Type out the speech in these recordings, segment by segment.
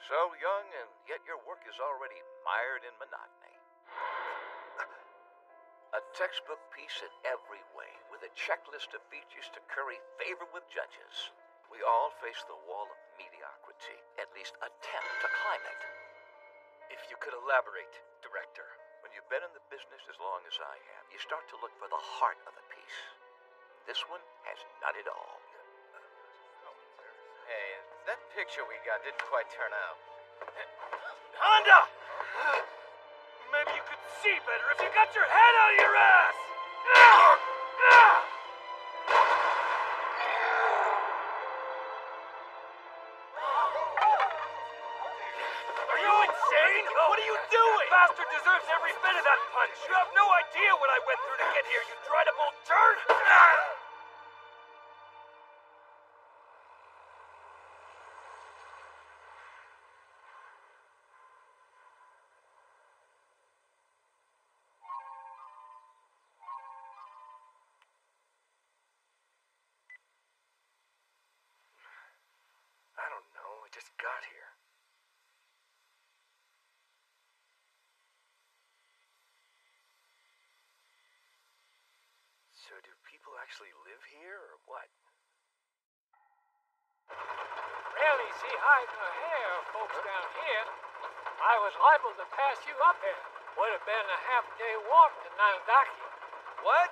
So young, and yet your work is already mired in monotony. A textbook piece in every way, with a checklist of features to curry favor with judges. We all face the wall of mediocrity, at least attempt to climb it. If you could elaborate, Director. When you've been in the business as long as I have, you start to look for the heart of a piece. This one has none at all. Hey, that picture we got didn't quite turn out. Honda! Maybe you could see better if you got your head out of your ass! Are you insane? What are you doing? The bastard deserves every bit of that punch. You have no idea what I went through to get here, you dried-up old turd! I don't know, I just got here. So do people actually live here, or what? Really see hiding a hair, folks down here. I was liable to pass you up here. Would have been a half-day walk to Nandaki. What?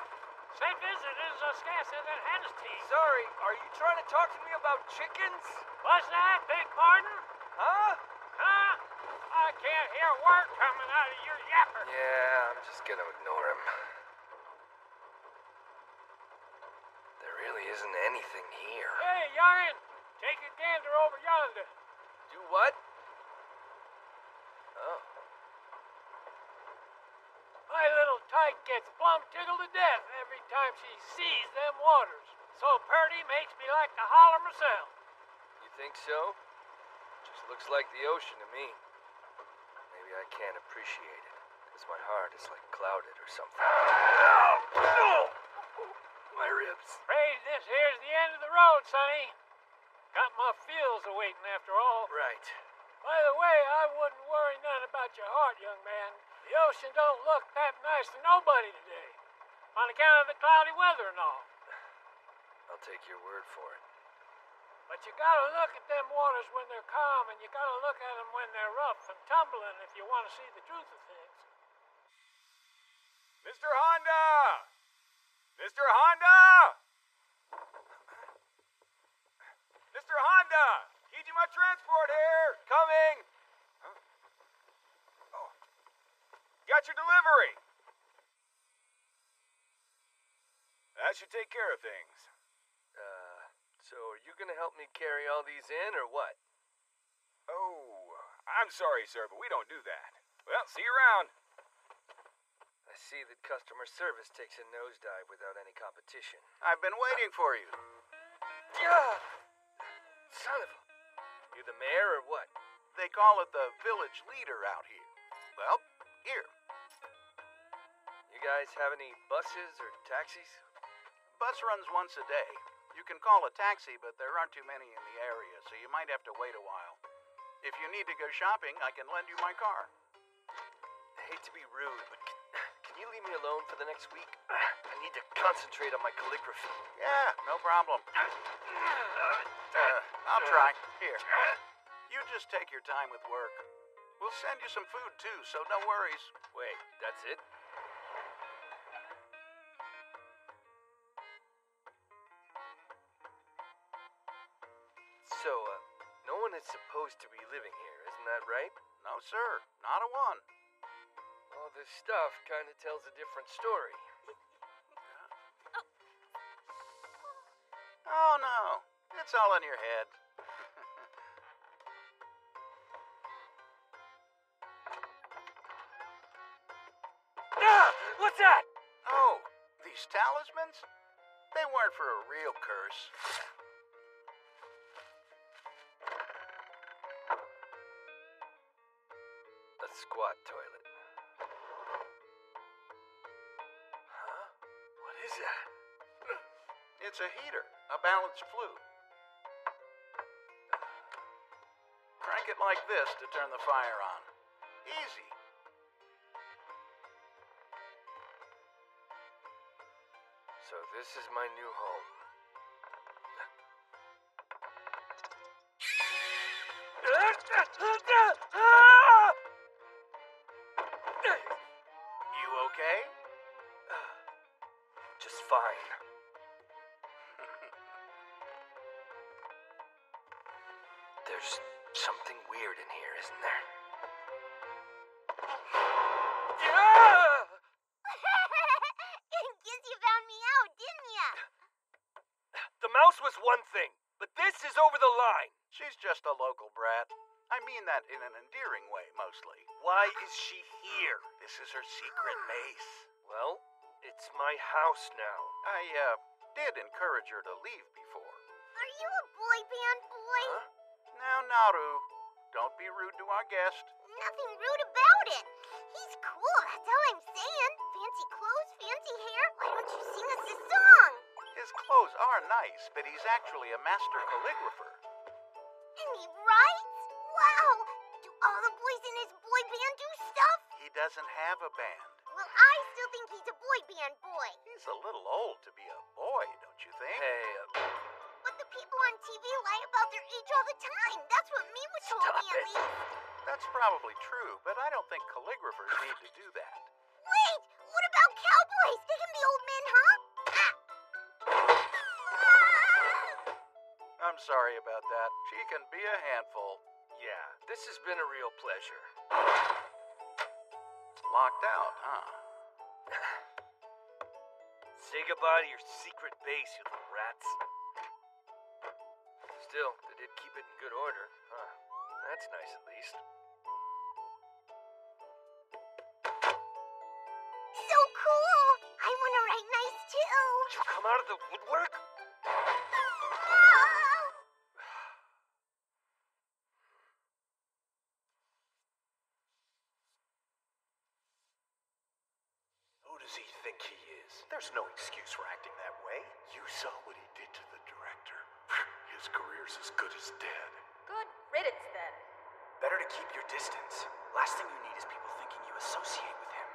Say visitors are scarcer than hen's teeth. Sorry, are you trying to talk to me about chickens? What's that, big pardon? Huh? Huh? I can't hear a word coming out of your yapper. Yeah, I'm just gonna ignore him. There really isn't anything here. Hey, young'un, take a gander over yonder. Do what? Oh. My little tyke gets plumb tickled to death every time she sees them waters. So Purdy makes me like to holler myself. You think so? Just looks like the ocean to me. Maybe I can't appreciate it, because my heart is like clouded or something. My ribs. Afraid this here's the end of the road, sonny. Got my feels a-waiting after all. Right. By the way, I wouldn't worry none about your heart, young man. The ocean don't look that nice to nobody today, on account of the cloudy weather and all. I'll take your word for it. But you gotta look at them waters when they're calm, and you gotta look at them when they're rough and tumbling if you want to see the truth of things. Mr. Honda! Mr. Honda! Mr. Honda! Kijima Transport here! Coming! Huh? Oh. Got your delivery! That should take care of things. So are you gonna help me carry all these in, or what? Oh, I'm sorry, sir, but we don't do that. Well, see you around. I see that customer service takes a nosedive without any competition. I've been waiting for you. Yeah! Son of a... You the mayor, or what? They call it the village leader out here. Well, here. You guys have any buses or taxis? Bus runs once a day. You can call a taxi, but there aren't too many in the area, so you might have to wait a while. If you need to go shopping, I can lend you my car. I hate to be rude, but can you leave me alone for the next week? I need to concentrate on my calligraphy. Yeah, no problem. I'll try. Here. You just take your time with work. We'll send you some food, too, so no worries. Wait, that's it? So, no one is supposed to be living here, isn't that right? No, sir. Not a one. All this stuff kind of tells a different story. Oh, no. It's all in your head. Ah! What's that? Oh, these talismans? They weren't for a real curse. A squat toilet. Huh? What is that? It's a heater, a balanced flue. Crank it like this to turn the fire on. Easy. So this is my new home. You okay? Just fine. There's something weird in here, isn't there? Guess you found me out, didn't ya? The mouse was one thing, but this is over the line. She's just a local brat. I mean that in an endearing way, mostly. Why is she here? This is her secret base. Well, it's my house now. I, did encourage her to leave before. Are you a boy band boy? Huh? Now, Naru, don't be rude to our guest. Nothing rude about it. He's cool, that's all I'm saying. Fancy clothes, fancy hair. Why don't you sing us a song? His clothes are nice, but he's actually a master calligrapher. And he writes? Wow! Do all the boys in his boy band do stuff? He doesn't have a band. Well, I still think he's a boy band boy. He's a little old to be a boy, don't you think? Hey, But the people on TV lie about their age all the time. That's what Miwa told Stop me at it. least. That's probably true, but I don't think calligraphers need to do that. Wait! What about cowboys? They can be old men, huh? I'm sorry about that. She can be a handful. yeah, this has been a real pleasure. Locked out, huh? Say goodbye to your secret base, you little rats. Still, they did keep it in good order. Huh. That's nice at least. So cool! I want to write nice too. Did you come out of the woodwork? Who does he think he is? There's no excuse for acting that way. You saw what he did to the director. His career's as good as dead. Good riddance, then. Better to keep your distance. Last thing you need is people thinking you associate with him.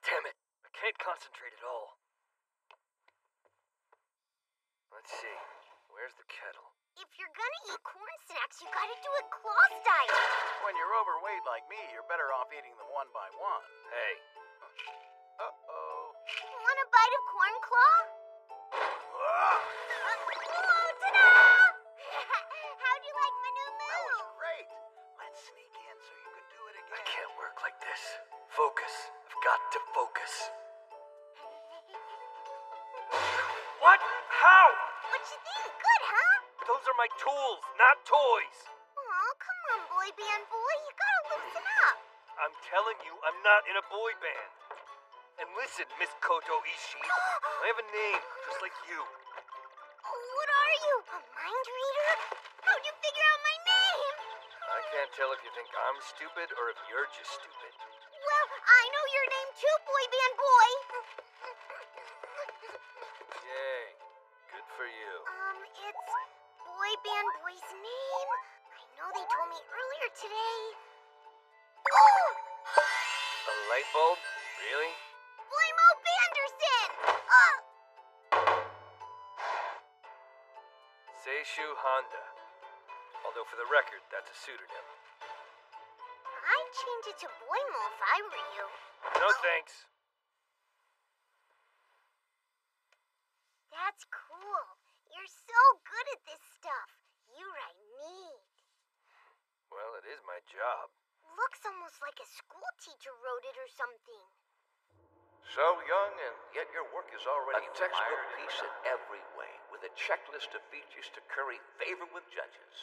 Damn it. I can't concentrate at all. Let's see. Where's the kettle? If you're gonna eat corn snacks, you gotta do it claw style. When you're overweight like me, you're better off eating them one by one. Hey. Uh-oh. Want a bite of corn claw? Ah! Oh, ta-da! How'd you like my new That was move? great. Let's sneak in so you can do it again. I can't work like this. Focus. I've got to focus. What? How? What you think? Good, huh? Those are my tools, not toys. Oh, come on, boy band boy. You gotta loosen up. I'm telling you, I'm not in a boy band. And listen, Miss Koto Ishii, I have a name, just like you. What are you, a mind reader? How'd you figure out my name? I can't tell if you think I'm stupid or if you're just stupid. Well, I know your name too, boy band boy. Yay. Good for you. It's boy band boy's name. I know they told me earlier today. Oh! A light bulb? Really? Boymo Banderson! Seishu Honda. Although for the record, that's a pseudonym. I'd change it to Boymo if I were you. No thanks. That's cool. You're so good at this stuff. You write neat. Well, it is my job. Looks almost like a school teacher wrote it or something. So young, and yet your work is already A textbook textbook piece in every way, with a checklist of features to curry favor with judges.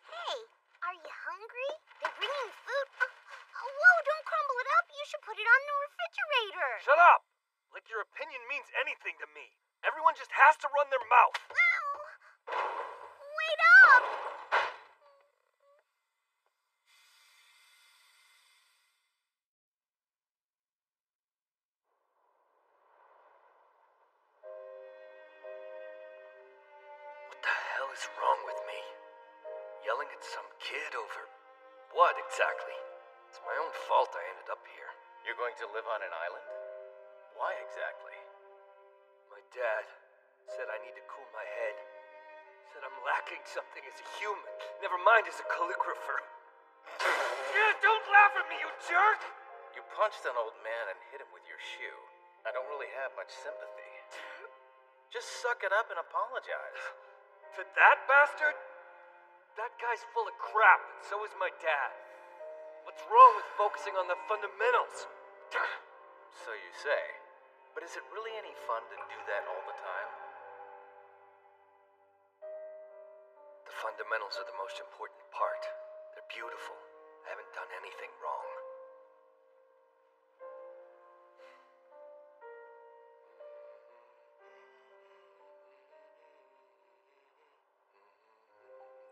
Hey, are you hungry? They're bringing food. Whoa, don't crumble it up. You should put it on the refrigerator. Shut up! Like your opinion means anything to me. Everyone just has to run their mouth. Ow! Wait up! What the hell is What's wrong with me? Yelling at some kid over what exactly? It's my own fault I ended up here. You're going to live on an island? Why exactly? My dad said I need to cool my head. Said I'm lacking something as a human, never mind as a calligrapher. Yeah, don't laugh at me, you jerk! You punched an old man and hit him with your shoe. I don't really have much sympathy. Just suck it up and apologize. To that bastard? That guy's full of crap, and so is my dad. What's wrong with focusing on the fundamentals? So you say. But is it really any fun to do that all the time? The fundamentals are the most important part. They're beautiful. I haven't done anything wrong.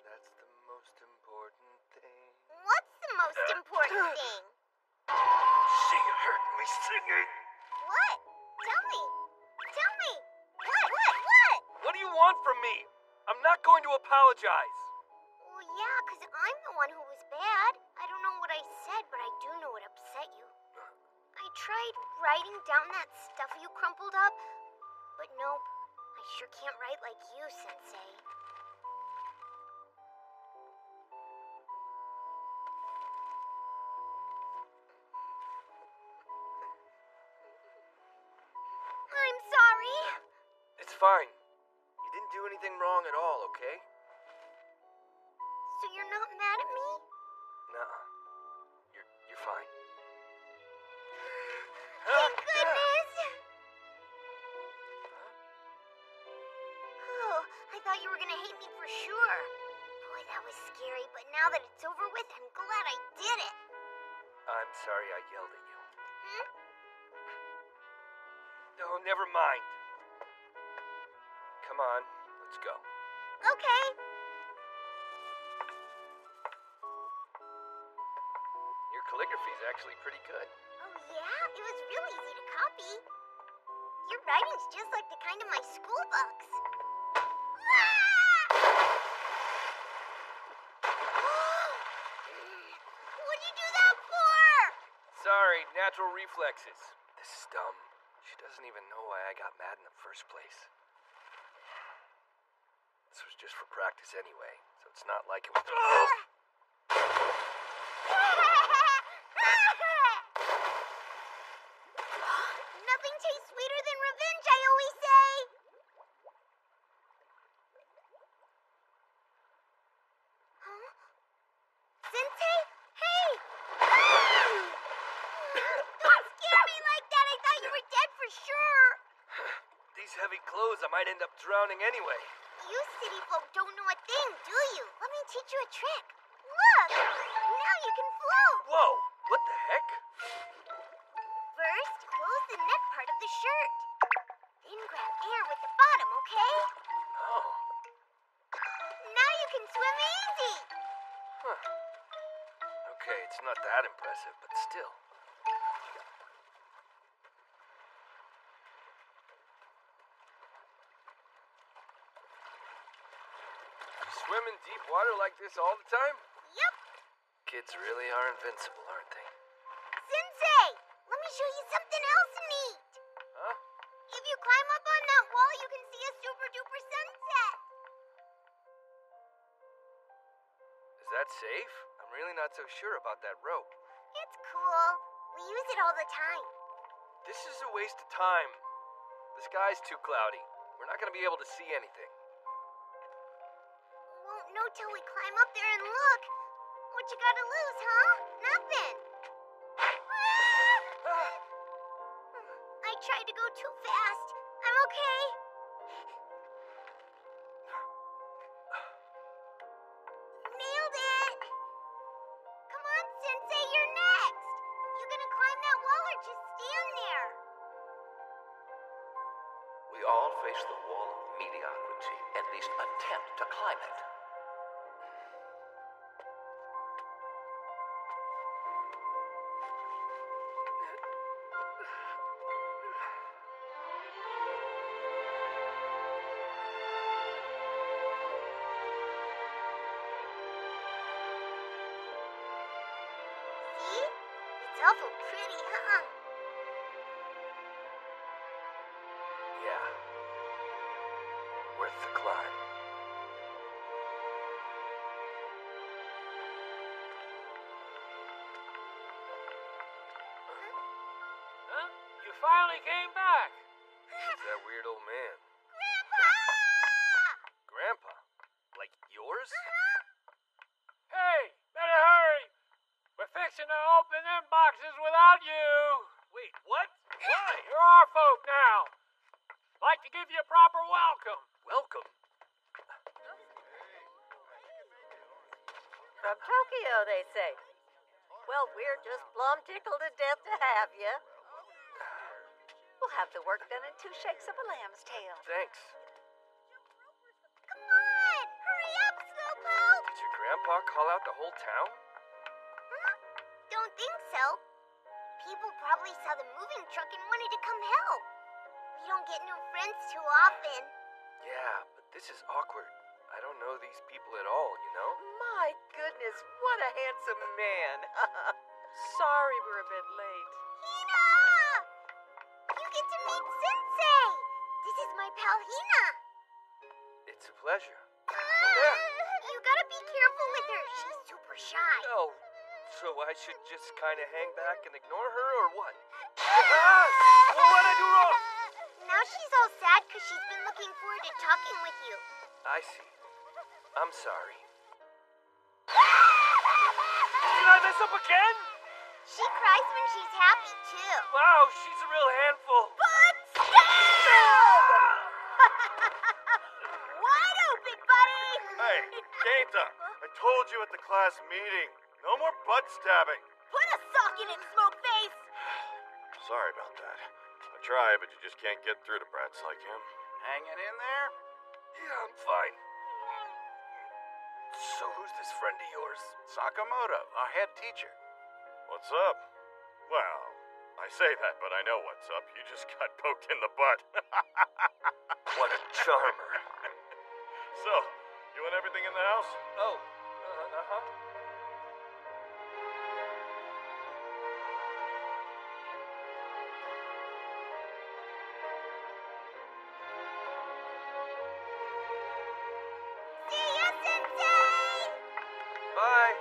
That's the most important thing. What's the most important thing? She heard me singing. What? Tell me. Tell me. What? What do you want from me? I'm not going to apologize. Well, yeah, 'cause I'm the one who was bad. I don't know what I said, but I do know what upset you. I tried writing down that stuff you crumpled up, but nope. I sure can't write like you, Sensei. I'm sorry. It's fine. You didn't do anything wrong at all, okay? So you're not mad at me? Nuh-uh. You're fine. Thank goodness! Oh, I thought you were gonna hate me for sure. Boy, that was scary, but now that it's over with, I'm glad I did it. I'm sorry I yelled at you. Hmm? No, never mind. Come on, let's go. Okay. Your calligraphy's actually pretty good. Oh yeah? It was real easy to copy. Your writing's just like the kind of my school books. What'd you do that for? Sorry, natural reflexes. This is dumb. She doesn't even know why I got mad in the first place. This was just for practice anyway, so it's not like it was... Nothing tastes sweeter than revenge, I always say. Huh? Sensei? Hey! Don't scare me like that. I thought you were dead for sure. These heavy clothes, I might end up drowning anyway. You city folk don't know a thing, do you? Let me teach you a trick. Look! Now you can float. Whoa! What the heck? First, close the neck part of the shirt. Then grab air with the bottom, okay? Oh. Now you can swim easy. Huh. Okay, it's not that impressive, but still. You swim in deep water like this all the time? Yep. Kids really are invincible, aren't they? Sensei, let me show you something else neat. Huh? If you climb up on that wall, you can see a super duper sunset. Is that safe? I'm really not so sure about that rope. It's cool. We use it all the time. This is a waste of time. The sky's too cloudy. We're not gonna be able to see anything. Won't know till we climb up there and look. What you gotta lose, huh? Nothing. I tried to go too fast. I'm okay. Nailed it. Come on, Sensei, you're next. You gonna climb that wall or just stand there? We all face the wall of mediocrity, at least attempt to climb it. It's awful pretty, huh? Yeah. Worth the climb. Huh? You finally came back. It's that weird old man. Grandpa! Grandpa? Like yours? Hey, better hurry. We're fixing to open them boxes without you. Wait, what? Why? You're our folk now. Like to give you a proper welcome. Welcome. From Tokyo, they say. Well, we're just plumb tickled to death to have you. We'll have the work done in 2 shakes of a lamb's tail. Thanks. Come on! Hurry up, Slowpoke! Did your grandpa call out the whole town? Huh? Don't think so. People probably saw the moving truck and wanted to come help. We don't get new friends too often. Yeah, but this is awkward. I don't know these people at all, you know? My goodness, what a handsome man. Sorry we're a bit late. Hina! You get to meet Sensei! This is my pal Hina. It's a pleasure. You gotta be careful with her. She's super shy. Oh, so I should just kind of hang back and ignore her, or what? Well, what'd I do wrong? Now she's all sad because she's been looking forward to talking with you. I see. I'm sorry. Did I mess up again? She cries when she's happy, too. Wow, she's a real handful. But still! Wide open, buddy! Hey, Keita, I told you at the class meeting. No more butt stabbing. Put a sock in it, Smokeface! Sorry about that. I try, but you just can't get through to brats like him. Hanging in there? Yeah, I'm fine. So who's this friend of yours? Sakamoto, our head teacher. What's up? Well, I say that, but I know what's up. You just got poked in the butt. What a charmer. So, you want everything in the house? Oh, uh-huh. See ya, Sensei! Bye.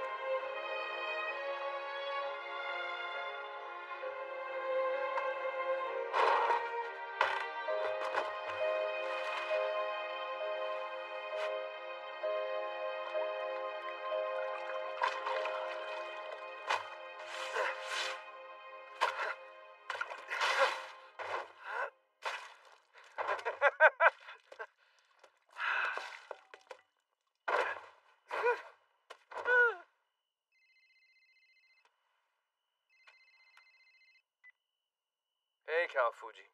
Hey, Kawafuji.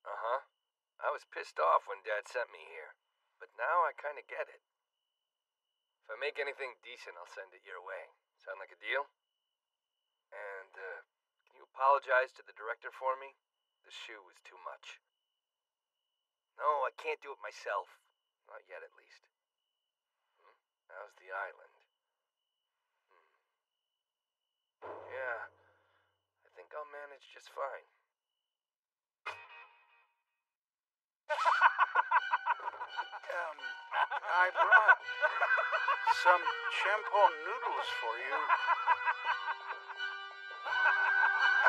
Uh-huh. I was pissed off when Dad sent me here, but now I kind of get it. If I make anything decent, I'll send it your way. Sound like a deal? And, can you apologize to the director for me? The shoe was too much. No, I can't do it myself. Not yet, at least. How's the island? Yeah, I think I'll manage just fine. I brought some champon noodles for you.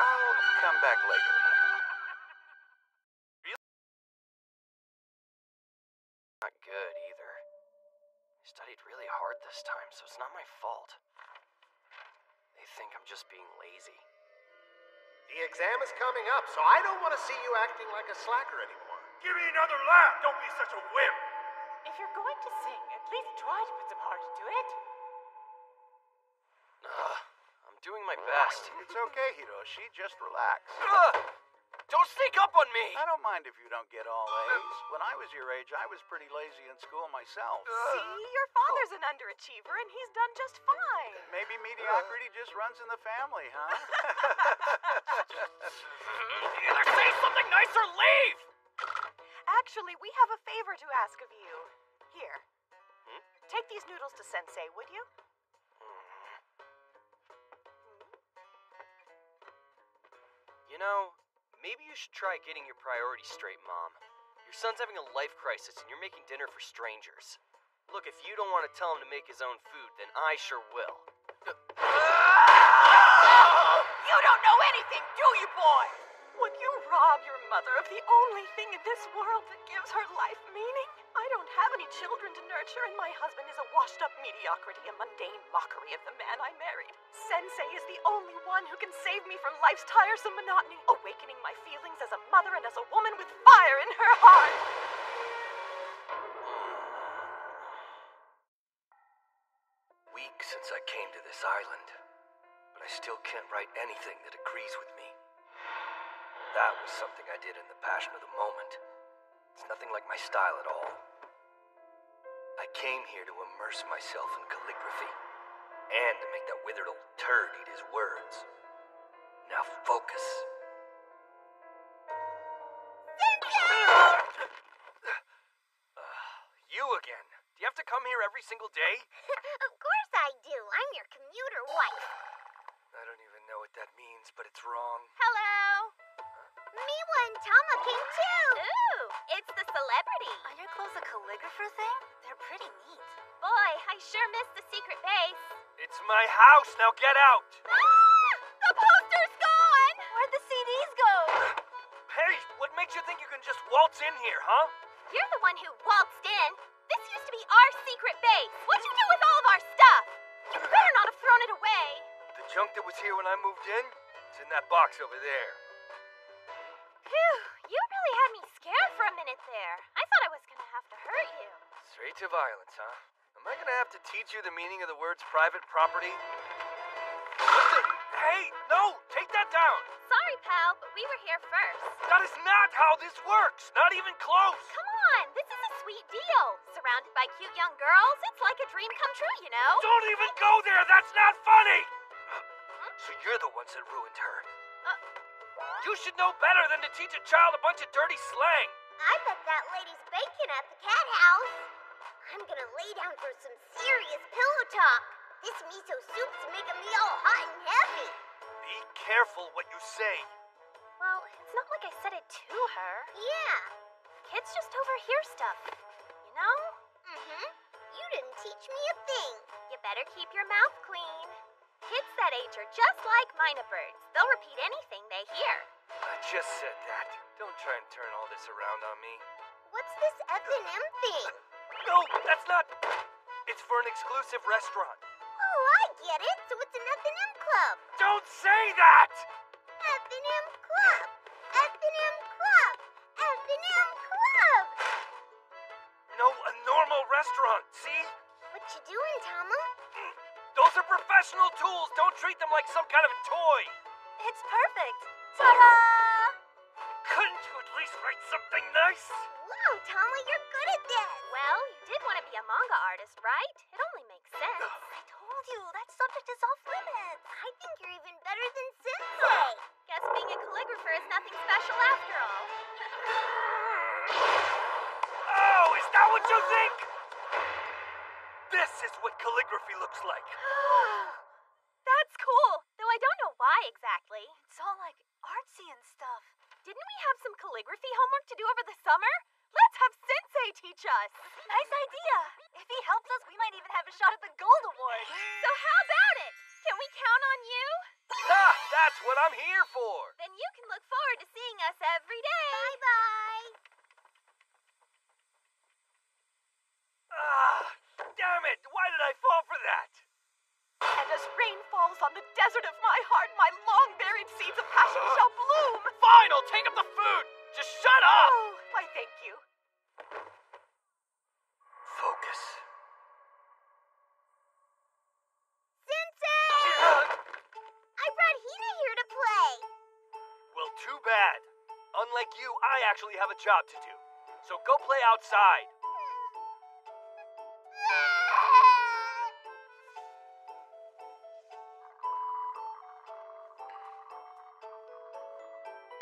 I'll come back later. Not good either. I studied really hard this time, so it's not my fault. They think I'm just being lazy. The exam is coming up, so I don't want to see you acting like a slacker anymore. Give me another laugh. Don't be such a wimp. If you're going to sing, at least try to put some heart into it. I'm doing my best. It's okay, Hiroshi. Just relax. Don't sneak up on me! I don't mind if you don't get all A's. When I was your age, I was pretty lazy in school myself. See, your father's an underachiever and he's done just fine. Maybe mediocrity just runs in the family, huh? Either say something nice or leave! Actually, we have a favor to ask of you. Here. Take these noodles to Sensei, would you? know, maybe you should try getting your priorities straight, Mom. Your son's having a life crisis and you're making dinner for strangers. Look, if you don't want to tell him to make his own food, then I sure will. You don't know anything, do you, boy? Would you rob your mother of the only thing in this world that gives her life meaning? I don't have any children to nurture, and my husband is a washed-up mediocrity, a mundane mockery of the man I married. Sensei is the only one who can save me from life's tiresome monotony, awakening my feelings as a mother and as a woman with fire in her heart. Weeks since I came to this island, but I still can't write anything that agrees with me. That was something I did in the passion of the moment. It's nothing like my style at all. I came here to immerse myself in calligraphy, and to make that withered old turd eat his words. Now focus. You again. Do you have to come here every single day? Of course I do. I'm your commuter wife. I don't even know what that means, but it's wrong. Hello. Miwa and Tama came too. Ooh, it's the celebrity. Are your clothes a calligrapher thing? They're pretty neat. Boy, I sure missed the secret base. It's my house. Now get out. Ah! The poster's gone. Where'd the CDs go? Hey, what makes you think you can just waltz in here, huh? You're the one who waltzed in. This used to be our secret base. What'd you do with all of our stuff? You better not have thrown it away. The junk that was here when I moved in, it's in that box over there. Phew, you really had me scared for a minute there. I thought I was gonna have to hurt you. Straight to violence, huh? Am I gonna have to teach you the meaning of the words private property? Hey, no! Take that down! Sorry, pal, but we were here first. That is not how this works! Not even close! Come on, this is a sweet deal. Surrounded by cute young girls, it's like a dream come true, you know? Don't even go there! That's not funny! So you're the ones that ruined her. You should know better than to teach a child a bunch of dirty slang. I bet that lady's bacon at the cat house. I'm gonna lay down for some serious pillow talk. This miso soup's making me all hot and heavy. Be careful what you say. Well, it's not like I said it to her. Yeah. Kids just overhear stuff. You know? Mm-hmm. You didn't teach me a thing. You better keep your mouth clean. Kids that age are just like minor birds. They'll repeat anything they hear. I just said that. Don't try and turn all this around on me. What's this F&M thing? No, that's not... It's for an exclusive restaurant. Oh, I get it. So it's an F&M club. Don't say that! F&M club. F&M club. F&M club. No, a normal restaurant, see? What you doing, Tama? Those are professional tools. Don't treat them like some kind of a toy. It's perfect. Ta-da! Couldn't you at least write something nice? Wow, Tama, you're good at this. Well, you did want to be a manga artist, right? It only makes sense. I told you, that subject is off limits. I think you're even better than Sensei. Guess being a calligrapher is nothing special after all. Oh, is that what you think? This is what calligraphy looks like. That's cool, though I don't know why exactly. It's all like artsy and stuff. Didn't we have some calligraphy homework to do over the summer? Let's have Sensei teach us. Nice idea. If he helps us, we might even have a shot at the Gold Award. So how about it? Can we count on you? Ha! That's what I'm here for. Then you can look forward to seeing us every day. Bye-bye. Ah, damn it! Why did I fall for that? And as rain falls on the desert of my heart, my long-buried seeds of passion shall bloom. Fine, I'll take up the food. Just shut up. Oh, why thank you. Focus. Sensei! I brought Hina here to play. Well, too bad. Unlike you, I actually have a job to do. So go play outside.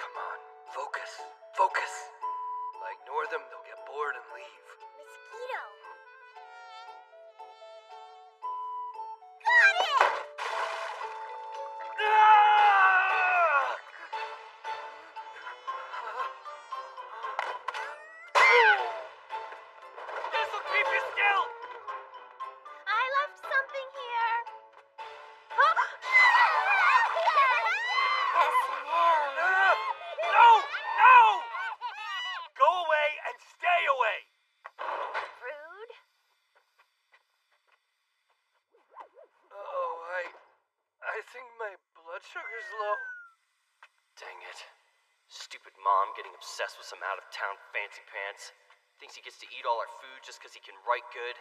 Come on, focus. Focus. If I ignore them, they'll get bored and leave. Mosquito. Got it! Ah! too slow. Dang it. Stupid mom getting obsessed with some out-of-town fancy pants. Thinks he gets to eat all our food just because he can write good.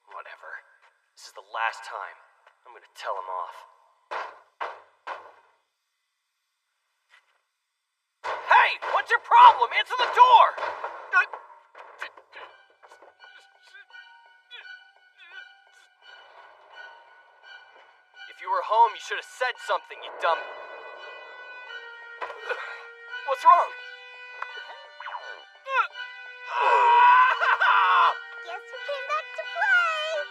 Whatever. This is the last time. I'm gonna tell him off. Hey! What's your problem? Answer the door! If you were home, you should have said something, you dumb... What's wrong? Guess who came back to play?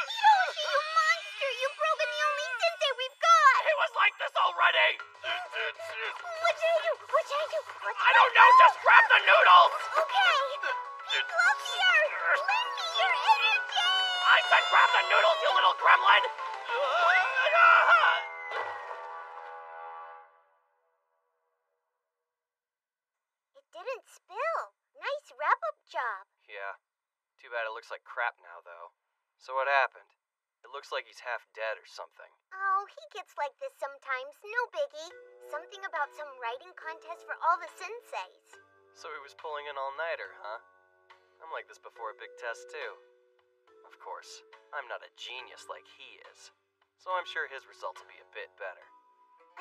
Hiroshi, you monster! You've broken the only sensei we've got! It was like this already! What should I do? What should I do? I don't know, just grab the noodles! Okay! Be fluffier! Lend me your energy! I said grab the noodles, you little gremlin! It didn't spill. Nice wrap-up job. Yeah. Too bad it looks like crap now, though. So what happened? It looks like he's half dead or something. Oh, he gets like this sometimes. No biggie. Something about some writing contest for all the senseis. So he was pulling an all-nighter, huh? I'm like this before a big test, too. Of course, I'm not a genius like he is. So I'm sure his results will be a bit better.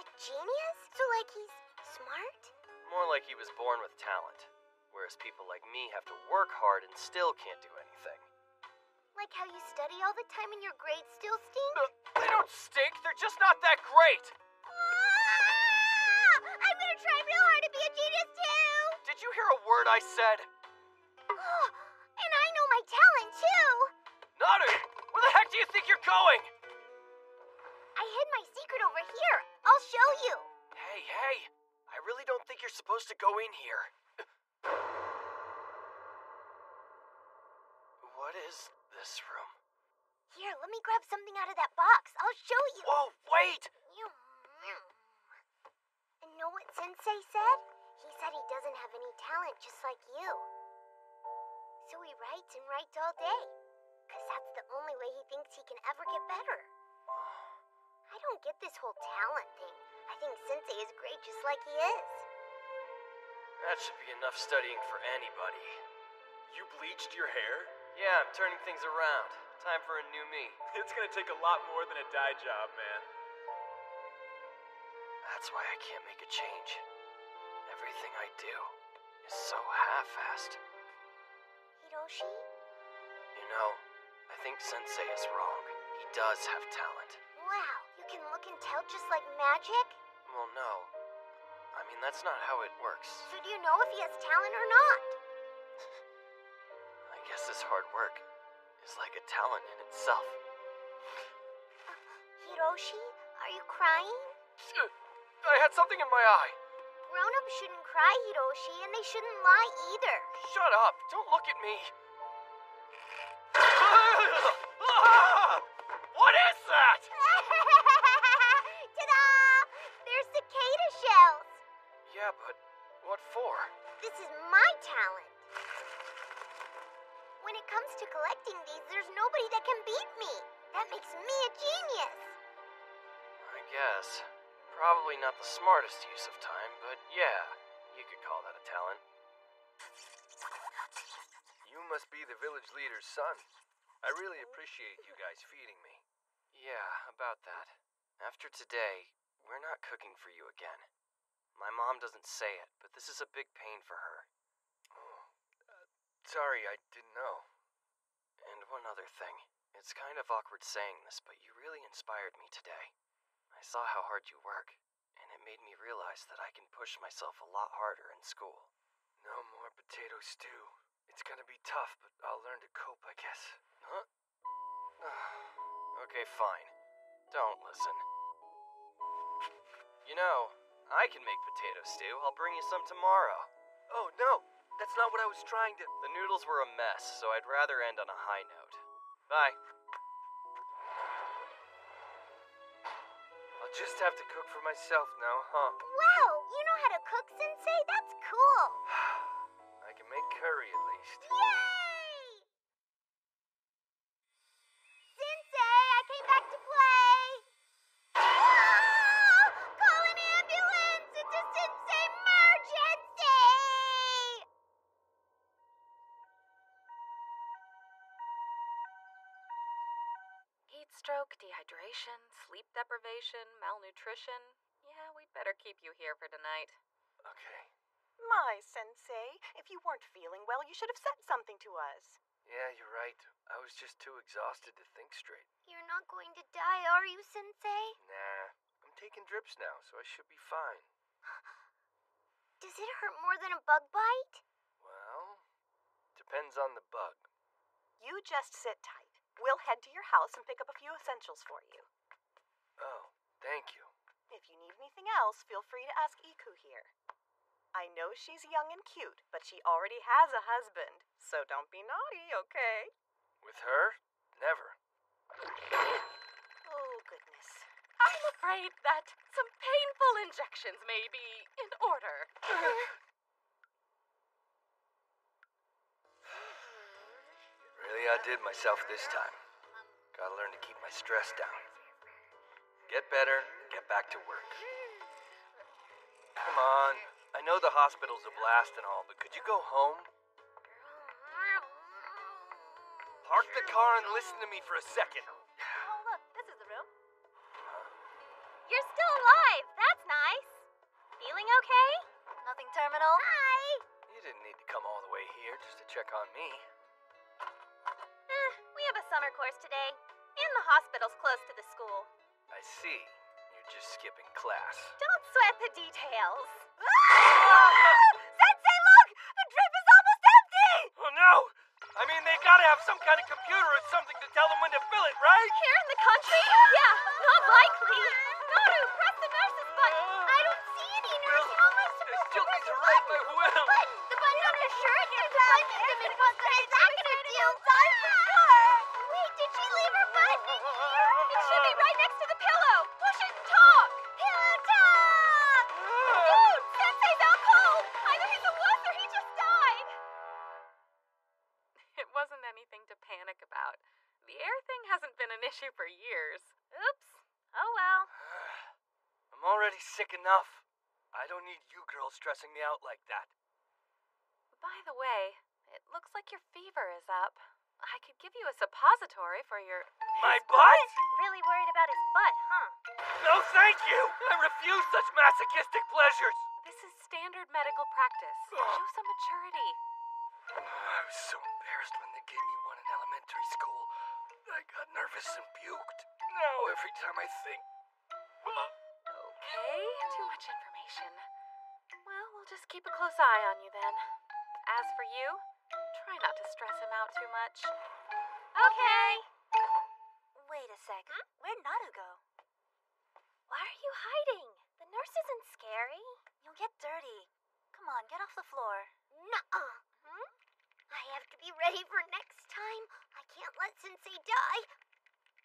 A genius? So like he's smart? More like he was born with talent. Whereas people like me have to work hard and still can't do anything. Like how you study all the time and your grades still stink? They don't stink, they're just not that great! I'm gonna try real hard to be a genius too! Did you hear a word I said? And I know my talent too! Naru! Where the heck do you think you're going? I hid my secret over here. I'll show you. Hey, I really don't think you're supposed to go in here. What is this room? Here, let me grab something out of that box. I'll show you. Whoa, wait! And know what Sensei said? He said he doesn't have any talent just like you. So he writes and writes all day. Because that's the only way he thinks he can ever get better. I don't get this whole talent thing. I think Sensei is great just like he is. That should be enough studying for anybody. You bleached your hair? Yeah, I'm turning things around. Time for a new me. It's gonna take a lot more than a dye job, man. That's why I can't make a change. Everything I do is so half-assed. Hiroshi? You know, I think Sensei is wrong. He does have talent. Wow, you can look and tell just like magic? Well, no. I mean, that's not how it works. So do you know if he has talent or not? I guess this hard work is like a talent in itself. Hiroshi, are you crying? I had something in my eye. Grown-ups shouldn't cry, Hiroshi, and they shouldn't lie either. Shut up! Don't look at me! What is that? Ta-da! They're cicada shells. Yeah, but what for? This is my talent. When it comes to collecting these, there's nobody that can beat me. That makes me a genius. I guess. Probably not the smartest use of time, but yeah, you could call that a talent. You must be the village leader's son. I really appreciate you guys feeding me. Yeah, about that. After today, we're not cooking for you again. My mom doesn't say it, but this is a big pain for her. Sorry, I didn't know. And one other thing. It's kind of awkward saying this, but you really inspired me today. I saw how hard you work, and it made me realize that I can push myself a lot harder in school. No more potato stew. It's gonna be tough, but I'll learn to cope, I guess. Huh? Okay, fine. Don't listen. You know, I can make potato stew. I'll bring you some tomorrow. Oh, no! That's not what I was trying to... The noodles were a mess, so I'd rather end on a high note. Bye. I'll just have to cook for myself now, huh? Wow, you know how to cook, Sensei? That's cool. I can make curry at least. Yay! Sensei, I came back to play. Emergency! Heat stroke, dehydration, sleep deprivation, malnutrition. Yeah, we'd better keep you here for tonight. Okay. My sensei, if you weren't feeling well, you should have said something to us. Yeah, you're right. I was just too exhausted to think straight. You're not going to die, are you, Sensei? Nah, I'm taking drips now, so I should be fine. Does it hurt more than a bug bite? Well, depends on the bug. You just sit tight. We'll head to your house and pick up a few essentials for you. Oh, thank you. If you need anything else, feel free to ask Iku here. I know she's young and cute, but she already has a husband, so don't be naughty, okay? With her? Never. Oh, goodness. I'm afraid that some painful injections may be in order. Really outdid myself this time. Gotta learn to keep my stress down. Get better, get back to work. Come on. I know the hospital's a blast and all, but could you go home? Park the car and listen to me for a second. Oh, look, this is the room. You're still alive. That's nice. Feeling okay? Nothing terminal? Hi. You didn't need to come all the way here just to check on me. We have a summer course today, and the hospital's close to the school. I see. You're just skipping class. Don't sweat the details. Sensei, look! The drip is almost empty! Oh no! I mean, they gotta have some kind of computer or something to tell them when to fill it, right? Here in the country? Yeah, not likely. Naru, press the nurse's button. I don't see any nurse. How am I supposed to press the button? The button on your shirt? You're plunging them in what good is that gonna do? Die for sure! Wait, did she leave her button in here? It should be right next to the pillow. Push it and talk. Pillow talk! Dude, Sensei's out cold. Either he's a wuss or he just died. It wasn't anything to panic about. The air thing hasn't been an issue for years. Oops. Oh well. I'm already sick enough. I don't need you girls stressing me out like that. By the way, it looks like your fever is up. I could give you a suppository for your... My butt? Really worried about his butt, huh? No, thank you! I refuse such masochistic pleasures! This is standard medical practice. Show some maturity. I was so embarrassed when they gave me one in elementary school. I got nervous and puked. Now every time I think... Okay, too much information. Well, we'll just keep a close eye on you then. As for you, try not to stress him out too much. Okay. Wait a sec. Where'd Naru go? Why are you hiding? The nurse isn't scary. You'll get dirty. Come on, get off the floor. Nuh-uh. I have to be ready for next time. I can't let Sensei die.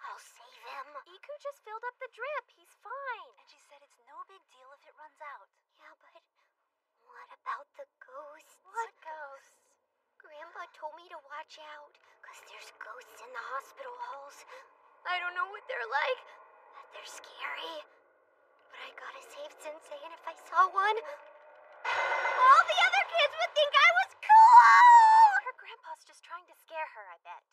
I'll save him. Iku just filled up the drip. He's fine. And she said it's no big deal if it runs out. Yeah, but what about the ghosts? What ghosts? Grandpa told me to watch out, 'cause there's ghosts in the hospital halls. I don't know what they're like, but they're scary. But I gotta save Sensei, and if I saw one, all the other kids would think I was cool! Her grandpa's just trying to scare her, I bet.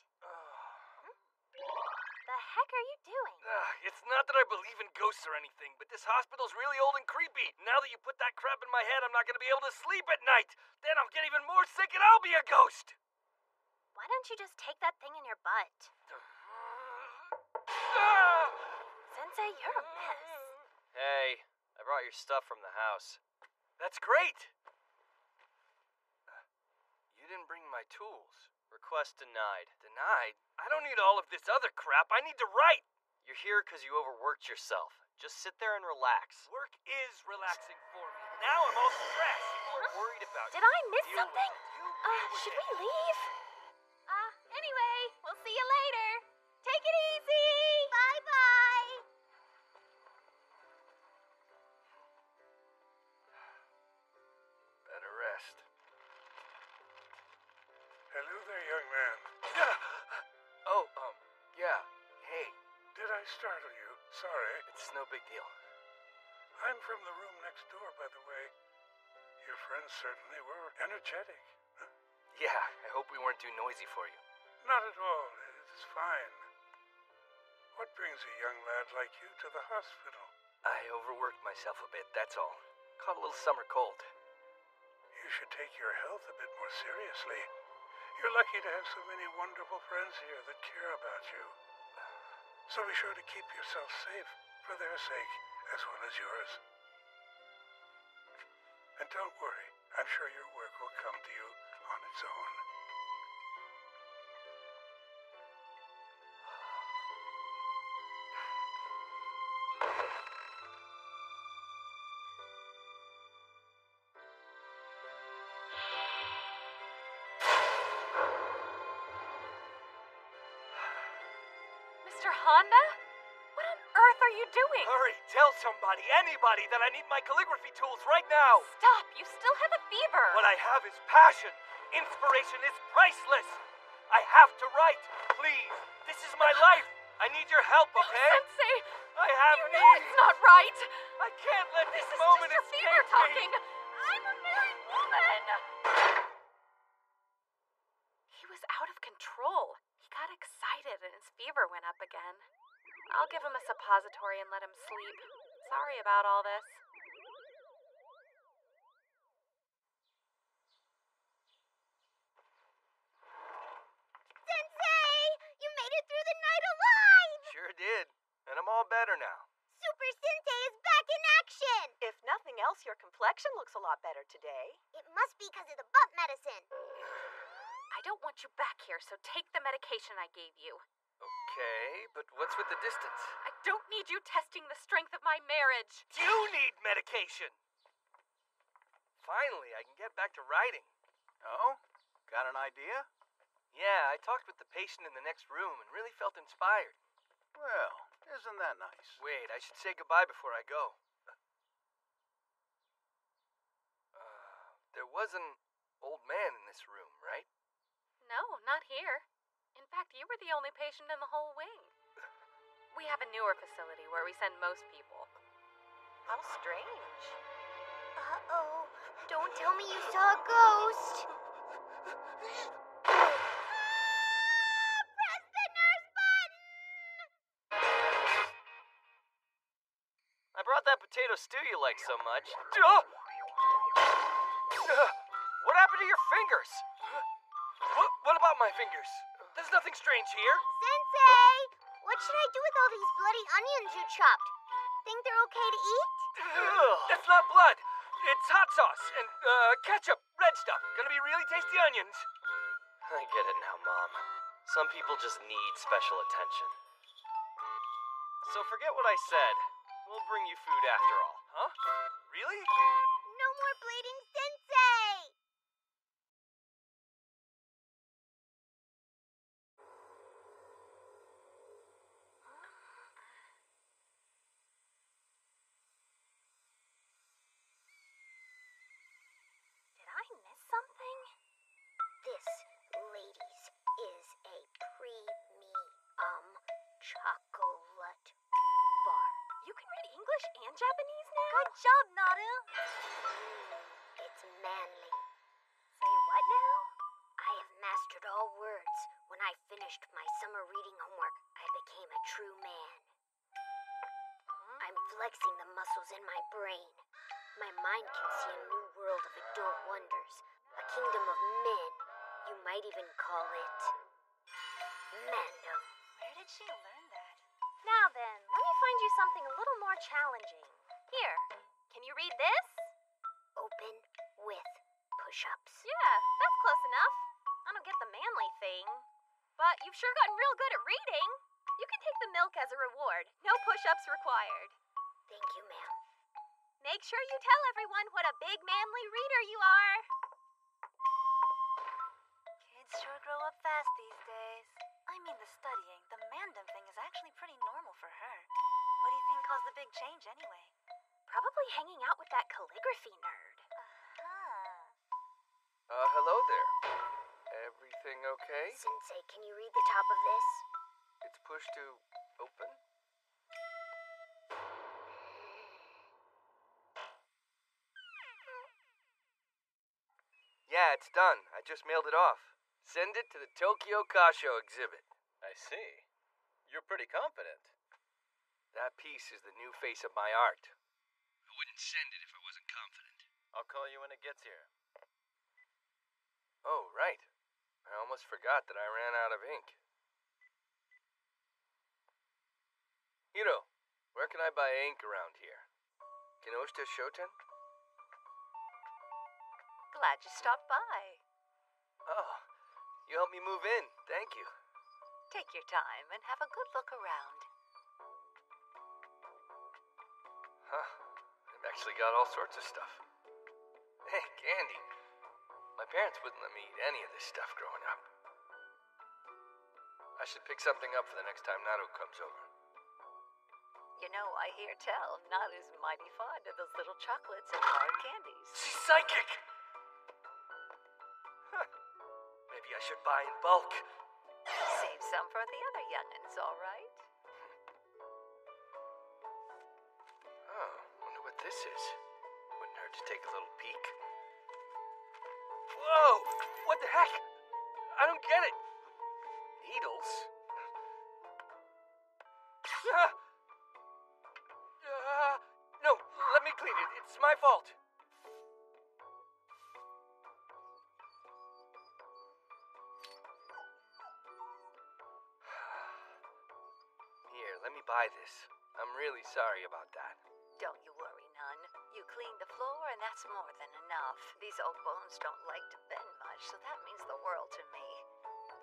The heck are you doing? It's not that I believe in ghosts or anything, but this hospital's really old and creepy. Now that you put that crap in my head, I'm not gonna be able to sleep at night. Then I'll get even more sick and I'll be a ghost. Why don't you just take that thing in your butt? Sensei, you're a mess. Hey, I brought your stuff from the house. That's great. You didn't bring my tools. Request denied. Denied? I don't need all of this other crap. I need to write. You're here because you overworked yourself. Just sit there and relax. Work is relaxing for me. Now I'm all stressed. People are worried about Did you. I miss Deal something? with it. Should we leave? Anyway, we'll see you later. Take it easy. Bye-bye. Better rest. Hello there, young man. Oh, yeah. Hey, Did I startle you? Sorry. it's no big deal. I'm from the room next door, by the way. friends certainly were energetic. Huh? Yeah, I hope we weren't too noisy for you. Not at all. It's fine. What brings a young lad like you to the hospital? I overworked myself a bit, that's all. Caught a little summer cold. You should take your health a bit more seriously. You're lucky to have so many wonderful friends here that care about you. So be sure to keep yourself safe for their sake as well as yours. And don't worry, I'm sure your work will come to you on its own. Mr. Honda? What on earth are you doing? Hurry, tell somebody, anybody, that I need my calligraphy tools right now. Stop! You still have a fever. What I have is passion. Inspiration is priceless. I have to write. Please, this is my life. I need your help, okay? Sensei, I have you know it's not right. I can't let this This is moment just your escape fever me. talking. I'm a married woman. He was out of control. He got excited and his fever went up again. I'll give him a suppository and let him sleep. Sorry about all this. Sensei! You made it through the night alive! Sure did. And I'm all better now. Super Sensei is back in action! If nothing else, your complexion looks a lot better today. It must be because of the butt medicine. I don't want you back here, so take the medication I gave you. Okay, but what's with the distance? I don't need you testing the strength of my marriage. You need medication. Finally, I can get back to writing. Oh? Got an idea? Yeah, I talked with the patient in the next room and really felt inspired. Well, isn't that nice? Wait, I should say goodbye before I go. There was an old man in this room, right? No, not here. In fact, you were the only patient in the whole wing. We have a newer facility where we send most people. How strange. Uh-oh. Don't tell me you saw a ghost. Press the nurse button! I brought that potato stew you like so much. What happened to your fingers? What about my fingers? There's nothing strange here. Sensei! What should I do with all these bloody onions you chopped? Think they're okay to eat? That's not blood. It's hot sauce and ketchup, red stuff. Gonna be really tasty onions. I get it now, Mom. Some people just need special attention. So forget what I said. We'll bring you food after all. Huh? Really? No more bleeding, Sensei! Did I miss something? This, ladies, is a premium chocolate bar. You can read English and Japanese now? Good job, Naru. It's manly. Say what now? I have mastered all words. When I finished my summer reading homework, I became a true man. I'm flexing the muscles in my brain. My mind can see a new world of adult wonders. A kingdom of men. You might even call it Mandom. Where did she learn that? Now then, let me find you something a little more challenging. Here, can you read this? Open with push-ups. Yeah, that's close enough. I don't get the manly thing. But you've sure gotten real good at reading. You can take the milk as a reward. No push-ups required. Thank you, ma'am. Make sure you tell everyone what a big manly reader you are. Kids sure grow up fast these days. I mean, the studying, the Mandem thing is actually pretty normal for her. What do you think caused the big change anyway? Probably hanging out with that calligraphy nerd. Hello there. Everything okay? Sensei, can you read the top of this? It's pushed to open? Yeah, it's done. I just mailed it off. Send it to the Tokyo Kasho exhibit. I see. You're pretty confident. That piece is the new face of my art. I wouldn't send it if I wasn't confident. I'll call you when it gets here. Oh, right. I almost forgot that I ran out of ink. Hiro, where can I buy ink around here? Kinoshita Shoten? Glad you stopped by. Oh, you helped me move in. Thank you. Take your time and have a good look around. Huh. I've actually got all sorts of stuff. Hey, candy. My parents wouldn't let me eat any of this stuff growing up. I should pick something up for the next time Naru comes over. You know, I hear tell Naru's mighty fond of those little chocolates and hard candies. She's psychic! Huh. Maybe I should buy in bulk. Save some for the other young'uns, all right? Oh, wonder what this is. Wouldn't hurt to take a little peek. Whoa! What the heck? I don't get it. Needles? No, let me clean it. It's my fault. Here, let me buy this. I'm really sorry about that. Don't you worry none. You cleaned the floor and that's more than enough. These old bones don't like to bend much, so that means the world to me.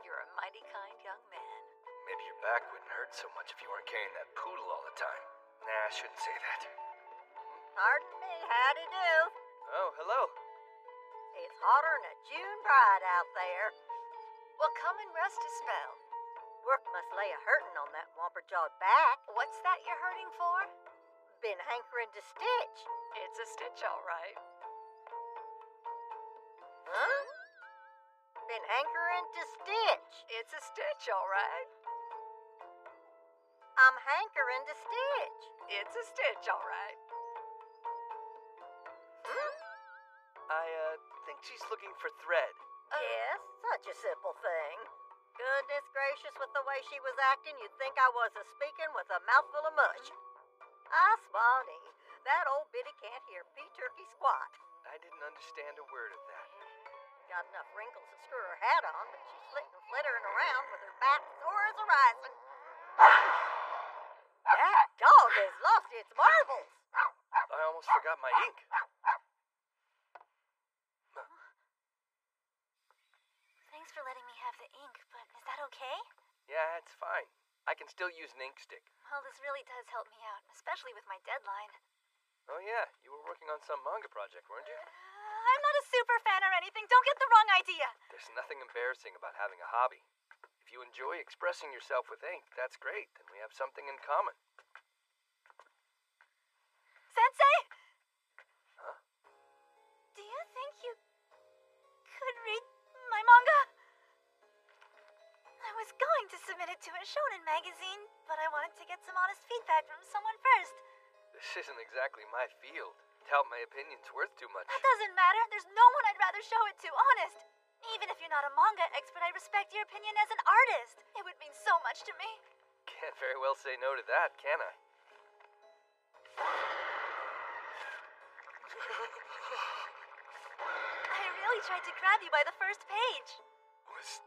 You're a mighty kind young man. Maybe your back wouldn't hurt so much if you weren't carrying that poodle all the time. Nah, I shouldn't say that. Pardon me, howdy do. Oh, hello. It's hotter than a June bride out there. Well, come and rest a spell. Work must lay a hurtin' on that whomper-jawed back. What's that you're hurting for? Been hankering to stitch. It's a stitch, all right. Huh? Been hankering to stitch. It's a stitch, all right. I'm hankering to stitch. It's a stitch, all right. I think she's looking for thread. Yes, such a simple thing. Goodness gracious, with the way she was acting, you'd think I was a-speaking with a mouthful of mush. I swanee, that old biddy can't hear pea-turkey squat. I didn't understand a word of that. Got enough wrinkles to screw her hat on, but she's flitting flittering around with her back sore as a rising. That dog has lost its marbles. I almost forgot my ink. Thanks for letting me have the ink, but is that okay? Yeah, it's fine. I can still use an ink stick. Well, this really does help me out, especially with my deadline. Oh yeah, you were working on some manga project, weren't you? I'm not a super fan or anything. Don't get the wrong idea. There's nothing embarrassing about having a hobby. If you enjoy expressing yourself with ink, that's great. Then we have something in common. Sensei? Huh? Do you think you could read my manga? I was going to submit it to a shonen magazine, but I wanted to get some honest feedback from someone first. This isn't exactly my field. Doubt my opinion's worth too much. That doesn't matter. There's no one I'd rather show it to, honest. Even if you're not a manga expert, I respect your opinion as an artist. It would mean so much to me. Can't very well say no to that, can I? I really tried to grab you by the first page. Was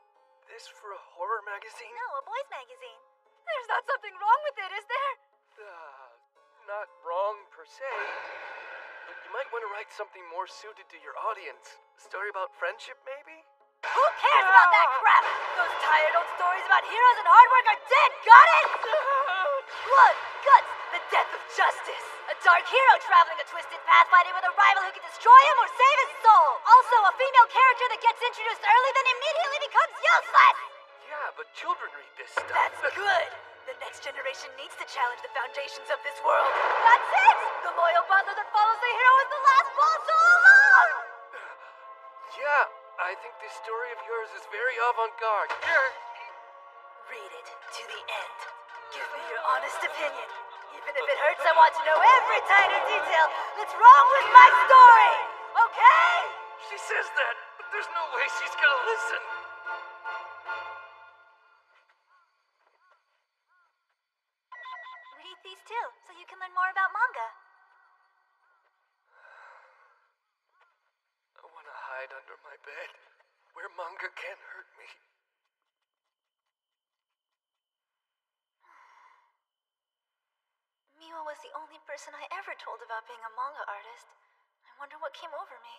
this for a horror magazine? No, a boys' magazine. There's not something wrong with it, is there? Not wrong per se. But you might want to write something more suited to your audience. A story about friendship, maybe? Who cares about that crap? Those tired old stories about heroes and hard work are dead, got it? Blood, guts, the death of justice. A dark hero traveling a twisted path fighting with a rival who can destroy him or save his soul. Also, a female character that gets introduced early then immediately becomes useless. Yeah, but children read this stuff. That's good. The next generation needs to challenge the foundations of this world. That's it! The loyal butler that follows the hero is the last boss all along! Yeah, I think this story of yours is very avant-garde. Here. Read it to the end. Give me your honest opinion. Even if it hurts, I want to know every tiny detail that's wrong with my story! Okay? She says that, but there's no way she's gonna listen. Read these too, so you can learn more about manga. I want to hide under my bed, where manga can't hurt me. Miwa was the only person I ever told about being a manga artist. I wonder what came over me.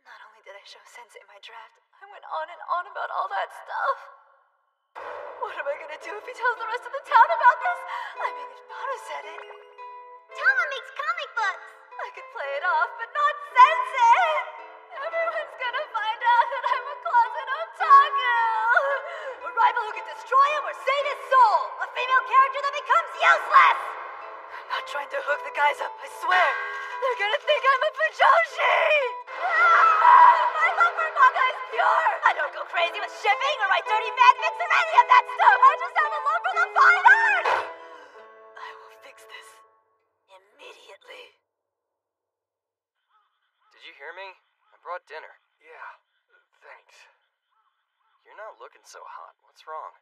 Not only did I show Sensei my draft, I went on and on about all that stuff. What am I gonna do if he tells the rest of the town about this? I mean, if Naru said it. Tama makes comic books. I could play it off, but not Sensei! Everyone's gonna find out that I'm a closet otaku! A rival who can destroy him or save his soul! A female character that becomes useless! I'm not trying to hook the guys up, I swear! They're gonna think I'm a Fujoshi! My love for manga is pure! I don't go crazy with shipping or write dirty fanfics or any of that stuff! I just have a love for the fine art! I will fix this. Immediately. Did you hear me? I brought dinner. Yeah, thanks. You're not looking so hot. What's wrong?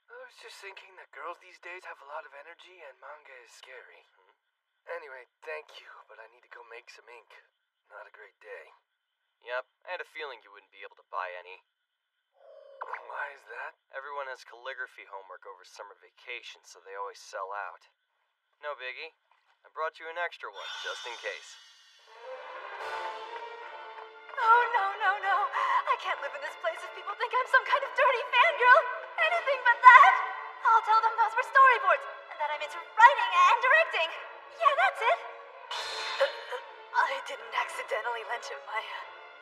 I was just thinking that girls these days have a lot of energy and manga is scary. Anyway, thank you, but I need to go make some ink. Not a great day. Yep, I had a feeling you wouldn't be able to buy any. Why is that? Everyone has calligraphy homework over summer vacation, so they always sell out. No biggie. I brought you an extra one, just in case. Oh, no. I can't live in this place if people think I'm some kind of dirty fangirl. Anything but that. I'll tell them those were storyboards, and that I'm into writing and directing. Yeah, that's it. I didn't accidentally lend him my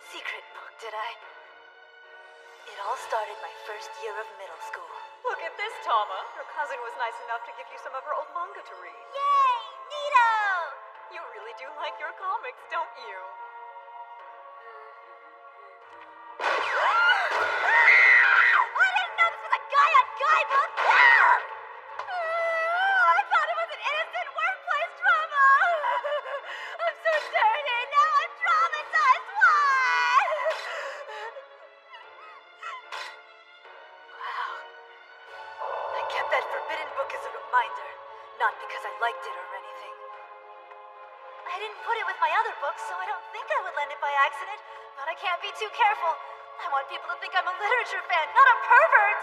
secret book, did I? It all started my first year of middle school. Look at this, Tama. Your cousin was nice enough to give you some of her old manga to read. Yay! Neato! You really do like your comics, don't you? I didn't know this was a guy-on-guy book! I thought it was an innocent workplace drama! I'm so dirty! Now I'm traumatized! Why? Wow. I kept that forbidden book as a reminder, not because I liked it or anything. I didn't put it with my other books, so I don't think I would lend it by accident, but I can't be too careful. I want people to think I'm a literature fan, not a pervert!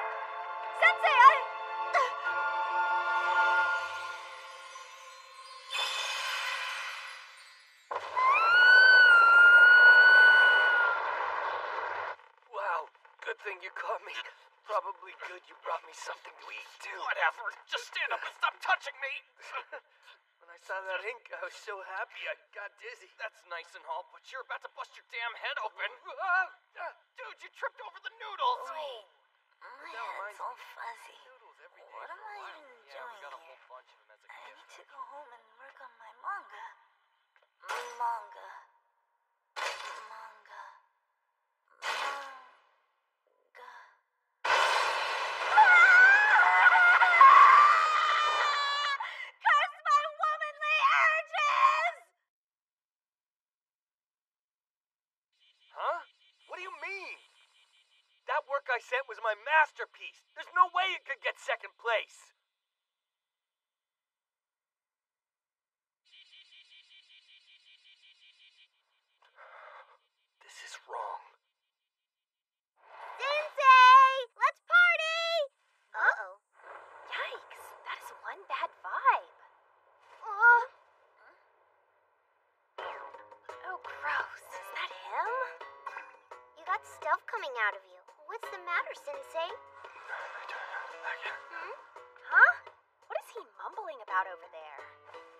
Sensei, Wow, good thing you caught me. Probably good you brought me something to eat, too. Whatever. Just stand up and stop touching me. When I saw that ink, I was so happy I got dizzy. That's nice and all, but you're about to bust your damn head open. Dude, you tripped over the noodles. Wait, my head's all fuzzy. What am I even doing Yeah, we got a here? whole bunch of them as a I gift. need to go home and work on my manga. Manga. Curse my womanly urges! Huh? What do you mean? That work I sent was my masterpiece. There's no way it could get second place. This is wrong. Sensei! Let's party! Uh-oh. Yikes, that is one bad vibe. Oh, gross. Is that him? You got stuff coming out of you. What's the matter, Sensei? Huh? What is he mumbling about over there?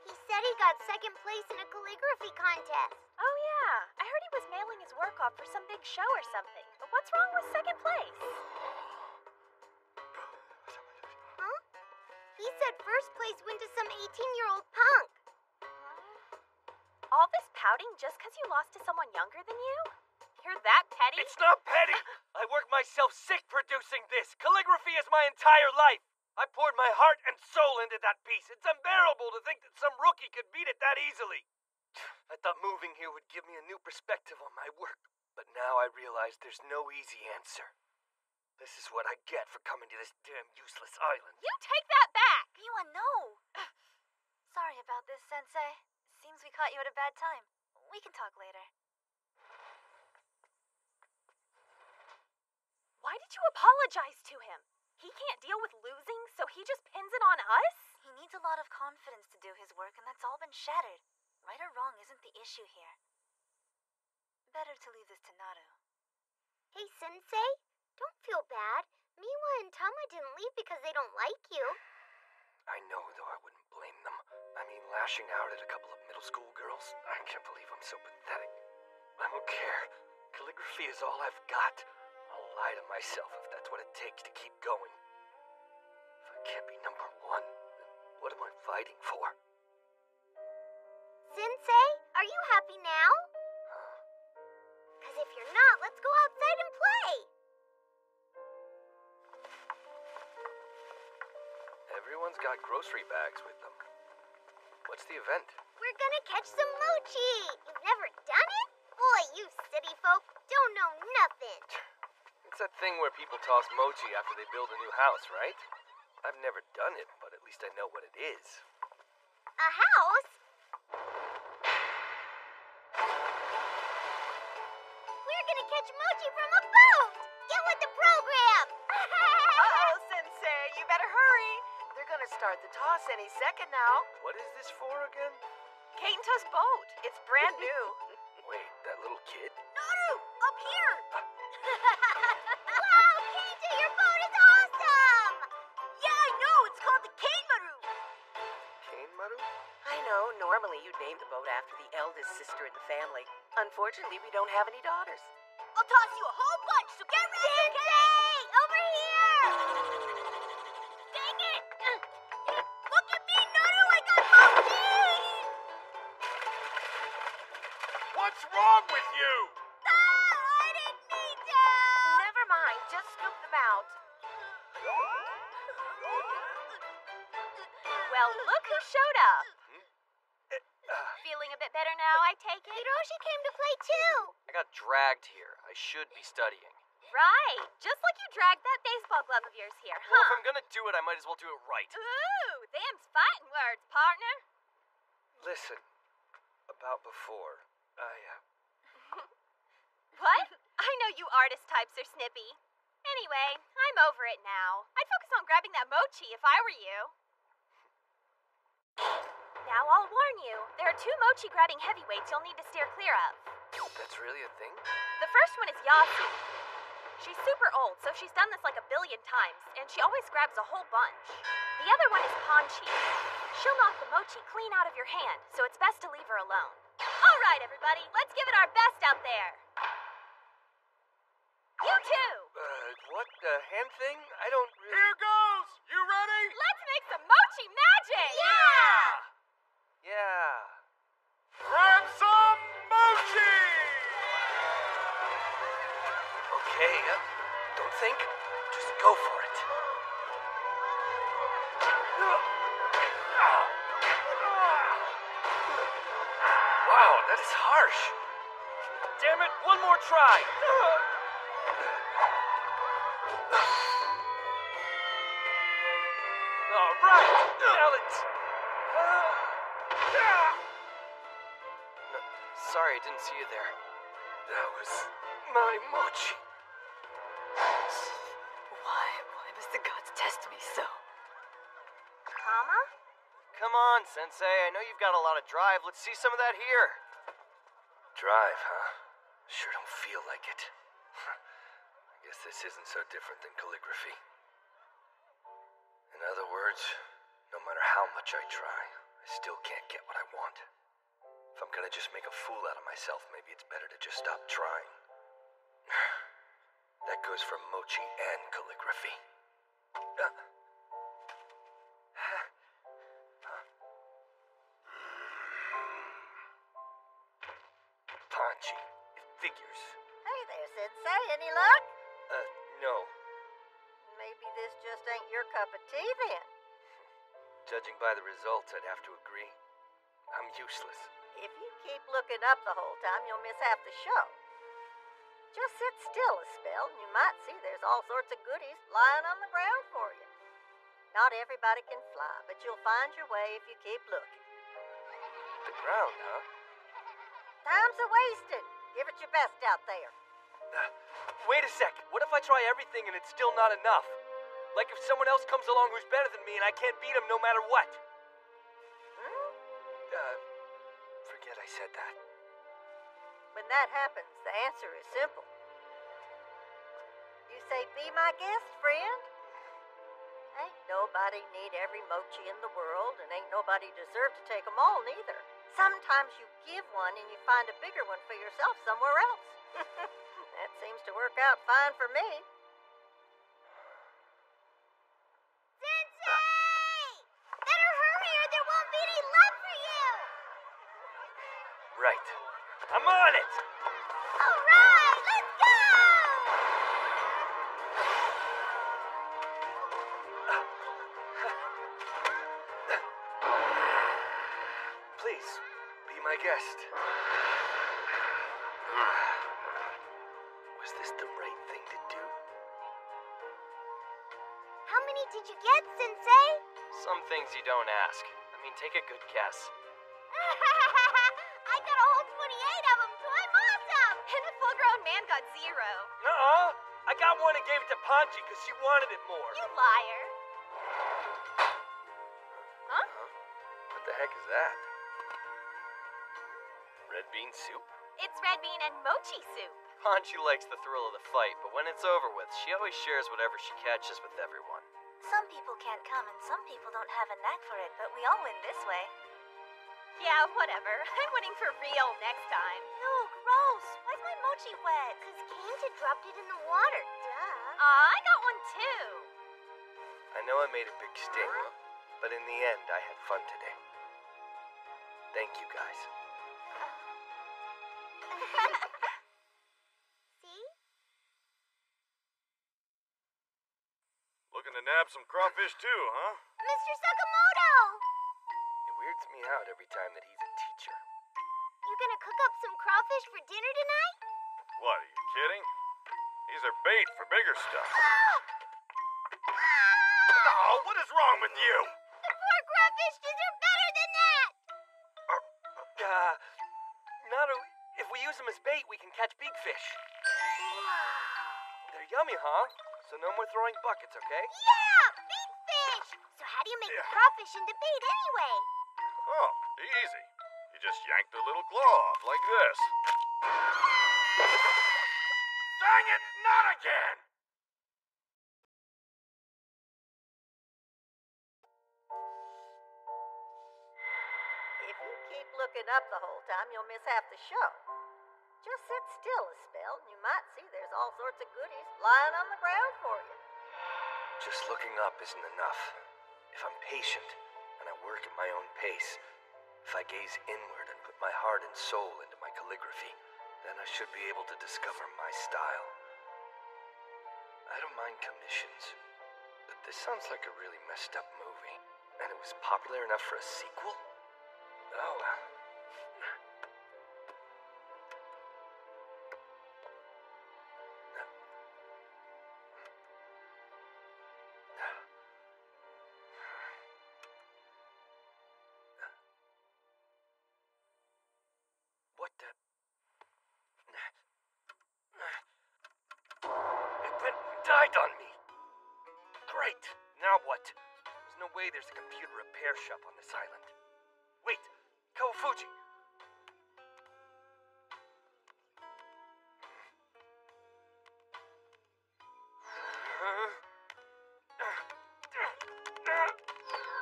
He said he got second place in a calligraphy contest. Oh, yeah. I heard he was mailing his work off for some big show or something. But what's wrong with second place? Huh? He said first place went to some 18-year-old punk. All this pouting just because you lost to someone younger than you? You're that petty? It's not petty! I worked myself sick producing this. Calligraphy is my entire life. I poured my heart and soul into that piece. It's unbearable to think that some rookie could beat it that easily. I thought moving here would give me a new perspective on my work. Now I realize there's no easy answer. This is what I get for coming to this damn useless island. You take that back! Miwa, no! Sorry about this, Sensei. Seems we caught you at a bad time. We can talk later. Why did you apologize to him? He can't deal with losing, so he just pins it on us? He needs a lot of confidence to do his work, and that's all been shattered. Right or wrong isn't the issue here. Better to leave this to Naru. Hey, Sensei, don't feel bad. Miwa and Tama didn't leave because they don't like you. I know, though I wouldn't blame them. I mean, lashing out at a couple of middle school girls? I can't believe I'm so pathetic. I don't care. Calligraphy is all I've got. I'll lie to myself if that's what it takes to keep going. If I can't be number one, then what am I fighting for? Sensei, are you happy now? Because if you're not, let's go outside and play. Everyone's got grocery bags with them. What's the event? We're gonna catch some mochi. You've never done it? Boy, you city folk don't know nothing. It's that thing where people toss mochi after they build a new house, right? I've never done it, but at least I know what it is. A house? We're gonna catch mochi from a boat. Get with the program. Uh-oh, Sensei, you better hurry. They're gonna start the toss any second now. What is this for again? Keinta's boat. It's brand new. Wait, that little kid? Naru, up here. Wow, Keita, your boat is awesome! Yeah, I know. It's called the Keinmaru. Keinmaru? I know. Normally, you'd name the boat after the eldest sister in the family. Unfortunately, we don't have any daughters. I'll toss you a whole bunch, so get ready, Sensei! Over here! Dang it! Look at me, Naru! I got mochi! What's wrong with you? I didn't mean to! Never mind. Just scoop them out. Well, look who showed up. Feeling a bit better now, I take it? Hiroshi came to play too! I got dragged here. I should be studying. Right. Just like you dragged that baseball glove of yours here, Well, if huh? I'm gonna do it, I might as well do it right. Ooh, them's fighting words, partner. Listen, about before, What? I know you artist types are snippy. Anyway, I'm over it now. I'd focus on grabbing that mochi if I were you. Now I'll warn you, there are 2 mochi grabbing heavyweights you'll need to steer clear of. That's really a thing? The first one is Yasu. She's super old, so she's done this like a billion times, and she always grabs a whole bunch. The other one is Panchi. She'll knock the mochi clean out of your hand, so it's best to leave her alone. All right, everybody, let's give it our best out there. You too! What? The hand thing? I don't really... Here goes! You ready? Let's make some mochi magic! Yeah! Grab some mochi! Okay, don't think. Just go for it. Wow, that is harsh. Damn it, one more try! All right, now let's... Sorry, I didn't see you there. That was my mochi. Why must the gods test me so? Tama? Come on, Sensei. I know you've got a lot of drive. Let's see some of that here. Drive, huh? Sure don't feel like it. I guess this isn't so different than calligraphy. In other words, no matter how much I try, I still can't get what I want. If I'm gonna just make a fool out of myself, maybe it's better to just stop trying. That goes for mochi and calligraphy. Panchi. It figures. Hey there, Sensei. Any luck? No. Maybe this just ain't your cup of tea then. Judging by the results, I'd have to agree. I'm useless. If you keep looking up the whole time, you'll miss half the show. Just sit still a spell and you might see there's all sorts of goodies lying on the ground for you. Not everybody can fly, but you'll find your way if you keep looking. The ground, huh? Time's a-wasting. Give it your best out there. Wait a sec. What if I try everything and it's still not enough? Like if someone else comes along who's better than me and I can't beat him no matter what. Forget I said that. When that happens, the answer is simple. You say, be my guest, friend? Ain't nobody need every mochi in the world, and ain't nobody deserve to take 'em all, neither. Sometimes you give one and you find a bigger one for yourself somewhere else. That seems to work out fine for me. Sensei! Better hurry or there won't be any love for you! Right. I'm on it! All right, let's go! Please, be my guest. Was this the right thing to do? How many did you get, Sensei? Some things you don't ask. I mean, take a good guess. I got a whole 28 of them, so I'm awesome! And a full-grown man got 0. Uh-uh. I got one and gave it to Panchi because she wanted it more. You liar. Huh? What the heck is that? Red bean soup? It's red bean and mochi soup. Panchi likes the thrill of the fight, but when it's over with, she always shares whatever she catches with everyone. Some people can't come and some people don't have a knack for it, but we all win this way. Yeah, whatever. I'm winning for real next time. Ew, gross. Why's my mochi wet? Because Kanta dropped it in the water, duh. I got one too. I know I made a big stink, but in the end, I had fun today. Thank you, guys. See? Looking to nab some crawfish too, huh? Mr. Sakamoto! It weirds me out every time that he's a teacher. You gonna cook up some crawfish for dinner tonight? What, are you kidding? These are bait for bigger stuff. Oh, what is wrong with you? The poor crawfish deserve better than that! Not if we use them as bait, we can catch big fish. They're yummy, huh? So no more throwing buckets, okay? Yeah! Big fish! So how do you make the crawfish into bait anyway? Oh, easy. You just yank the little claw off like this. Dang it, not again! If you keep looking up the whole time, you'll miss half the show. Just sit still a spell and you might see there's all sorts of goodies lying on the ground for you. Just looking up isn't enough. If I'm patient and I work at my own pace, if I gaze inward and put my heart and soul into my calligraphy, then I should be able to discover my style. I don't mind commissions, but this sounds like a really messed up movie, and it was popular enough for a sequel? Oh well. What the? It went and died on me. Great. Now what? There's no way there's a computer repair shop on this island. Wait, Kawafuji.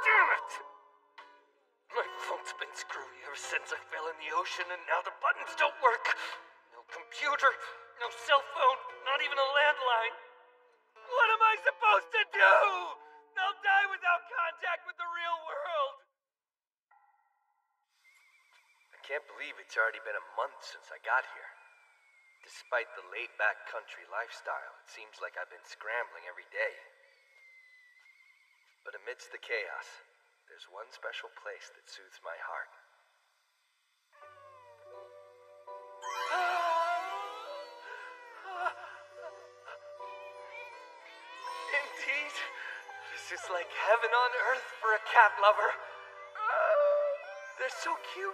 Damn it! My phone's been screwy ever since I fell in the ocean, and now the buttons don't work. No computer, no cell phone, not even a landline. What am I supposed to do? I'll die without contact with the real world. I can't believe it's already been a month since I got here. Despite the laid-back country lifestyle, it seems like I've been scrambling every day. But amidst the chaos, there's one special place that soothes my heart. indeed. This is like heaven on earth for a cat lover. They're so cute.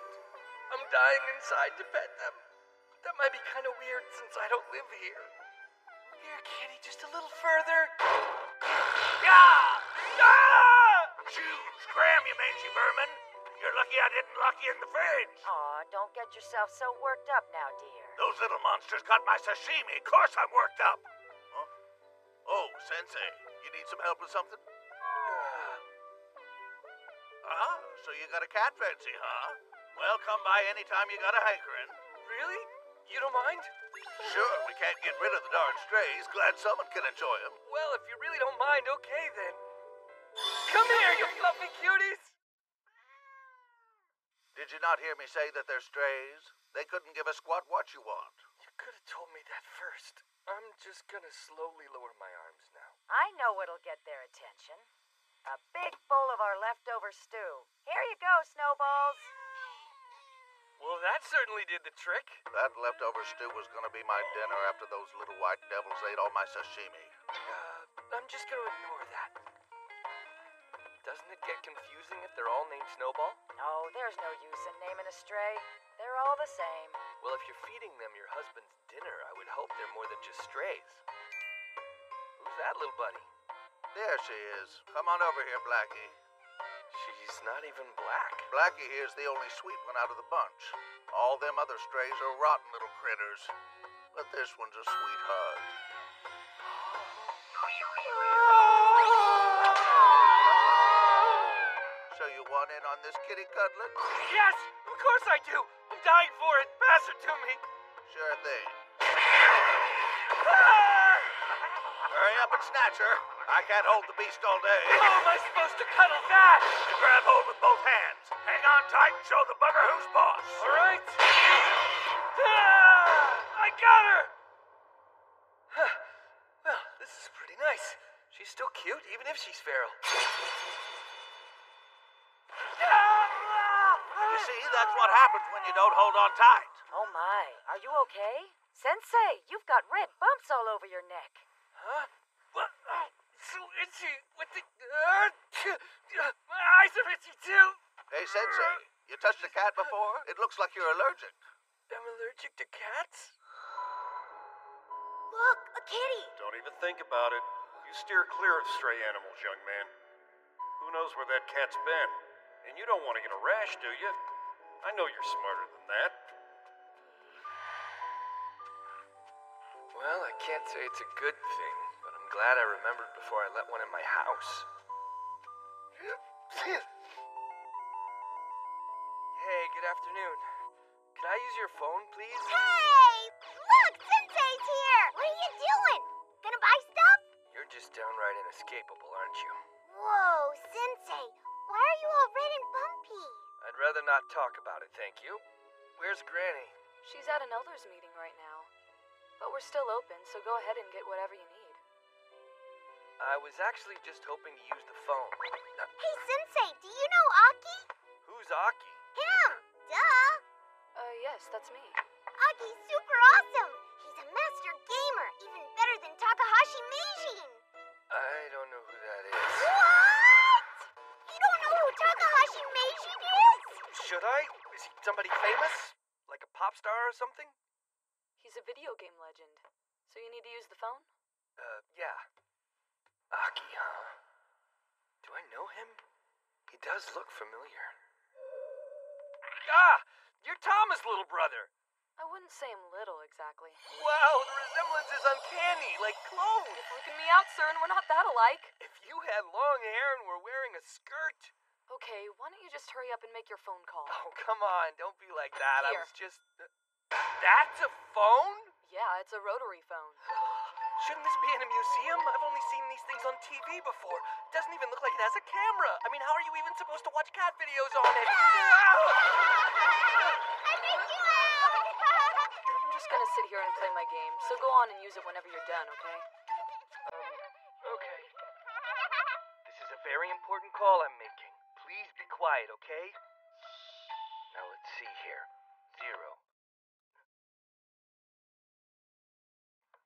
I'm dying inside to pet them. That might be kind of weird since I don't live here. Here, kitty, just a little further. Yeah! Ah! Shoo! Scram, you mangy vermin! You're lucky I didn't lock you in the fridge. Aw, don't get yourself so worked up now, dear. Those little monsters got my sashimi. Of course I'm worked up. Huh? Oh, Sensei, you need some help with something? So you got a cat fancy, huh? Well, come by anytime you got a hankering. Really? You don't mind? Sure, we can't get rid of the darn strays. Glad someone can enjoy them. Well, if you really don't mind, okay then. Come here, you fluffy cuties! Did you not hear me say that they're strays? They couldn't give a squat what you want. You could have told me that first. I'm just gonna slowly lower my arms now. I know what'll get their attention. A big bowl of our leftover stew. Here you go, Snowballs. Well, that certainly did the trick. That leftover stew was gonna be my dinner after those little white devils ate all my sashimi. I'm just gonna ignore that. Doesn't it get confusing if they're all named Snowball? No, there's no use in naming a stray. They're all the same. Well, if you're feeding them your husband's dinner, I would hope they're more than just strays. Who's that little buddy? There she is. Come on over here, Blackie. She's not even black. Blackie here's the only sweet one out of the bunch. All them other strays are rotten little critters. But this one's a sweetheart. So you want in on this kitty cuddling? Yes, of course I do. I'm dying for it. Pass her to me. Sure thing. Hurry up and snatch her. I can't hold the beast all day. How am I supposed to cuddle that? You grab hold with both hands. Hang on tight and show the bugger who's boss. All right. I got her. Well, this is pretty nice. She's still cute, even if she's feral. You see, that's what happens when you don't hold on tight. Oh my, are you okay? Sensei, you've got red bumps all over your neck. Huh? What? Oh, so itchy. What the... my eyes are itchy too. Hey, Sensei, you touched a cat before? It looks like you're allergic. I'm allergic to cats? Look, a kitty. Don't even think about it. You steer clear of stray animals, young man. Who knows where that cat's been? And you don't want to get a rash, do you? I know you're smarter than that. Well, I can't say it's a good thing, but I'm glad I remembered before I let one in my house. Hey, good afternoon. Can I use your phone, please? Hey! Look, Sensei's here! What are you doing? Gonna buy stuff? You're just downright inescapable, aren't you? Whoa, Sensei, why are you all red and bumpy? I'd rather not talk about it, thank you. Where's Granny? She's at an elders meeting right now. But we're still open, so go ahead and get whatever you need. I was actually just hoping to use the phone. Hey, Sensei, do you know Aki? Who's Aki? Him! Duh! Yes, that's me. Aki's super awesome! He's a master gamer, even better than Takahashi Meijin! I don't know who that is. What? You don't know who Takahashi Meijin is? Should I? Is he somebody famous? Like a pop star or something? He's a video game legend. So you need to use the phone? Yeah. Aki, huh? Do I know him? He does look familiar. Ah! You're Thomas' little brother! I wouldn't say I'm little, exactly. Wow, the resemblance is uncanny, like clones! You're freaking me out, sir, and we're not that alike. If you had long hair and were wearing a skirt... Okay, why don't you just hurry up and make your phone call? Oh, come on, don't be like that. Here. I was just... That's a phone? Yeah, it's a rotary phone. Shouldn't this be in a museum? I've only seen these things on TV before. It doesn't even look like it has a camera. I mean, how are you even supposed to watch cat videos on it? I made you out! I'm just gonna sit here and play my game, so go on and use it whenever you're done, okay? Okay. This is a very important call I'm making. Please be quiet, okay? Now let's see here. 0.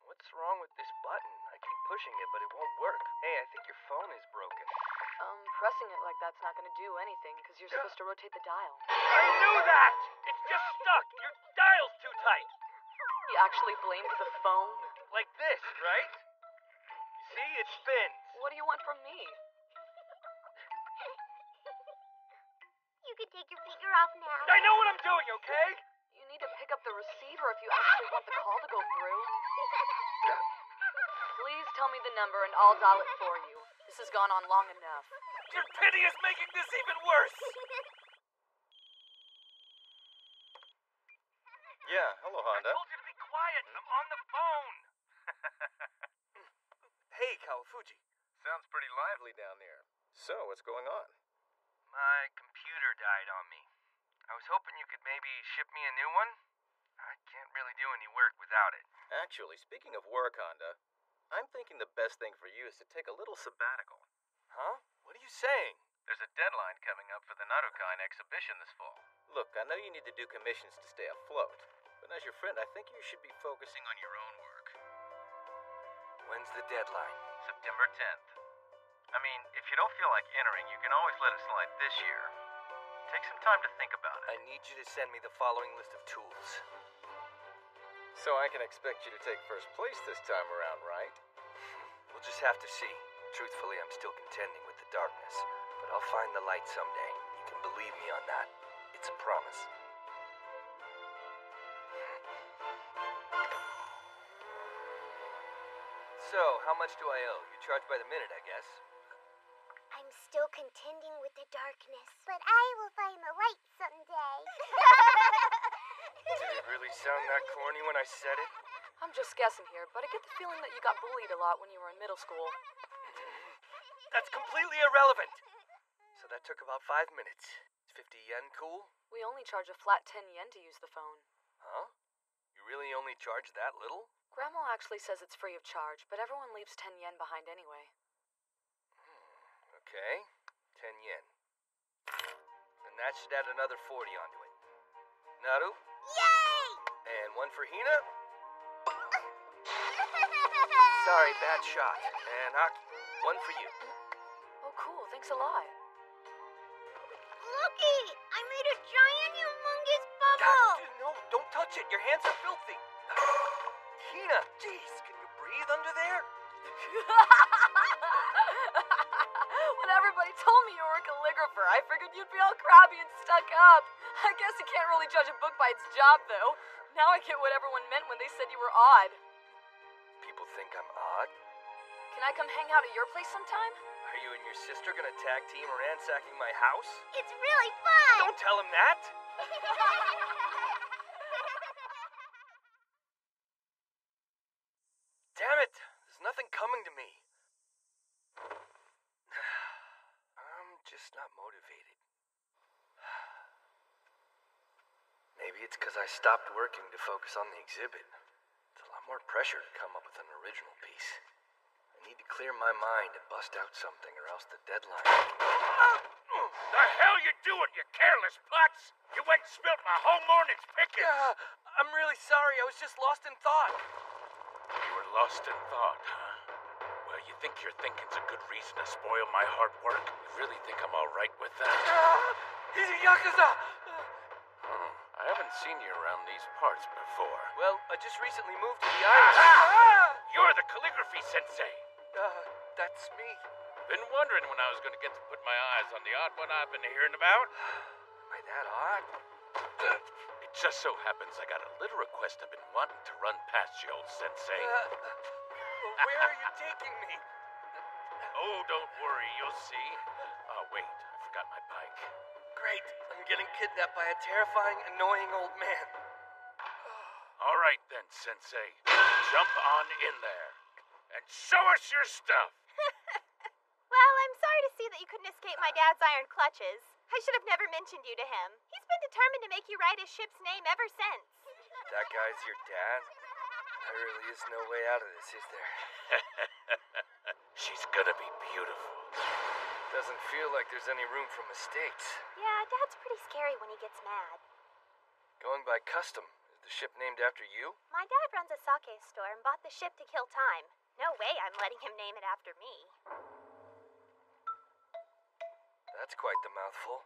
What's What's wrong with this button? I keep pushing it, but it won't work. Hey, I think your phone is broken. Pressing it like that's not gonna do anything, because you're supposed to rotate the dial. I knew that! It's just stuck. Your dial's too tight. He actually blamed the phone? Like this, right? You see, it spins. What do you want from me? You can take your finger off now. I know what I'm doing, okay? You need to pick up the receiver if you actually want the call to go through. Please tell me the number and I'll dial it for you. This has gone on long enough. Your pity is making this even worse. Yeah, hello, Honda. I told you to be quiet. I'm on the phone. Hey, Kawafuji. Sounds pretty lively down there. So, what's going on? My computer died on me. I was hoping you could maybe ship me a new one. I can't really do any work without it. Actually, speaking of work, Honda, I'm thinking the best thing for you is to take a little sabbatical. Huh? What are you saying? There's a deadline coming up for the Narukain exhibition this fall. Look, I know you need to do commissions to stay afloat, but as your friend, I think you should be focusing on your own work. When's the deadline? September 10th. I mean, if you don't feel like entering, you can always let it slide this year. Take some time to think about it. I need you to send me the following list of tools. So I can expect you to take first place this time around, right? We'll just have to see. Truthfully, I'm still contending with the darkness, but I'll find the light someday. You can believe me on that. It's a promise. So, how much do I owe? You charge by the minute, I guess. I'm still contending with the darkness, but I will find the light someday. Did it really sound that corny when I said it? I'm just guessing here, but I get the feeling that you got bullied a lot when you were in middle school. That's completely irrelevant! So that took about 5 minutes. Is 50 yen cool? We only charge a flat 10 yen to use the phone. Huh? You really only charge that little? Grandma actually says it's free of charge, but everyone leaves 10 yen behind anyway. Okay, 10 yen. And that should add another 40 onto it. Naru? Yay! And one for Hina? Sorry, bad shot. And Aki, one for you. Oh, cool. Thanks a lot. Looky! I made a giant, humongous bubble! No, don't touch it. Your hands are filthy. Hina, jeez, can you breathe under there? When everybody told me you were a calligrapher, I figured you'd be all crabby and stuck up. I guess you can't really judge a book by its job, though. Now I get what everyone meant when they said you were odd. People think I'm odd? Can I come hang out at your place sometime? Are you and your sister gonna tag team ransacking my house? It's really fun! Don't tell him that! Damn it! There's nothing coming to me. I'm just not motivated. Maybe it's because I stopped working to focus on the exhibit. It's a lot more pressure to come up with an original piece. I need to clear my mind and bust out something, or else the deadline... The hell you doing, you careless putz? You went and spilled my whole morning's pickings. I'm really sorry. I was just lost in thought. You were lost in thought, huh? Well, you think your thinking's a good reason to spoil my hard work? You really think I'm all right with that? He's a Yakuza! I haven't seen you around these parts before. Well, I just recently moved to the island. You're the calligraphy sensei. That's me. Been wondering when I was going to get to put my eyes on the odd one I've been hearing about. Am I that odd? It just so happens I got a little request I've been wanting to run past you, old sensei. Where are you taking me? Oh, don't worry, you'll see. Oh, wait, I forgot my bike. Great, I'm getting kidnapped by a terrifying, annoying old man. All right then, sensei. Jump on in there. And show us your stuff. Well, I'm sorry to see that you couldn't escape my dad's iron clutches. I should have never mentioned you to him. He's been determined to make you write his ship's name ever since. That guy's your dad? There really is no way out of this, is there? She's gonna be beautiful. Doesn't feel like there's any room for mistakes. Yeah, Dad's pretty scary when he gets mad. Going by custom, is The ship named after you? My dad runs a sake store and bought the ship to kill time. No way I'm letting him name it after me. That's quite the mouthful.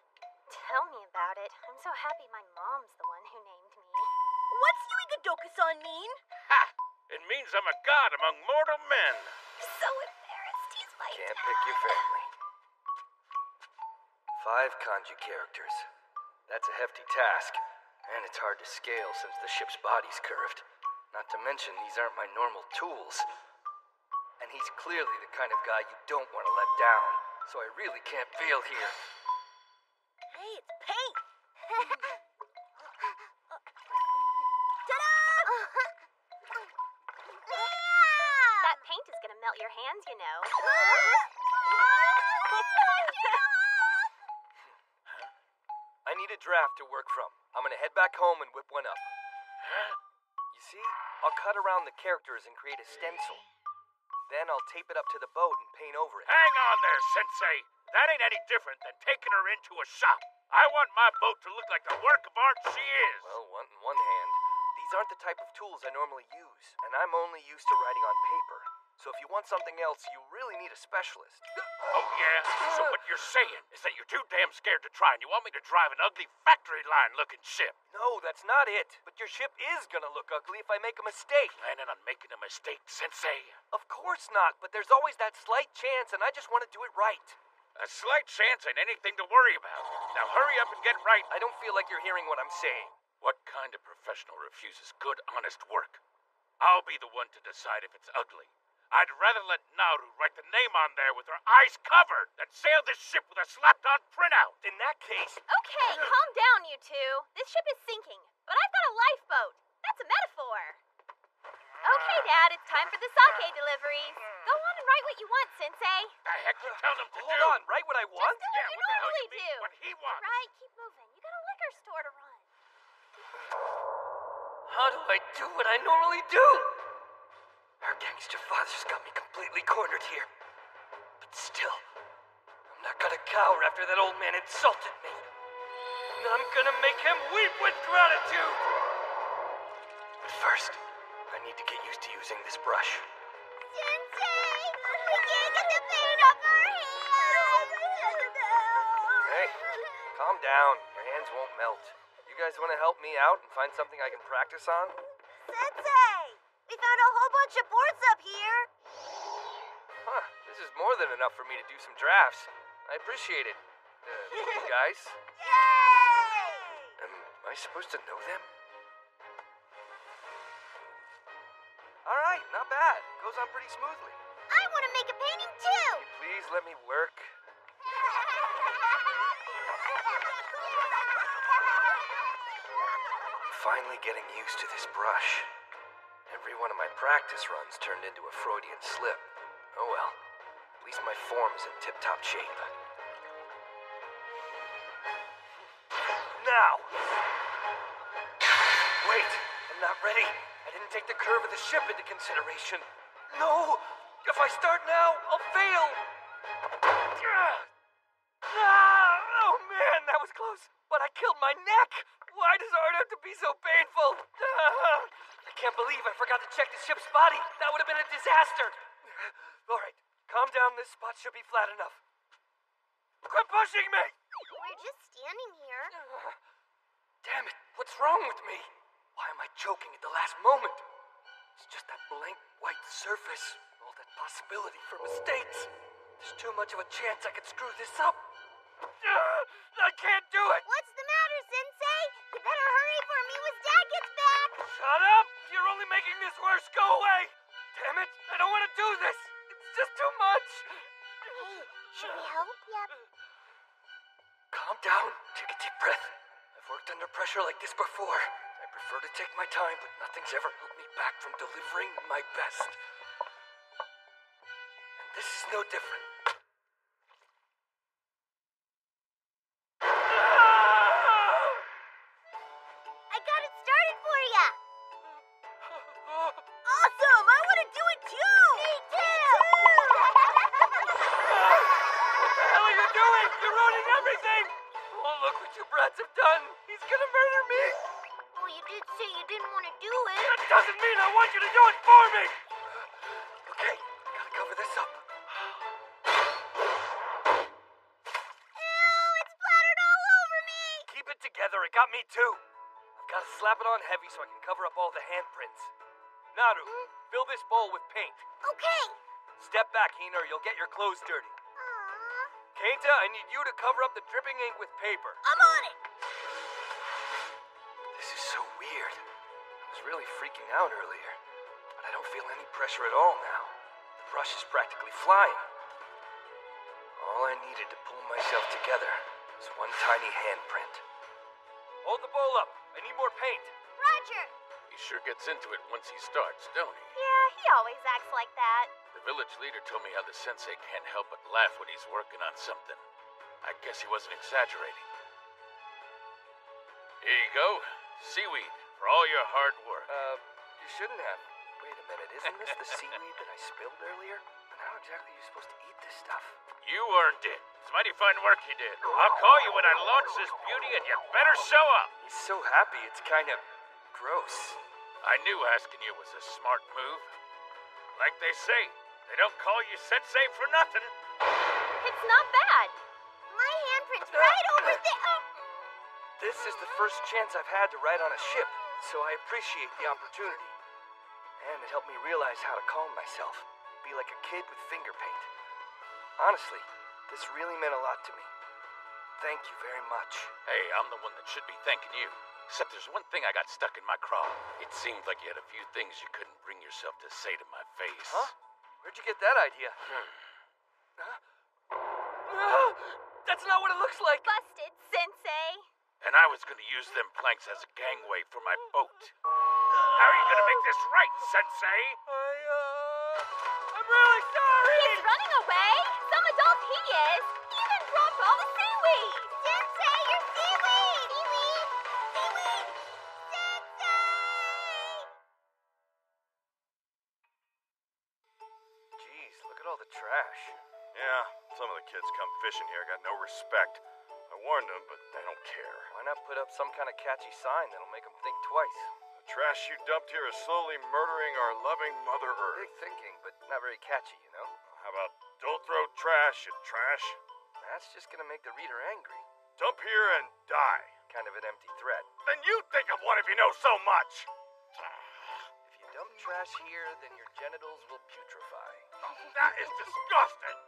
Tell me about it. I'm so happy my mom's the one who named me. What's Yuigadoka-san mean? Ha! It means I'm a god among mortal men. So embarrassed. He's my Can't pick your family. 5 kanji characters. That's a hefty task. And it's hard to scale since the ship's body's curved. Not to mention, these aren't my normal tools. And he's clearly the kind of guy you don't want to let down. So I really can't fail here. Hey, it's paint! That paint is gonna melt your hands, you know. I need a draft to work from. I'm gonna head back home and whip one up. You see, I'll cut around the characters and create a stencil. Then I'll tape it up to the boat and paint over it. Hang on there, Sensei. That ain't any different than taking her into a shop. I want my boat to look like the work of art she is. Well, in one hand, these aren't the type of tools I normally use, and I'm only used to writing on paper. So if you want something else, you really need a specialist. Oh, yeah? So what you're saying is that you're too damn scared to try and you want me to drive an ugly factory line-looking ship? No, that's not it. But your ship is gonna look ugly if I make a mistake. Planning on making a mistake, Sensei? Of course not, but there's always that slight chance, and I just want to do it right. A slight chance ain't anything to worry about. Now hurry up and get right. I don't feel like you're hearing what I'm saying. What kind of professional refuses good, honest work? I'll be the one to decide if it's ugly. I'd rather let Naru write the name on there with her eyes covered than sail this ship with a slapped-on printout. In that case... Okay, calm down, you two. This ship is sinking, but I've got a lifeboat. That's a metaphor. Okay, Dad, it's time for the sake deliveries. Go on and write what you want, Sensei. The heck you tell them to do? Hold on, write what I want? Just do what you normally do. What he wants. Right, keep moving. You got a liquor store to run. How do I do what I normally do? Our gangster father's got me completely cornered here. But still, I'm not gonna cower after that old man insulted me. And I'm gonna make him weep with gratitude! But first, I need to get used to using this brush. Sensei! We can't get the paint off our hands! Hey, calm down. Your hands won't melt. You guys want to help me out and find something I can practice on? Sensei! We found a whole bunch of boards up here. Huh, this is more than enough for me to do some drafts. I appreciate it. Guys? Yay! Am I supposed to know them? Alright, not bad. Goes on pretty smoothly. I want to make a painting too! Please let me work. I'm finally getting used to this brush. Every one of my practice runs turned into a Freudian slip. Oh well, at least my form is in tip-top shape. Now! Wait, I'm not ready. I didn't take the curve of the ship into consideration. No! If I start now, I'll fail! Oh man, that was close. But I killed my neck! Why does art have to be so painful? I can't believe I forgot to check the ship's body. That would have been a disaster. Alright, calm down. This spot should be flat enough. Quit pushing me! We're just standing here. Damn it, what's wrong with me? Why am I choking at the last moment? It's just that blank white surface. All that possibility for mistakes. There's too much of a chance I could screw this up. I can't do it! What's the matter, Sensei? You better hurry for me when Dad gets back! Shut up! You're only making this worse. Go away! Damn it! I don't want to do this! It's just too much! Hey, should we help you? Calm down. Take a deep breath. I've worked under pressure like this before. I prefer to take my time, but nothing's ever held me back from delivering my best. And this is no different. I got it started for you! Awesome! I want to do it too! Me too! What the hell are you doing? You're ruining everything! Oh, look what you brats have done! He's gonna murder me! Well, you did say you didn't want to do it. That doesn't mean I want you to do it for me! Okay, gotta cover this up. Ew, it's splattered all over me! Keep it together, it got me too. I've gotta slap it on heavy so I can cover up all the handprints. Naru, fill this bowl with paint. Okay. Step back, Hina, or you'll get your clothes dirty. Keita, I need you to cover up the dripping ink with paper. I'm on it! This is so weird. I was really freaking out earlier, but I don't feel any pressure at all now. The brush is practically flying. All I needed to pull myself together was one tiny handprint. Hold the bowl up. I need more paint. Roger! He sure gets into it once he starts, don't he? Yeah, he always acts like that. The village leader told me how the sensei can't help but laugh when he's working on something. I guess he wasn't exaggerating. Here you go. Seaweed for all your hard work. You shouldn't have. Wait a minute, isn't this the seaweed that I spilled earlier? And how exactly are you supposed to eat this stuff? You earned it. It's mighty fine work you did. I'll call you when I launch this beauty and you better show up. He's so happy, it's kind of gross. I knew asking you was a smart move. Like they say, they don't call you sensei for nothing. It's not bad. My handprint's right over there. This is the first chance I've had to ride on a ship, so I appreciate the opportunity. And it helped me realize how to calm myself. Be like a kid with finger paint. Honestly, this really meant a lot to me. Thank you very much. Hey, I'm the one that should be thanking you. Except there's one thing I got stuck in my craw. It seemed like you had a few things you couldn't bring yourself to say to my face. Huh? Where'd you get that idea? Huh? That's not what it looks like! Busted, Sensei. And I was gonna use them planks as a gangway for my boat. How are you gonna make this right, Sensei? I'm really sorry! He's running away? Some adult he is. He even dropped all the seaweed. Sensei, your seaweed! Seaweed! Seaweed! Sensei! Jeez, look at all the trash. Yeah, some of the kids come fishing here got no respect. I warned them, but they don't care. Why not put up some kind of catchy sign that'll make them think twice? The trash you dumped here is slowly murdering our loving Mother Earth. Big thinking, but not very catchy, you know? How about don't throw trash, you trash? That's just gonna make the reader angry. Dump here and die. Kind of an empty threat. Then you think of one if you know so much. If you dump trash here, then your genitals will putrefy. That is disgusting!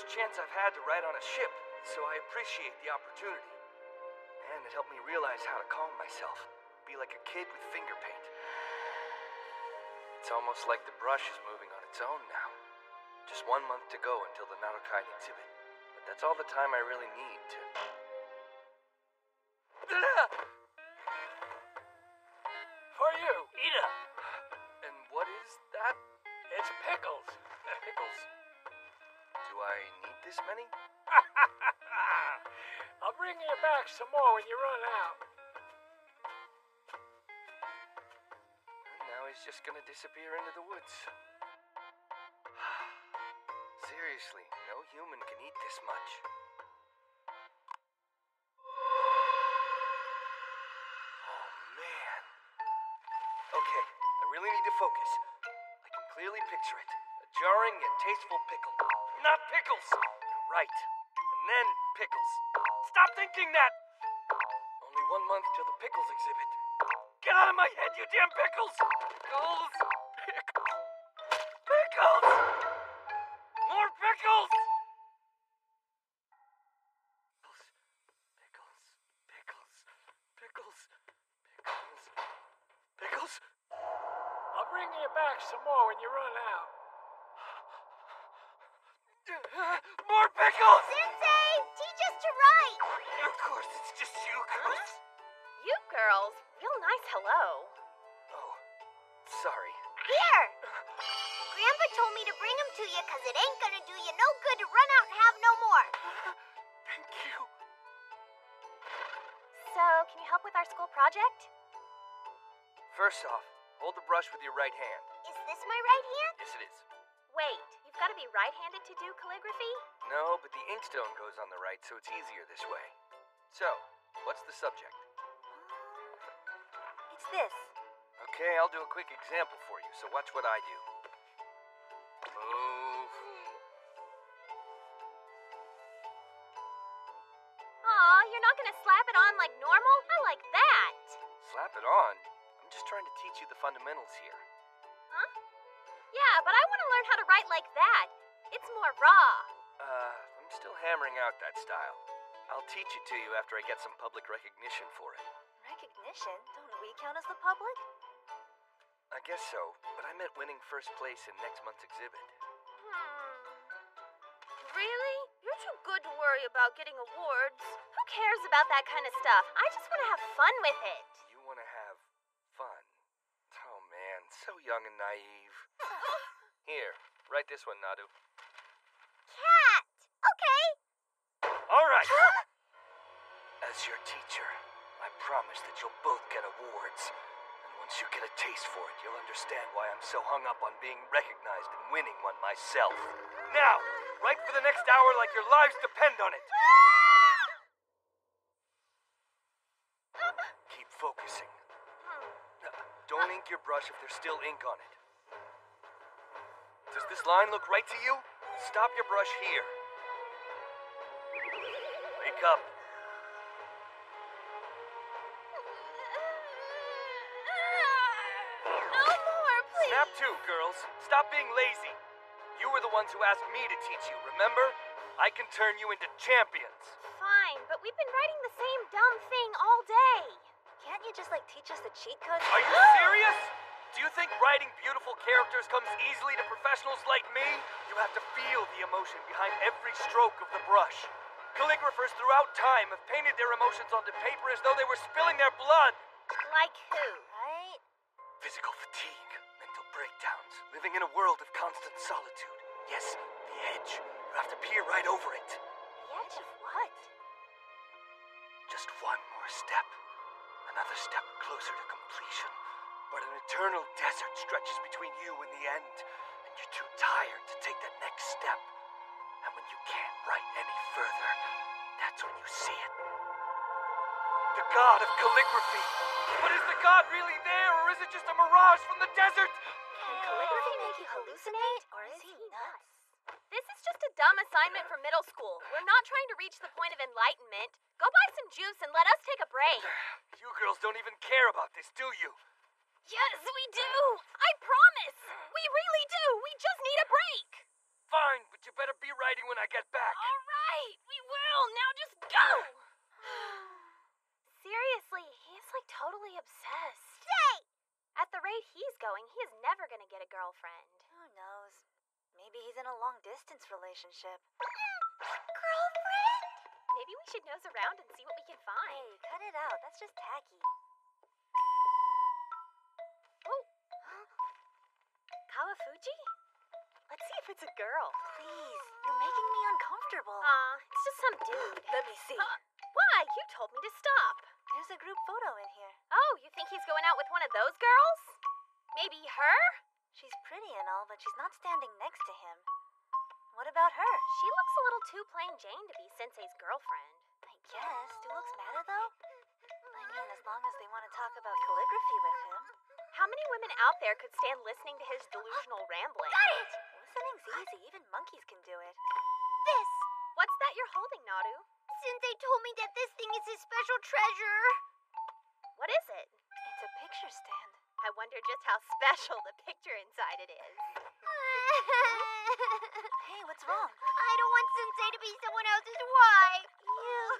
first chance I've had to ride on a ship, so I appreciate the opportunity. And it helped me realize how to calm myself, be like a kid with finger paint. It's almost like the brush is moving on its own now. Just 1 month to go until the Narukine exhibit. But that's all the time I really need to... For you. Eat it! And what is that? It's pickles. Pickles? Do I need this many? I'll bring you back some more when you run out. And now he's just gonna disappear into the woods. Seriously, no human can eat this much. Oh, man. Okay, I really need to focus. I can clearly picture it. A jarring yet tasteful pickle. Not pickles! Right. And then pickles. Stop thinking that! Only 1 month till the pickles exhibit. Get out of my head, you damn pickles! Pickles! Pickles! Pickles! More pickles! Pickles, pickles, pickles, pickles, pickles. I'll bring you back some more when you run out. More pickles! Sensei, teach us to write. Of course, it's just you girls. You girls? Real nice hello. Oh, sorry. Here. Grandpa told me to bring them to you because it ain't gonna do you no good to run out and have no more. Thank you. So, can you help with our school project? First off, hold the brush with your right hand. Is this my right hand? Yes, it is. Wait, you've got to be right-handed to do calligraphy? No, but the inkstone goes on the right, so it's easier this way. So, what's the subject? It's this. Okay, I'll do a quick example for you, so watch what I do. Move. Aw, you're not gonna slap it on like normal? I like that. Slap it on? I'm just trying to teach you the fundamentals here. Huh? Yeah, but I want to learn how to write like that. It's more raw. I'm still hammering out that style. I'll teach it to you after I get some public recognition for it. Recognition? Don't we count as the public? I guess so, but I meant winning first place in next month's exhibit. Really? You're too good to worry about getting awards. Who cares about that kind of stuff? I just want to have fun with it. You want to have fun? Oh man, so young and naive. Here, write this one, Nadu. Cat. Okay. All right. As your teacher, I promise that you'll both get awards. And once you get a taste for it, you'll understand why I'm so hung up on being recognized and winning one myself. Now, write for the next hour like your lives depend on it. Keep focusing. Don't ink your brush if there's still ink on it. Does this line look right to you? Stop your brush here. Wake up. No more, please. Snap two, girls. Stop being lazy. You were the ones who asked me to teach you, remember? I can turn you into champions. Fine, but we've been writing the same dumb thing all day. Can't you just, teach us the cheat codes? Are you serious? Do you think writing beautiful characters comes easily to professionals like me? You have to feel the emotion behind every stroke of the brush. Calligraphers throughout time have painted their emotions onto paper as though they were spilling their blood. Like who? Right? Physical fatigue, mental breakdowns, living in a world of constant solitude. Yes, the edge. You have to peer right over it. The edge of what? Just one more step. Another step closer to completion. But an eternal desert stretches between you and the end, and you're too tired to take that next step. And when you can't write any further, that's when you see it. The god of calligraphy. But is the god really there, or is it just a mirage from the desert? Can calligraphy make you hallucinate, or is he nuts? This is just a dumb assignment for middle school. We're not trying to reach the point of enlightenment. Go buy some juice and let us take a break. You girls don't even care about this, do you? Yes, we do! I promise! We really do! We just need a break! Fine, but you better be writing when I get back. All right, we will. Now just go. Seriously, he's like totally obsessed. Stay! At the rate he's going, he is never gonna get a girlfriend. Who knows? Maybe he's in a long-distance relationship. Girlfriend? Maybe we should nose around and see what we can find. Hey, cut it out. That's just tacky. Oh. Kawafuji? Let's see if it's a girl. Please, you're making me uncomfortable. It's just some dude. Let me see. Why? You told me to stop. There's a group photo in here. Oh, you think he's going out with one of those girls? Maybe her? She's pretty and all, but she's not standing next to him. What about her? She looks a little too plain Jane to be Sensei's girlfriend. I guess. Do looks matter, though? I mean, as long as they want to talk about calligraphy with him. How many women out there could stand listening to his delusional rambling? Got it! Listening's easy. Even monkeys can do it. This! What's that you're holding, Naru? Sensei told me that this thing is his special treasure. What is it? It's a picture stand. I wonder just how special the picture inside it is. Hey, what's wrong? I don't want Sensei to be someone else's wife.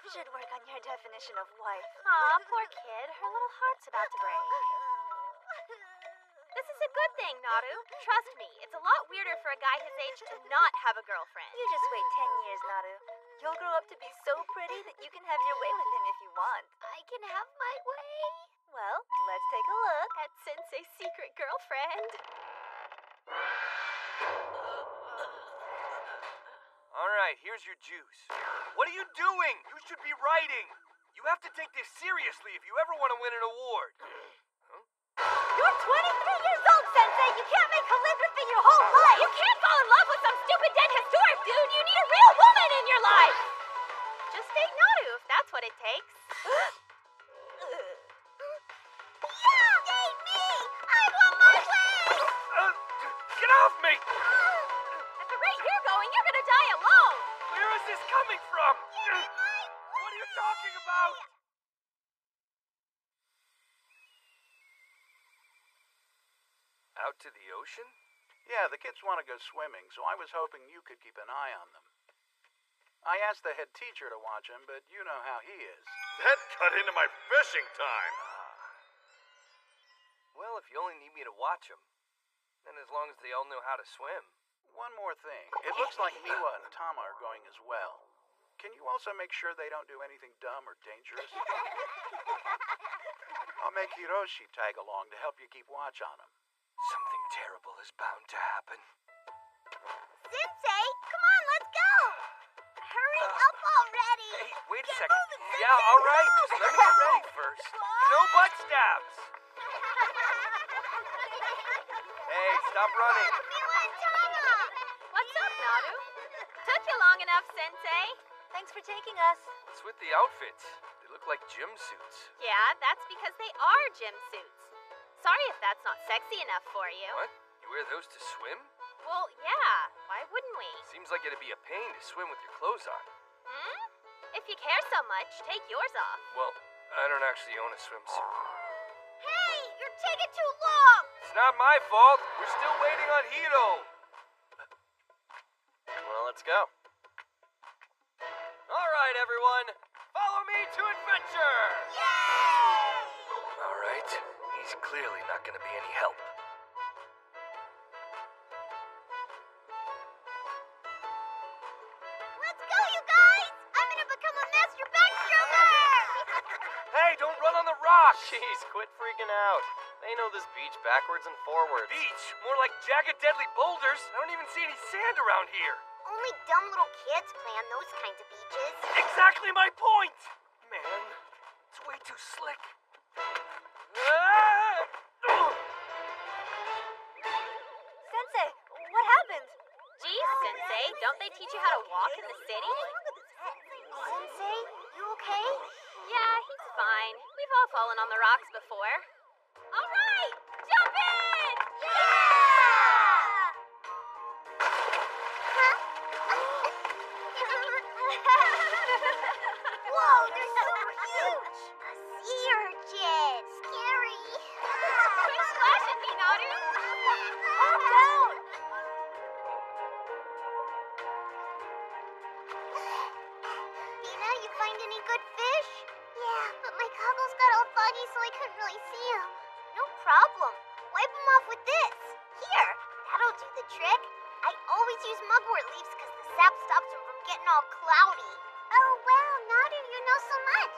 You should work on your definition of wife. Aw, poor kid. Her little heart's about to break. This is a good thing, Naru. Trust me, it's a lot weirder for a guy his age to not have a girlfriend. You just wait 10 years, Naru. You'll grow up to be so pretty that you can have your way with him if you want. I can have my way. Well, let's take a look at Sensei's secret girlfriend. All right, here's your juice. What are you doing? You should be writing. You have to take this seriously if you ever want to win an award. You're 23 years old, Sensei! You can't make calligraphy your whole life! You can't fall in love with some stupid dead historic dude! You need a real woman in your life! Just date Naru if that's what it takes. Yeah! Date me! I want my way! Get off me! At the rate you're going, you're gonna die alone! Where is this coming from? What are you talking about? Out to the ocean? Yeah, the kids want to go swimming, so I was hoping you could keep an eye on them. I asked the head teacher to watch him, but you know how he is. That cut into my fishing time. Well, if you only need me to watch them, then as long as they all know how to swim. One more thing. It looks like Miwa and Tama are going as well. Can you also make sure they don't do anything dumb or dangerous? I'll make Hiroshi tag along to help you keep watch on them. Something terrible is bound to happen. Sensei, come on, let's go! Hurry up already! Hey, wait a Get second. moving, Sensei, Yeah, all right. move! Just let me get ready first. No butt stabs. Hey, stop running. Miwa and Tama! What's up, Naru? Took you long enough, Sensei. Thanks for taking us. What's with the outfits? They look like gym suits. Yeah, that's because they are gym suits. Sorry if that's not sexy enough for you. What? You wear those to swim? Well, yeah. Why wouldn't we? Seems like it'd be a pain to swim with your clothes on. Hmm? If you care so much, take yours off. Well, I don't actually own a swimsuit. Hey, you're taking too long! It's not my fault. We're still waiting on Hiro. Well, let's go. All right, everyone. Follow me to adventure! All right. He's clearly not going to be any help. Let's go, you guys! I'm gonna become a master backstroker! Hey, don't run on the rocks! Jeez, quit freaking out. They know this beach backwards and forwards. Beach? More like jagged, deadly boulders. I don't even see any sand around here. Only dumb little kids play on those kinds of beaches. Exactly my point! Man, it's way too slick. Sensei, what happened? Geez, Sensei, don't they teach you how to walk in the city? Sensei, you okay? Yeah, he's fine. We've all fallen on the rocks before. All right, jump in! Whoa, they're super huge! A sea urchin! Scary! Quit splashing me, Naru! Calm down! fish? Yeah, but my goggles got all foggy so I couldn't really see them. No problem. Wipe them off with this. Here, that'll do the trick. I always use mugwort leaves because the sap stops them from getting all cloudy. Oh, wow, Nadu, you know so much.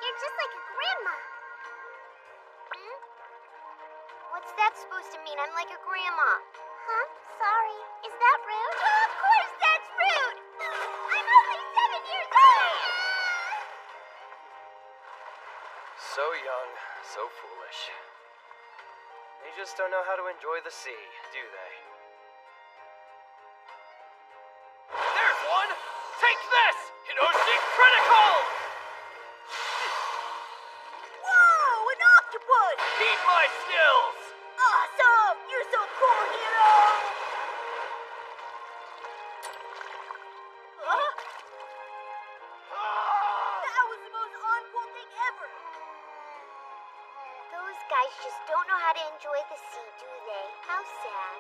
You're just like a grandma. Hmm? What's that supposed to mean? I'm like a grandma. Huh? Sorry. Is that rude? Of course that's rude! I'm only 7 years old! So young, so foolish. They just don't know how to enjoy the sea, do they? There's one! Take this! Hiroshi Critical! Whoa, an octopus! Heed my skills! Awesome! You're so cool, Hero! Huh? That was the most uncool thing ever! Those guys just don't know how to enjoy the sea, do they? How sad.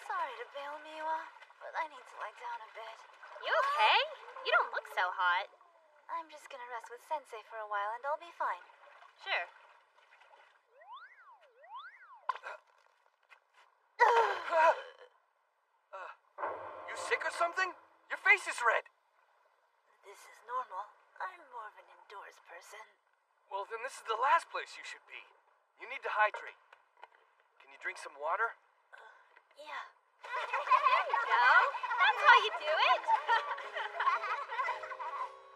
Sorry to bail, Miwa, but I need to lie down a bit. You okay? You don't look so hot. I'm just gonna rest with Sensei for a while and I'll be fine. Sure. You sick or something? Your face is red. This is normal. I'm more of an indoors person. Well, then this is the last place you should be. You need to hydrate. Can you drink some water? Yeah. There you go. That's how you do it.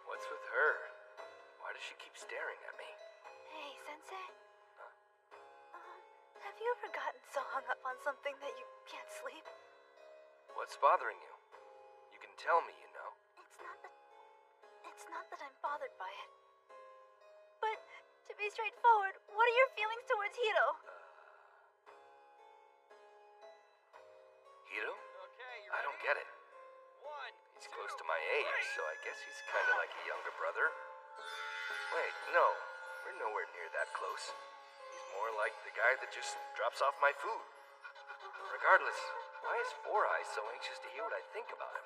What's with her? Why does she keep staring at me? Hey, Sensei. Have you ever gotten so hung up on something that you can't sleep? What's bothering you? You can tell me, you know. It's not that I'm bothered by it. But, to be straightforward, what are your feelings towards Hiro? Hiro? I don't get it. He's close to my age, so I guess he's kind of like a younger brother. Wait, no. We're nowhere near that close. He's more like the guy that just drops off my food. Regardless, why is Four Eyes so anxious to hear what I think about him?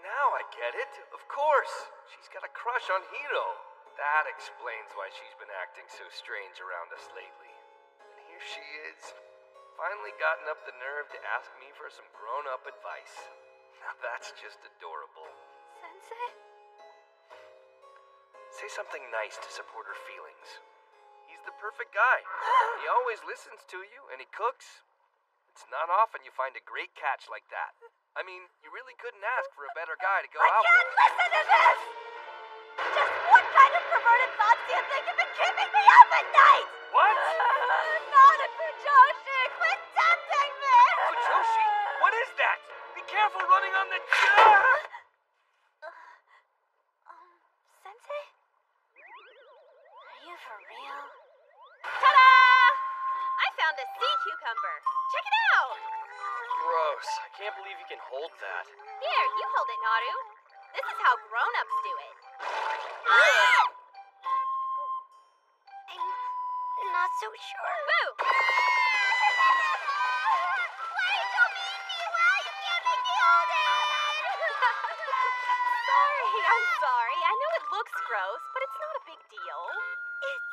Now I get it. Of course. She's got a crush on Hiro. That explains why she's been acting so strange around us lately. And here she is. Finally gotten up the nerve to ask me for some grown-up advice. Now that's just adorable. Sensei? Say something nice to support her feelings. He's the perfect guy. He always listens to you, and he cooks. It's not often you find a great catch like that. I mean, you really couldn't ask for a better guy to go out with. I can't listen to this! Just what kind of perverted thoughts do you think have been keeping me up at night? What? Not a Fujoshi! Quit tempting me! Fujoshi? What is that? Be careful running on the... Sensei? Are you for real? Ta-da! I found a sea cucumber. Check it out. Gross. I can't believe you can hold that. Here, you hold it, Naru. This is how grown-ups do it. I'm not so sure. Boo! Wait, don't mean me, Well, you can't make me hold it! Sorry, I'm sorry. I know it looks gross, but it's not a big deal. It's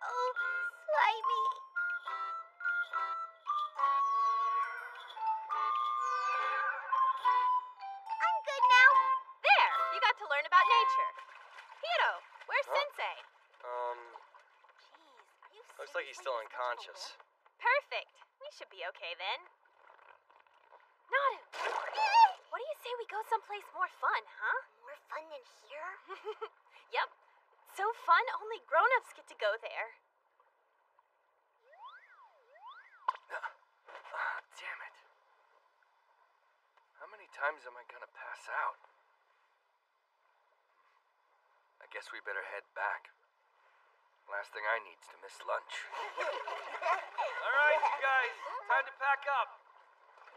so slimy. I'm good now. There, you got to learn about nature. Hiro, where's Sensei? Looks like he's still unconscious. Perfect. We should be okay then. Naru, what do you say we go someplace more fun, huh? More fun than here? Yep. So fun, only grown-ups get to go there. Damn it. How many times am I gonna pass out? I guess we better head back. Last thing I need is to miss lunch. All right, you guys. Time to pack up.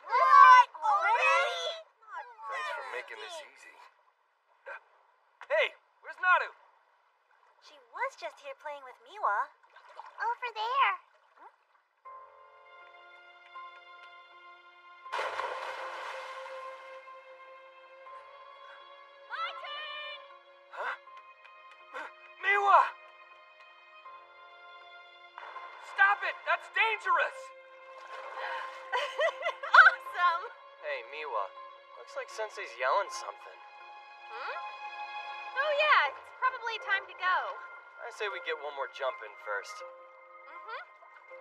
What? Already? Thanks for making this easy. Hey, where's Naru? She was just here playing with Miwa. Over there. Stop it! That's dangerous! Awesome! Hey, Miwa. Looks like Sensei's yelling something. Oh yeah, it's probably time to go. I say we get one more jump in first.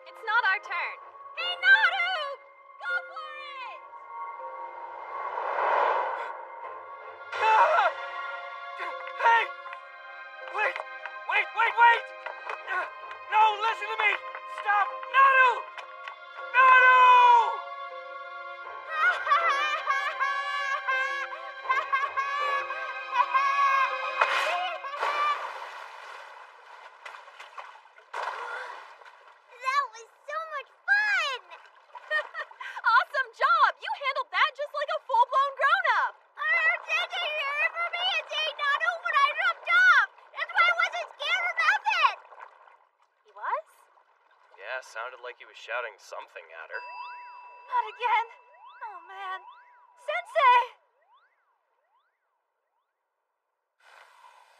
It's not our turn. Hey, Naru! Go for it! Hey! Wait! Wait! Wait! Wait! No, listen to me! Stop! Naru! Naru! That was so much fun! Awesome job! You handled that just like a full-blown grown-up! Take a hear for me and say Naru when I jumped off! That's why I wasn't scared or nothing! He was? Yeah, sounded like he was shouting something at her. Not again. Oh, man. Sensei!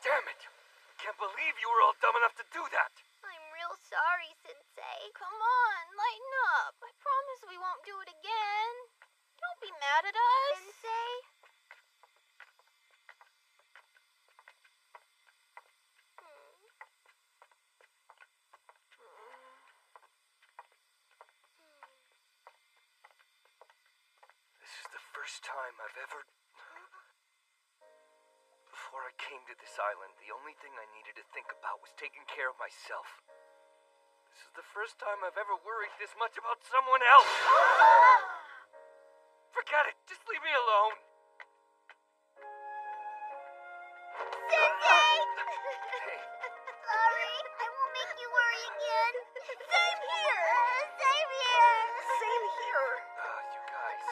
Damn it! I can't believe you were all dumb enough to do that! I'm real sorry, Sensei. Come on, lighten up. I promise we won't do it again. Don't be mad at us. Sensei? This is the first time I've ever... Before I came to this island, the only thing I needed to think about was taking care of myself. This is the first time I've ever worried this much about someone else. Forget it. Just leave me alone. Sensei! Hey, Sorry, I won't make you worry again. Same here! Same here! Same here. you guys.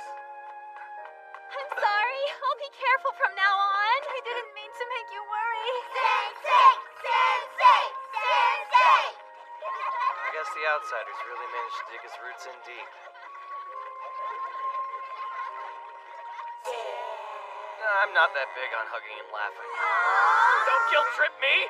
I'm sorry. I'll be careful from now on. I didn't mean to make you worry. Sensei! Sensei! Sensei! I guess the outsiders really managed to dig his roots in deep. I'm not that big on hugging and laughing. Don't guilt trip me!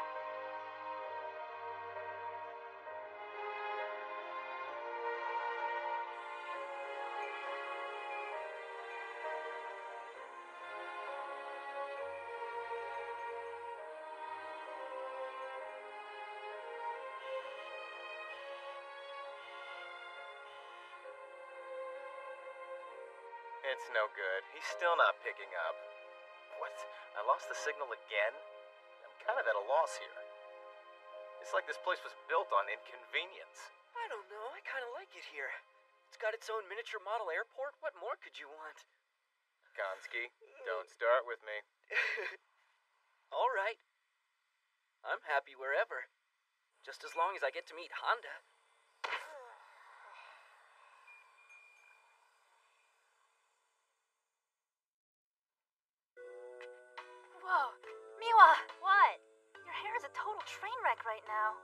It's no good. He's still not picking up. What? I lost the signal again? I'm kind of at a loss here. It's like this place was built on inconvenience. I don't know. I kind of like it here. It's got its own miniature model airport. What more could you want? Konski, don't start with me. All right. I'm happy wherever. Just as long as I get to meet Honda. Whoa. Miwa! What? Your hair is a total train wreck right now.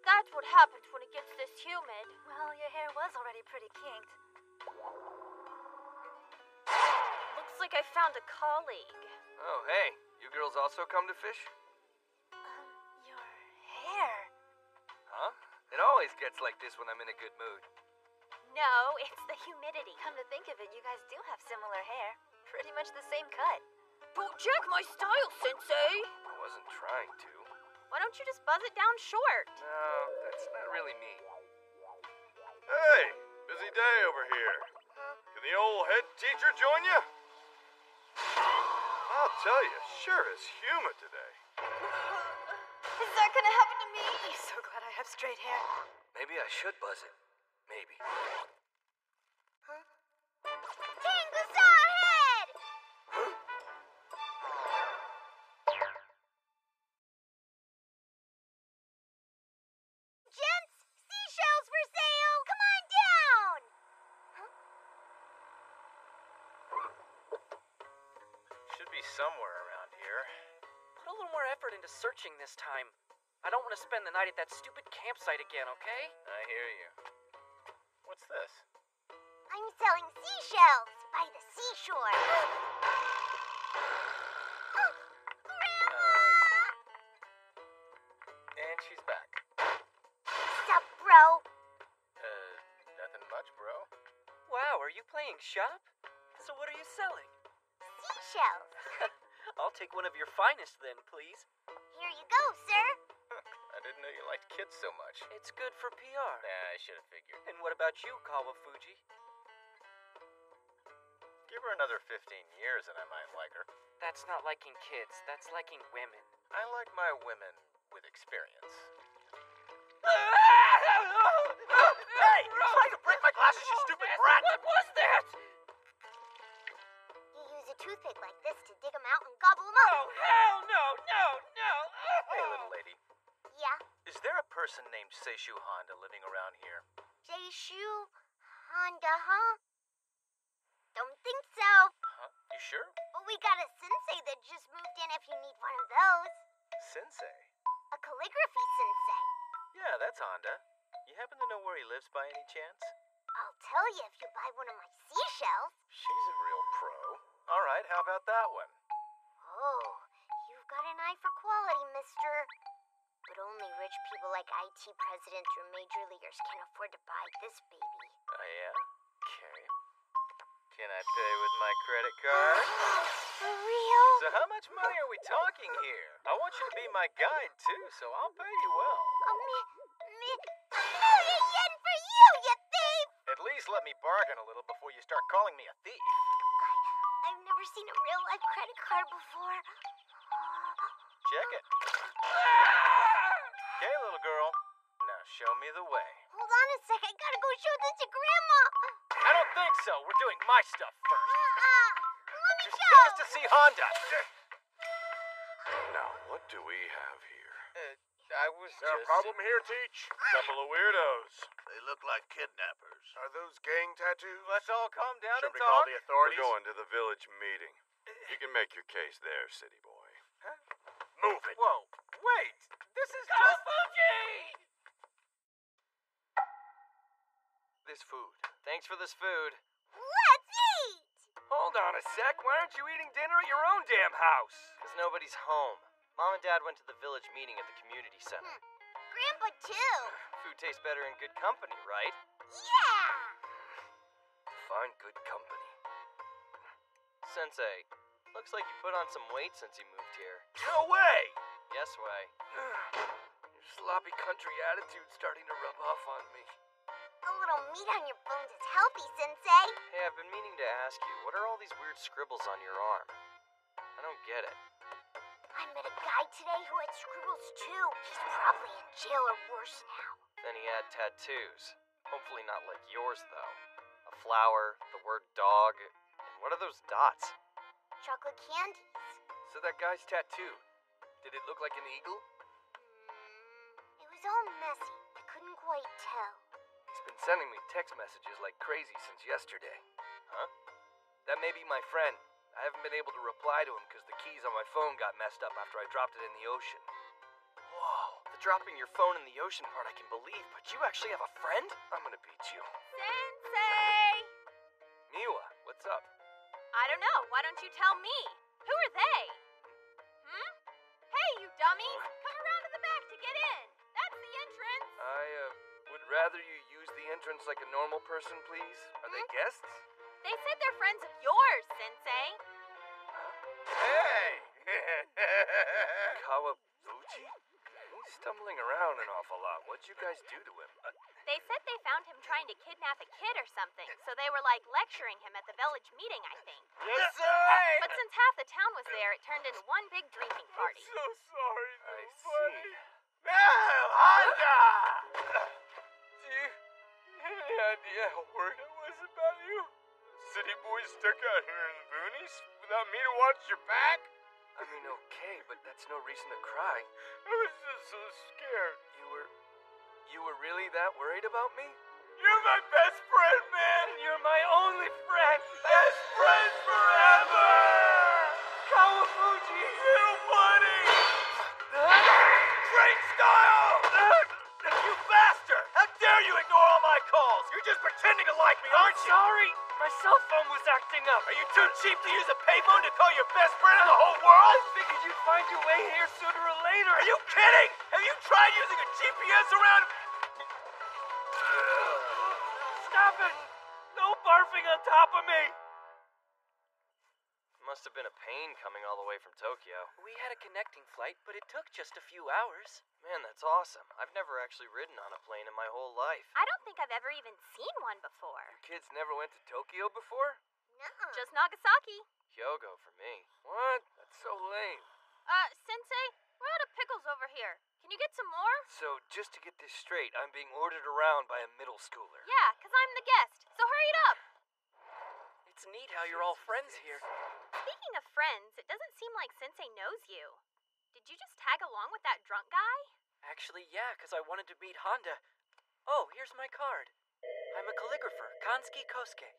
That's what happens when it gets this humid. Well, your hair was already pretty kinked. Looks like I found a colleague. Oh, hey. You girls also come to fish? Your hair? Huh? It always gets like this when I'm in a good mood. No, it's the humidity. Come to think of it, you guys do have similar hair. Pretty much the same cut. Don't check my style, Sensei! I wasn't trying to. Why don't you just buzz it down short? No, that's not really me. Hey, busy day over here. Can the old head teacher join you? I'll tell you, sure is humid today. Is that gonna happen to me? I'm so glad I have straight hair. Maybe I should buzz it. Maybe. Tango saw ahead! Gents, seashells for sale! Come on down! Should be somewhere around here. Put a little more effort into searching this time. I don't want to spend the night at that stupid campsite again, okay? I hear you. What's this? I'm selling seashells by the seashore. And she's back. shop? So what are you selling? Seashells. I'll take one of your finest then, please. Here you go, sir. I didn't know you liked kids so much. It's good for PR. Yeah, I should have figured. And what about you, Kawafuji? Give her another 15 years and I might like her. That's not liking kids, that's liking women. I like my women with experience. Hey! You trying to break my glasses, you stupid brat! What was that? You use a toothpick like this to dig them out and gobble them up. Oh, hell no, no, no! Hey, little lady. Yeah? Is there a person named Seishu Honda living around here? Seishu Honda, huh? Don't think so. Huh? You sure? But we got a sensei that just moved in if you need one of those. Sensei? A calligraphy sensei. Yeah, that's Honda. You happen to know where he lives by any chance? I'll tell you if you buy one of my seashells. She's a real pro. All right, how about that one? Oh, you've got an eye for quality, mister. But only rich people like IT presidents or major leaguers can afford to buy this baby. Oh, yeah? Okay. Can I pay with my credit card? For real? So how much money are we talking here? I want you to be my guide, too, so I'll pay you well. $1,000,000 yen for you, you thief! At least let me bargain a little before you start calling me a thief. I've never seen a real-life credit card before. Check it. Okay, little girl. Now show me the way. Hold on a sec, I gotta go show this to Grandma. I don't think so. We're doing my stuff first. Let me Just go. take us to see Honda. Now, what do we have here? I was Is there a problem here, Teach? Couple of weirdos. They look like kidnappers. Are those gang tattoos? Let's all calm down Should and we call talk. the authorities? We're going to the village meeting. You can make your case there, city boy. Move it. Whoa, wait. This is just... This food. Thanks for this food. Let's eat! Hold on a sec. Why aren't you eating dinner at your own damn house? Because nobody's home. Mom and Dad went to the village meeting at the community center. Grandpa, too. Food tastes better in good company, right? Yeah! Find good company. Sensei, looks like you put on some weight since you moved here. No way! Yes way. Your sloppy country attitude's starting to rub off on me. A little meat on your bones is healthy, Sensei. Hey, I've been meaning to ask you, what are all these weird scribbles on your arm? I don't get it. I met a guy today who had scribbles, too. He's probably in jail or worse now. Then he had tattoos. Hopefully not like yours, though. A flower, the word dog, and what are those dots? Chocolate candies. So that guy's tattoo, did it look like an eagle? It was all messy. I couldn't quite tell. He's been sending me text messages like crazy since yesterday. Huh? That may be my friend. I haven't been able to reply to him because the keys on my phone got messed up after I dropped it in the ocean. Whoa, the dropping your phone in the ocean part I can believe, but you actually have a friend? I'm gonna beat you. Sensei! Miwa, what's up? I don't know. Why don't you tell me? Who are they? Hey, you dummies! Come around to the back to get in. That's the entrance. I would rather you use the entrance like a normal person, please. Are they guests? They said they're friends of yours, Sensei. Hey! Kawafuji? He's stumbling around an awful lot. What'd you guys do to him? They said they found him trying to kidnap a kid or something, so they were like lecturing him at the village meeting, I think. Yes, sir! But since half the town was there, it turned into one big drinking party. So sorry, I see. Now, Honda! Do you have any idea how worried I was about you? City boy stuck out here in the boonies without me to watch your back? I mean, okay, but that's no reason to cry. I was just so scared. You were really that worried about me? You're my best friend, man! You're my only friend! Best friend forever! Kawafuji! You buddy! Great style! You bastard! How dare you ignore all my calls? You're just pretending to like me, aren't you? Sorry, my cell phone was acting up. Are you too cheap to use a payphone to call your best friend in the whole world? I figured you'd find your way here sooner or later. Are you kidding? Have you tried using a GPS around? Stop it! No barfing on top of me! Must have been a pain coming all the way from Tokyo. We had a connecting flight, but it took just a few hours. Man, that's awesome. I've never actually ridden on a plane in my whole life. I don't think I've ever even seen one before. Kids never went to Tokyo before? Nuh-uh. Just Nagasaki. Hyogo for me. What? That's so lame. Sensei, we're out of pickles over here. Can you get some more? So, just to get this straight, I'm being ordered around by a middle schooler. Yeah, 'cause I'm the guest. So hurry it up. It's neat how you're all friends here. Speaking of friends, it doesn't seem like Sensei knows you. Did you just tag along with that drunk guy? Actually, yeah, 'cause I wanted to meet Honda. Oh, here's my card. I'm a calligrapher, Kansuki Kosuke.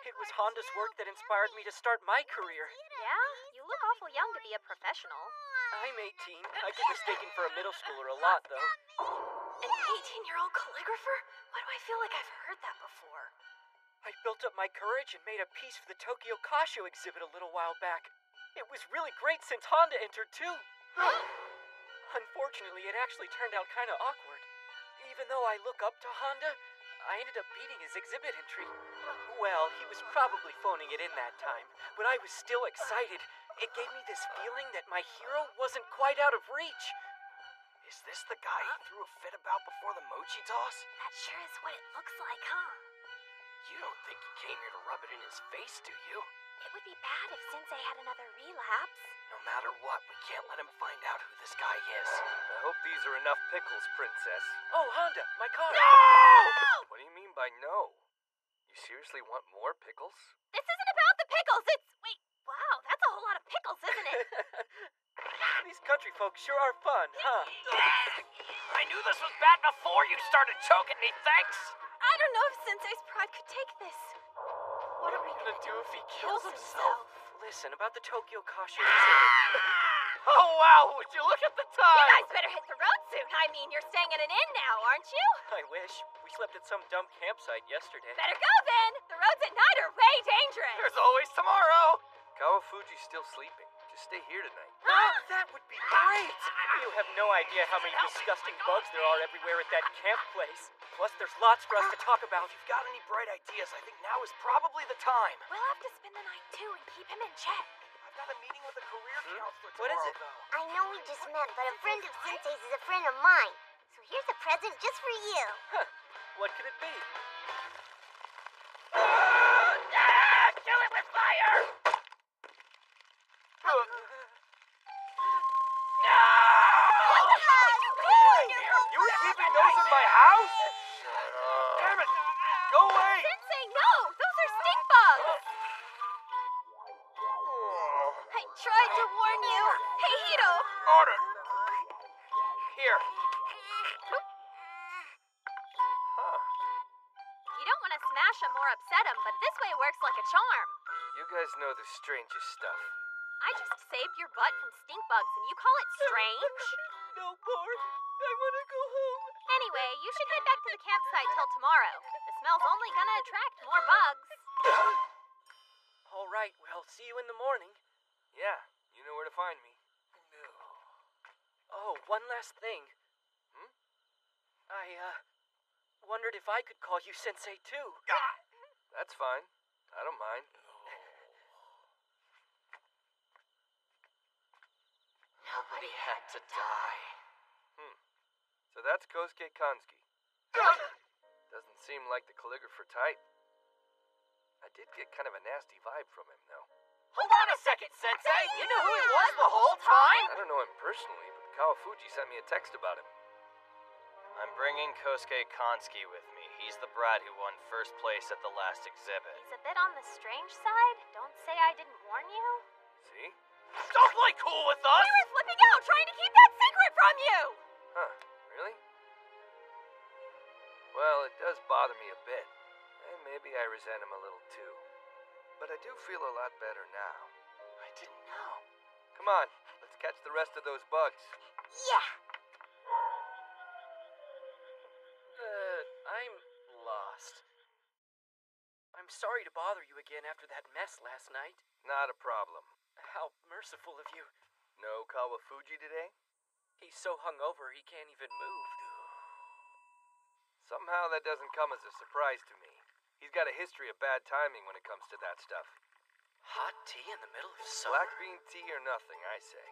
It was Honda's work that inspired me to start my career. Yeah? You look awful young to be a professional. I'm 18. I get mistaken for a middle schooler a lot, though. An 18-year-old calligrapher? Why do I feel like I've heard that before? I built up my courage and made a piece for the Tokyo Kasho exhibit a little while back. It was really great since Honda entered, too. Unfortunately, it actually turned out kind of awkward. Even though I look up to Honda, I ended up beating his exhibit entry. Well, he was probably phoning it in that time, but I was still excited. It gave me this feeling that my hero wasn't quite out of reach. Is this the guy he threw a fit about before the mochi toss? That sure is what it looks like, huh? You don't think he came here to rub it in his face, do you? It would be bad if Sensei had another relapse. No matter what, we can't let him find out who this guy is. I hope these are enough pickles, Princess. Oh, Honda, my car. No! What do you mean by no? You seriously want more pickles? This isn't about the pickles, Wait, wow, that's a whole lot of pickles, isn't it? These country folks sure are fun, huh? I knew this was bad before you started choking me, thanks! I don't know if Sensei's pride could take this. What are we gonna do if he kills himself? Listen, about the Tokyo Kasho exhibit. Oh, wow, would you look at the You time? guys better hit the road soon. I mean, you're staying at an inn now, aren't you? I wish. We slept at some dumb campsite yesterday. Better go then. The roads at night are way dangerous. There's always tomorrow. Kawafuji's still sleeping. Just stay here tonight. That would be great! You have no idea how many disgusting bugs there are everywhere at that camp place. Plus, there's lots for us to talk about. If you've got any bright ideas, I think now is probably the time. We'll have to spend the night too and keep him in check. I've got a meeting with a career counselor What is tomorrow, it? though. I know we just met, but a friend of Sensei's is a friend of mine. So here's a present just for you. Huh. What could it be? Kill it with fire! What the hell are you doing? You were keeping those in my house? Damn it! Go away! Sensei, no! Those are stink bugs! I tried to warn you. Hey, Hito! Order! Here. You don't want to smash him or upset him, but this way works like a charm. You guys know the strangest stuff. I just saved your butt from stink bugs and you call it strange? No more. I want to go home. Anyway, you should head back to the campsite till tomorrow. The smell's only gonna attract more bugs. All right, well, see you in the morning. Yeah, you know where to find me. Oh, one last thing. I, wondered if I could call you Sensei, too. That's fine. I don't mind. Nobody had to die. So that's Kosuke Kansuki. Doesn't seem like the calligrapher type. I did get kind of a nasty vibe from him, though. Hold on a second, Sensei! You knew who he was the whole time? I don't know him personally, but Kawafuji sent me a text about him. I'm bringing Kosuke Kansuki with me. He's the brat who won first place at the last exhibit. He's a bit on the strange side. Don't say I didn't warn you. See? Don't play cool with us! We were flipping out trying to keep that secret from you! Huh, really? Well, it does bother me a bit. And maybe I resent him a little too. But I do feel a lot better now. I didn't know. Come on, let's catch the rest of those bugs. Yeah. I'm lost. I'm sorry to bother you again after that mess last night. Not a problem. How merciful of you. No Kawafuji today? He's so hungover he can't even move. Somehow that doesn't come as a surprise to me. He's got a history of bad timing when it comes to that stuff. Hot tea in the middle of summer? Black bean tea or nothing, I say.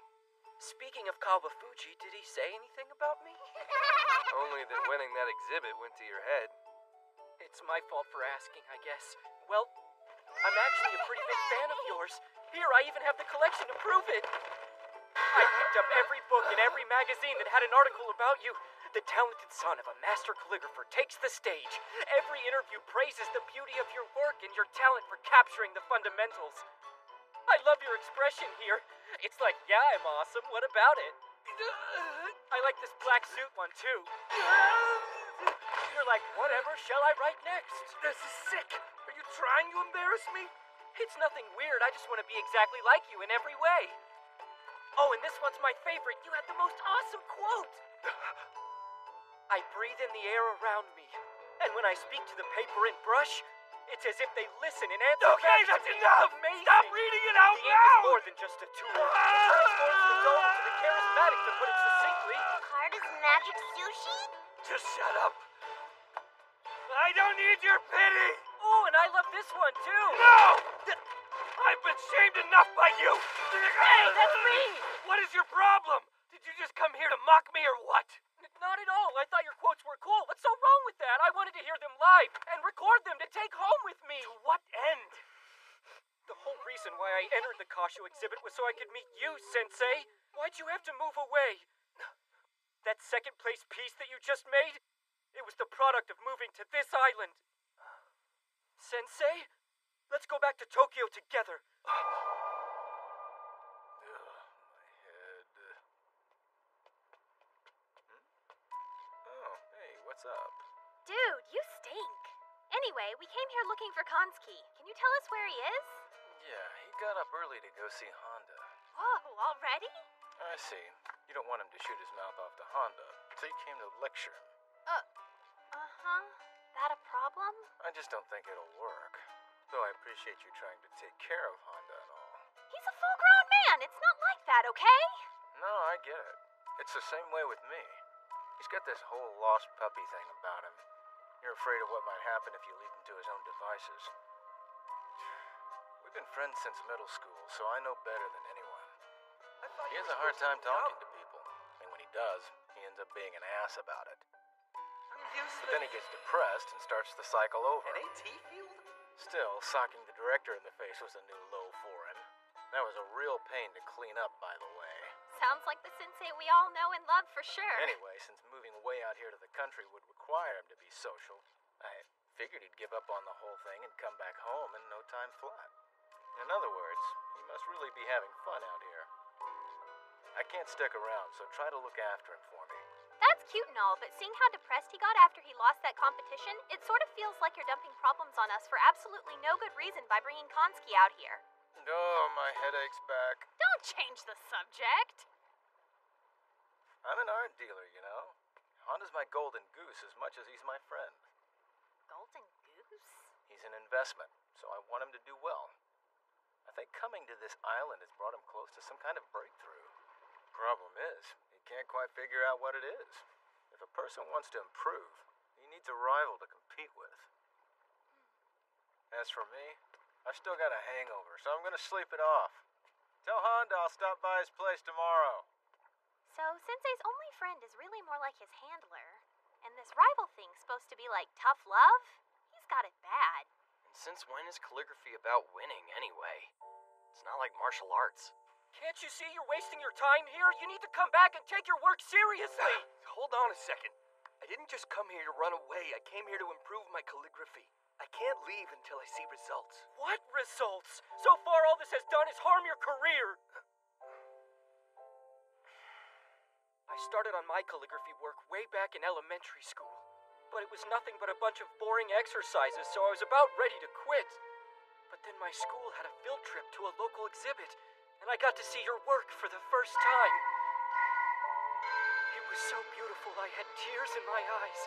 Speaking of Kawafuji, did he say anything about me? Only that winning that exhibit went to your head. It's my fault for asking, I guess. Well, I'm actually a pretty big fan of yours. Here, I even have the collection to prove it. I picked up every book and every magazine that had an article about you. The talented son of a master calligrapher takes the stage. Every interview praises the beauty of your work and your talent for capturing the fundamentals. I love your expression here. It's like, yeah, I'm awesome. What about it? I like this black suit one, too. You're like, whatever shall I write next? This is sick. Are you trying to embarrass me? It's nothing weird. I just want to be exactly like you in every way. Oh, and this one's my favorite. You had the most awesome quote. I breathe in the air around me, and when I speak to the paper and brush, it's as if they listen and answer Okay, back that's to me. enough! Amazing. Stop reading it out The ink is loud! more than just a tool. It transforms the dough into the charismatic, to put it succinctly. Hard as magic sushi? Just shut up. I don't need your pity! Oh, and I love this one, too. No! I've been shamed enough by you! Hey, that's me! What is your problem? Did you just come here to mock me or what? Not at all. I thought your quotes were cool. What's so wrong with that? I wanted to hear them live and record them to take home with me. To what end? The whole reason why I entered the Kasho exhibit was so I could meet you, Sensei. Why'd you have to move away? That second place piece that you just made? It was the product of moving to this island. Sensei, let's go back to Tokyo together. What's up? Dude, you stink. Anyway, we came here looking for Konski. Can you tell us where he is? Yeah, he got up early to go see Honda. Whoa, already? I see. You don't want him to shoot his mouth off to Honda, so you came to lecture him. Uh-huh. That a problem? I just don't think it'll work. Though I appreciate you trying to take care of Honda and all. He's a full-grown man. It's not like that, okay? No, I get it. It's the same way with me. He's got this whole lost puppy thing about him. You're afraid of what might happen if you leave him to his own devices. We've been friends since middle school, so I know better than anyone. He has a hard time talking to people, and when he does, he ends up being an ass about it. But then he gets depressed and starts the cycle over. An AT field? Still, socking the director in the face was a new low for him. That was a real pain to clean up, by the way. Sounds like the sensei we all know and love for sure. Anyway, since moving way out here to the country would require him to be social, I figured he'd give up on the whole thing and come back home in no time flat. In other words, he must really be having fun out here. I can't stick around, so try to look after him for me. That's cute and all, but seeing how depressed he got after he lost that competition, it sort of feels like you're dumping problems on us for absolutely no good reason by bringing Konski out here. Oh, my headache's back. Don't change the subject. I'm an art dealer, you know. Honda's my golden goose as much as he's my friend. Golden goose? He's an investment, so I want him to do well. I think coming to this island has brought him close to some kind of breakthrough. Problem is, he can't quite figure out what it is. If a person wants to improve, he needs a rival to compete with. As for me, I've still got a hangover, so I'm gonna sleep it off. Tell Honda I'll stop by his place tomorrow. So, Sensei's only friend is really more like his handler. And this rival thing's supposed to be like tough love? He's got it bad. And since when is calligraphy about winning, anyway? It's not like martial arts. Can't you see you're wasting your time here? You need to come back and take your work seriously. Hold on a second. I didn't just come here to run away. I came here to improve my calligraphy. I can't leave until I see results. What results? So far, all this has done is harm your career. I started on my calligraphy work way back in elementary school. But it was nothing but a bunch of boring exercises, so I was about ready to quit. But then my school had a field trip to a local exhibit, and I got to see your work for the first time. It was so beautiful, I had tears in my eyes.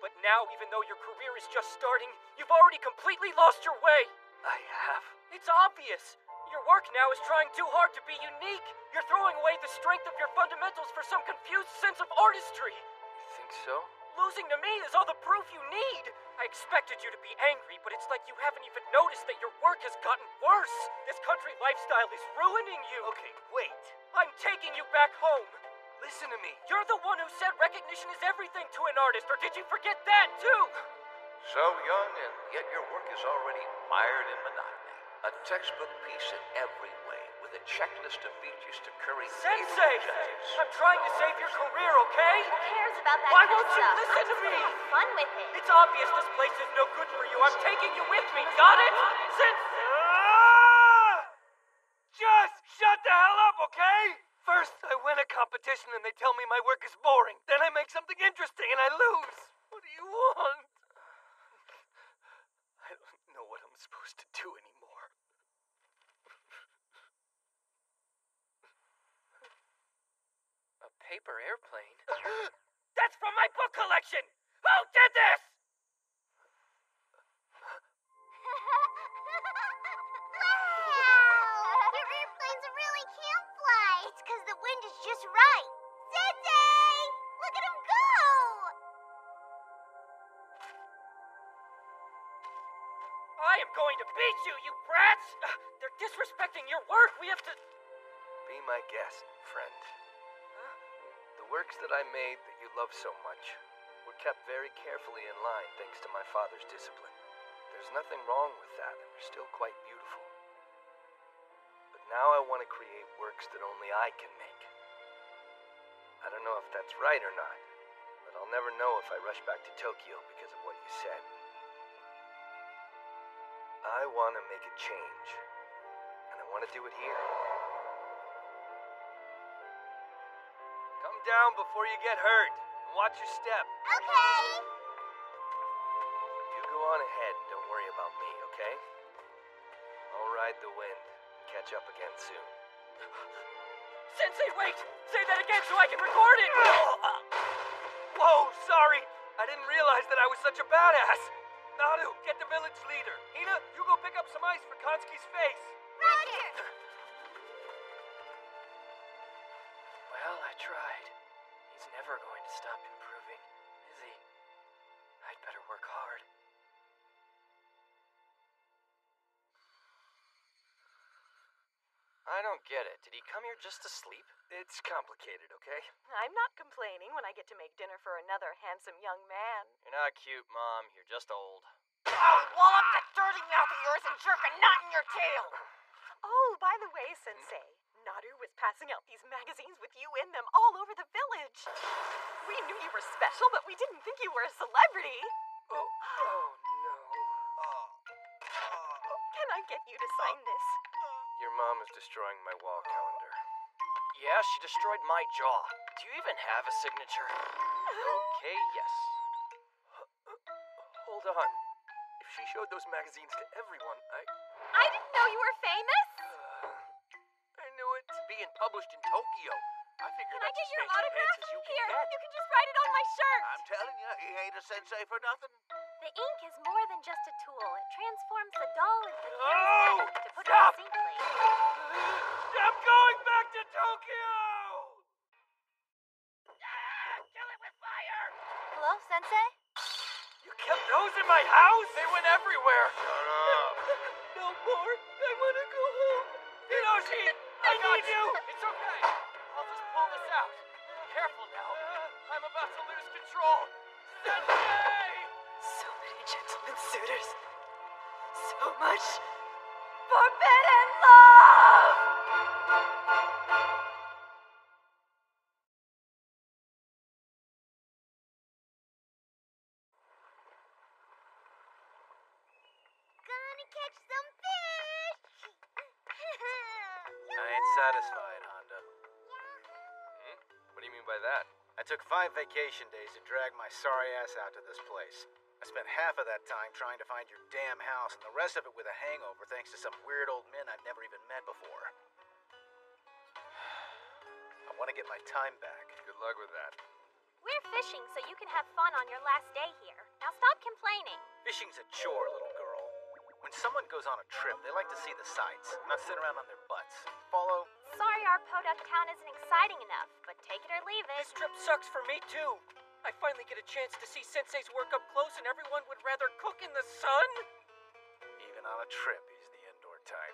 But now, even though your career is just starting, you've already completely lost your way. I have? It's obvious. Your work now is trying too hard to be unique. You're throwing away the strength of your fundamentals for some confused sense of artistry. You think so? Losing to me is all the proof you need. I expected you to be angry, but it's like you haven't even noticed that your work has gotten worse. This country lifestyle is ruining you. Okay, wait. I'm taking you back home. Listen to me. You're the one who said recognition is everything to an artist, or did you forget that too? So young, and yet your work is already mired in monotony. A textbook piece in every way, with a checklist of features to curry Sensei! favorite judges. I'm trying to save your career, okay? Who cares about that Why kind won't of you stuff? listen to me? Have fun with it. It's obvious this place is no good for you. I'm taking you with me, got it? Just shut the hell up, okay? First, I win a competition and they tell me my work is boring. Then I make something interesting and I lose. What do you want? I don't know what I'm supposed to do anymore. A paper airplane? That's from my book collection! Who did this? Your airplanes really can fly. It's because the wind is just right. Sensei! Look at him go! I am going to beat you, you brats! They're disrespecting your work. We have to... Be my guest, friend. The works that I made that you love so much were kept very carefully in line thanks to my father's discipline. There's nothing wrong with that, and they're still quite beautiful. But now I want to create works that only I can make. I don't know if that's right or not, but I'll never know if I rush back to Tokyo because of what you said. I want to make a change, and I want to do it here. Come down before you get hurt, and watch your step. Okay. You go on ahead and don't worry about me, okay? I'll ride the wind and catch up again soon. Sensei, wait! Say that again so I can record it! Whoa, sorry! I didn't realize that I was such a badass! Naru, get the village leader. Hina, you go pick up some ice for Kansuki's face. Roger! Well, I tried. He's never going to stop improving, is he? I'd better work hard. I don't get it. Did he come here just to sleep? It's complicated, okay? I'm not complaining when I get to make dinner for another handsome young man. You're not cute, Mom. You're just old. I'll wallop that dirty mouth of yours and jerk a knot in your tail! Oh, by the way, Sensei, Naru was passing out these magazines with you in them all over the village. We knew you were special, but we didn't think you were a celebrity. Oh no. Can I get you to sign this? Your mom is destroying my wall calendar. Yeah, she destroyed my jaw. Do you even have a signature? Okay, yes. Hold on. If she showed those magazines to everyone, I didn't know you were famous. I knew it. Being published in Tokyo. I figured Can I that's get as your fancy autograph? pants as you can Here, get. you can just write it on my shirt. I'm telling you, he ain't a sensei for nothing. The ink is more than just a tool. It transforms the dull into No! charismatic to put Stop! it succinctly. Stop going back to Tokyo! Kill it with fire! Hello, Sensei? You kept those in my house? They went everywhere. Shut up. No more. I want to go home. Hiroshi, I need you. It's okay. I'll just pull this out. Careful now. I'm about to lose control. Sensei! So many gentlemen suitors. So much forbidden love! Gonna catch some fish! I ain't satisfied, Honda. What do you mean by that? I took 5 vacation days to drag my sorry ass out to this place. I spent half of that time trying to find your damn house and the rest of it with a hangover thanks to some weird old men I've never even met before. I want to get my time back. Good luck with that. We're fishing so you can have fun on your last day here. Now stop complaining. Fishing's a chore, little girl. When someone goes on a trip, they like to see the sights, not sit around on their butts. Follow? Sorry our podunk town isn't exciting enough, but take it or leave it. This trip sucks for me too. I finally get a chance to see Sensei's work up close and everyone would rather cook in the sun? Even on a trip, he's the indoor type.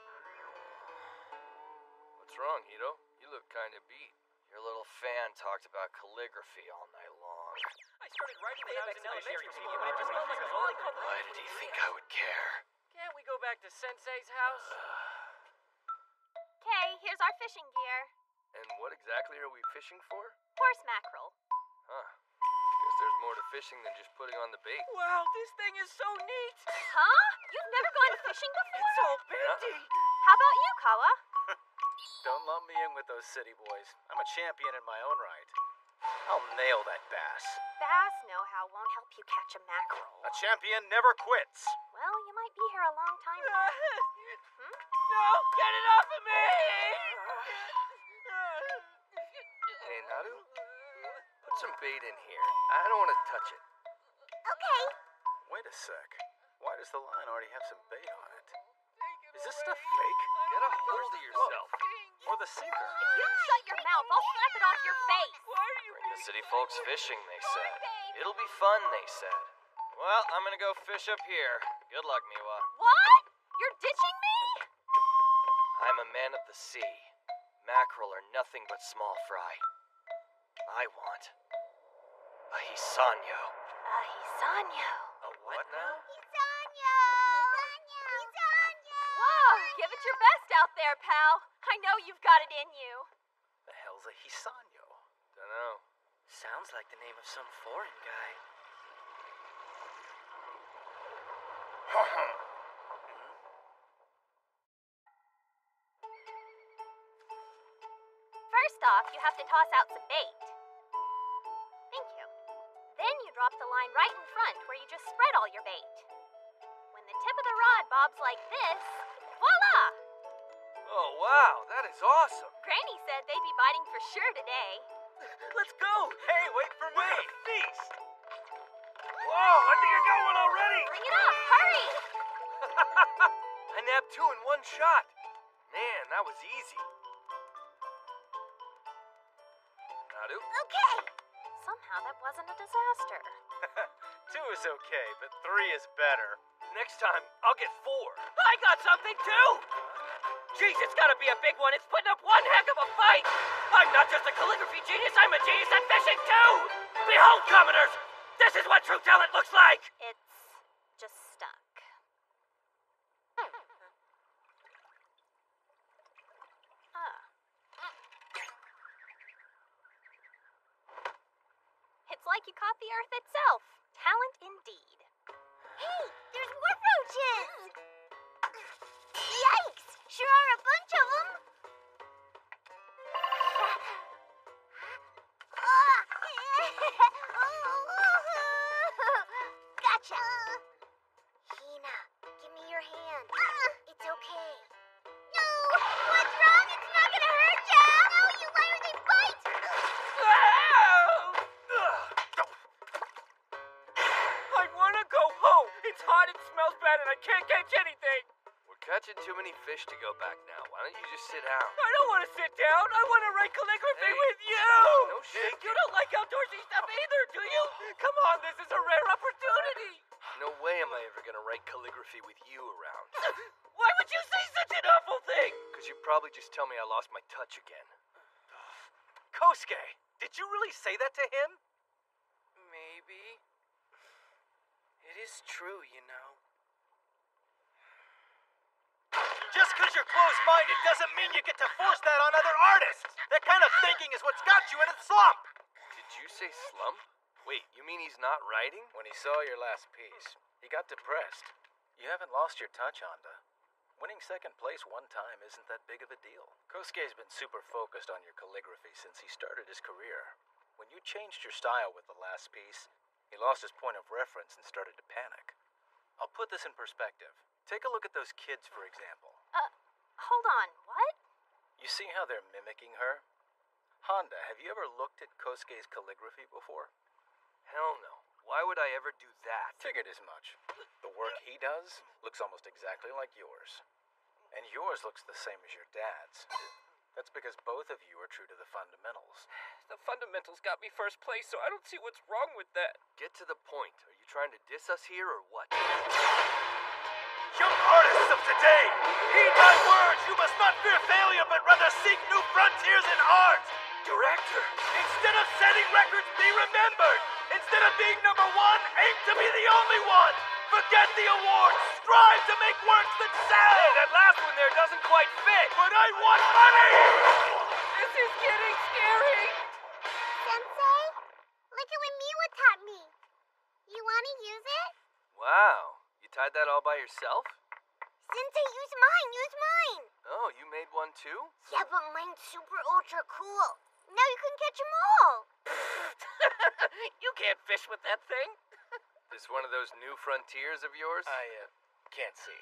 What's wrong, Hito? You look kind of beat. Your little fan talked about calligraphy all night long. I started writing when I was in elementary school, but it just felt like a lollipop. Why did he think I would care? Can't we go back to Sensei's house? Okay, here's our fishing gear. And what exactly are we fishing for? Horse mackerel. Huh. Guess there's more to fishing than just putting on the bait. Wow, this thing is so neat! Huh? You've never gone fishing before? It's all bendy! How about you, Kawa? Don't lump me in with those city boys. I'm a champion in my own right. I'll nail that bass. Bass know-how won't help you catch a mackerel. A champion never quits. Well, you might be here a long time now. No, get it off of me! Hey, Naru? Put some bait in here. I don't want to touch it. Okay. Wait a sec. Why does the line already have some bait on it? Is this stuff fake? Get a hold of yourself. Or the sinker? If you don't shut your mouth, I'll slap it off your face. Bring the city folks fishing, they said. It'll be fun, they said. Well, I'm gonna go fish up here. Good luck, Miwa. What? You're ditching me? I'm a man of the sea. Mackerel are nothing but small fry. I want a hisanyo. A hisanyo. A what now? Hisanyo! Hisanyo! Whoa, give it your best out there, pal. I know you've got it in you. The hell's a hisanyo? Dunno. Sounds like the name of some foreign guy. First off, you have to toss out some bait. Thank you. Then you drop the line right in front where you just spread all your bait. When the tip of the rod bobs like this, voila! Oh, wow, that is awesome. Granny said they'd be biting for sure today. Let's go! Hey, wait for me! Feast! Whoa, I think I got one already! Bring it up, hurry! I nabbed two in one shot. Man, that was easy. Naru? Okay. Somehow that wasn't a disaster. 2 is okay, but 3 is better. Next time, I'll get 4. I got something too! Jeez, it's gotta be a big one. It's putting up one heck of a fight! I'm not just a calligraphy genius, I'm a genius at fishing too! Behold, commoners! This is what true talent looks like! It's just stuck. It's like you caught the earth itself. Talent indeed. Hey, there's more roaches! Yikes! Sure are a bunch of them. Gotcha. Hina, give me your hand. It's okay. No! What's wrong? It's not gonna hurt ya! No, you liar, they bite! I wanna go home! It's hot, it smells bad, and I can't catch anything! We're catching too many fish to go back now. Why don't you just sit down? I don't want to sit down. I want to write calligraphy Hey, with you. no shaking. You don't like outdoorsy stuff either, do you? Come on, this is a rare opportunity. No way am I ever gonna write calligraphy with you around. Why would you say such an awful thing? Because you probably just tell me I lost my touch again. Kosuke, did you really say that to him? Maybe. It is true, you know. Just because you're closed-minded doesn't mean you get to force that on other artists. That kind of thinking is what's got you in a slump. Did you say slump? Wait, you mean he's not writing? When he saw your last piece, he got depressed. You haven't lost your touch, Honda. Winning second place one time isn't that big of a deal. Kosuke's been super focused on your calligraphy since he started his career. When you changed your style with the last piece, he lost his point of reference and started to panic. I'll put this in perspective. Take a look at those kids, for example. Hold on, what? You see how they're mimicking her? Honda, have you ever looked at Kosuke's calligraphy before? Hell no. Why would I ever do that? Figured as much. The work he does looks almost exactly like yours. And yours looks the same as your dad's. That's because both of you are true to the fundamentals. The fundamentals got me first place, so I don't see what's wrong with that. Get to the point. Are you trying to diss us here or what? Young artists of today, heed my words. You must not fear failure, but rather seek new frontiers in art. Director! Instead of setting records, be remembered. Instead of being number one, aim to be the only one. Forget the awards. Strive to make works that sell. Hey, that last one there doesn't quite fit. But I want money. This is getting scary. Sensei, look at what Miwa taught me. You want to use it? Wow. You tied that all by yourself? Sensei, use mine. Use mine. Oh, you made one too? Yeah, but mine's super ultra cool. Now you can catch them all. You can't fish with that thing. This one of those new frontiers of yours? I can't see.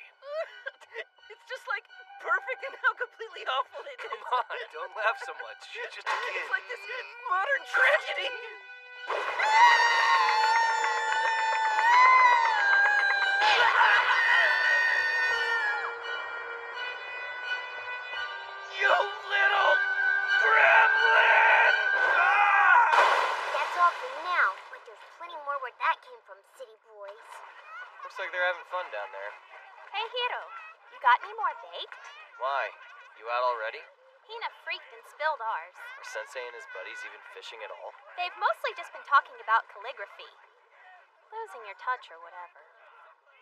It's just like perfect and how completely awful it is. Come on, don't laugh so much. She's just a kid. It's like this modern tragedy. You little gremlin! That's all for now, but there's plenty more where that came from, city boys. Looks like they're having fun down there. Hey, Hiro, you got any more baked? Why? You out already? Hina freaked and spilled ours. Are Sensei and his buddies even fishing at all? They've mostly just been talking about calligraphy. Losing your touch or whatever.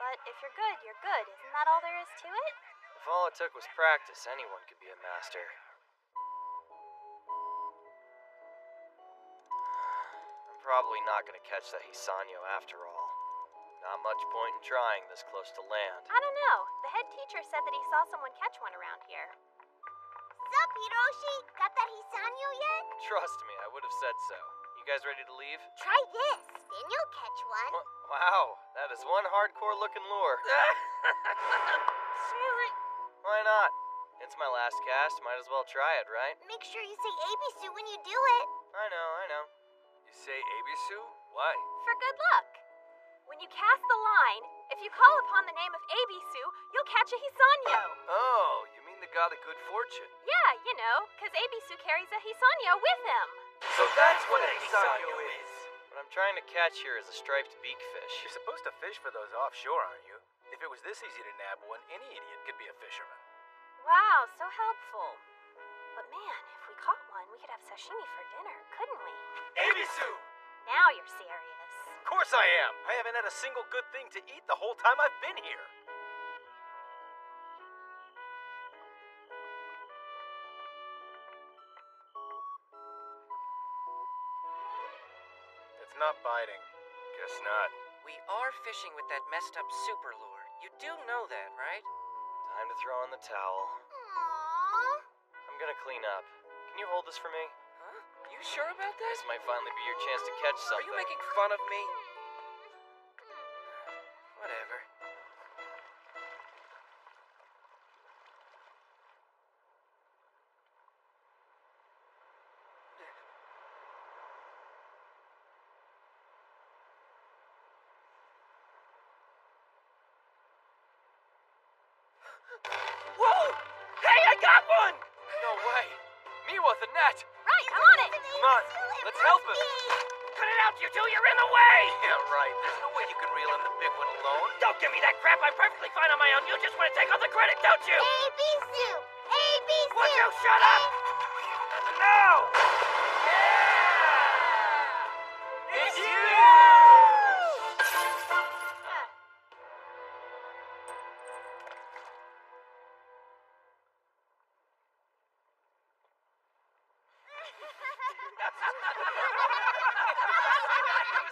But if you're good, you're good. Isn't that all there is to it? If all it took was practice, anyone could be a master. I'm probably not gonna catch that Hisanyo after all. Not much point in trying this close to land. I don't know. The head teacher said that he saw someone catch one around here. Sup, Hiroshi? Got that Hisanyo yet? Trust me, I would have said so. You guys ready to leave? Try this, then you'll catch one. Wow, that is one hardcore looking lure. Sorry. Why not? It's my last cast, might as well try it, right? Make sure you say Abisu when you do it. I know. You say Abisu? Why? For good luck. When you cast the line, if you call upon the name of Abisu, you'll catch a Hisanyo. Oh, you mean the god of good fortune? Yeah, you know, because Abisu carries a Hisanyo with him. So that's what a Hisanyo is. What I'm trying to catch here is a striped beakfish. You're supposed to fish for those offshore, aren't you? If it was this easy to nab one, any idiot could be a fisherman. Wow, so helpful. But man, if we caught one, we could have sashimi for dinner, couldn't we? Abisu! Now you're serious. Of course I am. I haven't had a single good thing to eat the whole time I've been here. It's not biting. Guess not. We are fishing with that messed up super lure. You do know that, right? Time to throw in the towel. Aww. I'm gonna clean up. Can you hold this for me? Huh? You sure about that? This might finally be your chance to catch Are something. you making fun of me? Whatever. Whoa! Hey, I got one! No way. Miwa, the net! Right, I'm on it! Come on, let's help him. Cut it out, you two! You're in the way! Yeah, right. There's no way you can reel in the big one alone. Don't give me that crap! I'm perfectly fine on my own! You just want to take all the credit, don't you? Abisu! Abisu! Would you shut up? No! Yeah! It's you!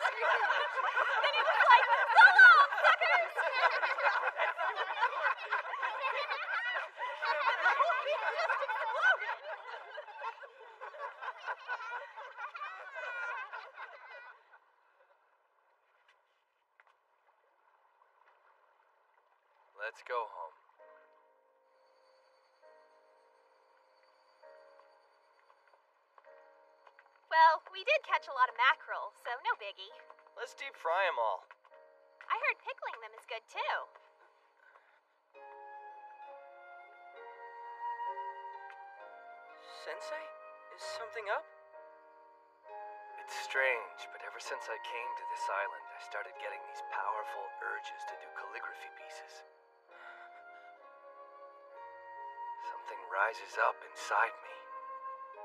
Then he was like, so long, suckers! Let's go home. Well, we did catch a lot of mackerel, so no biggie. Let's deep fry them all. I heard pickling them is good too. Sensei? Is something up? It's strange, but ever since I came to this island, I started getting these powerful urges to do calligraphy pieces. Something rises up inside me.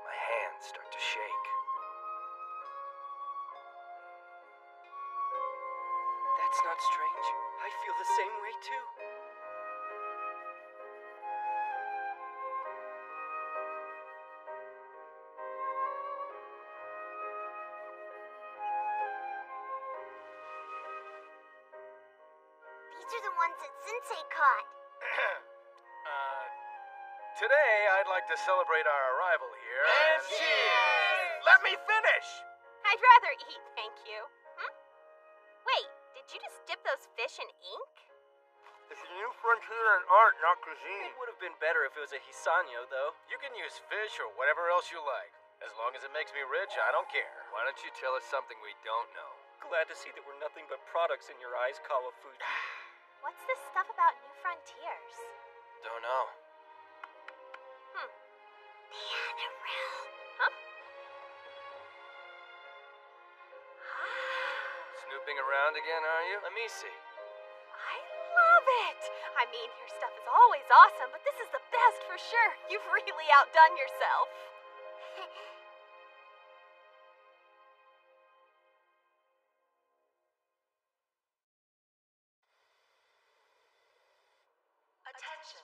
My hands start to shake. That's not strange. I feel the same way too. These are the ones that Sensei caught. Today, I'd like to celebrate our arrival here. And cheers! Let me finish! I'd rather eat, thank you. Wait, did you just dip those fish in ink? It's a new frontier in art, not cuisine. It would have been better if it was a hisanyo, though. You can use fish or whatever else you like. As long as it makes me rich, I don't care. Why don't you tell us something we don't know? Glad to see that we're nothing but products in your eyes, Kawafuji. What's this stuff about New Frontiers? Don't know. The other realm. Huh? Snooping around again, are you? Let me see. I love it! I mean, your stuff is always awesome, but this is the best for sure. You've really outdone yourself. Attention.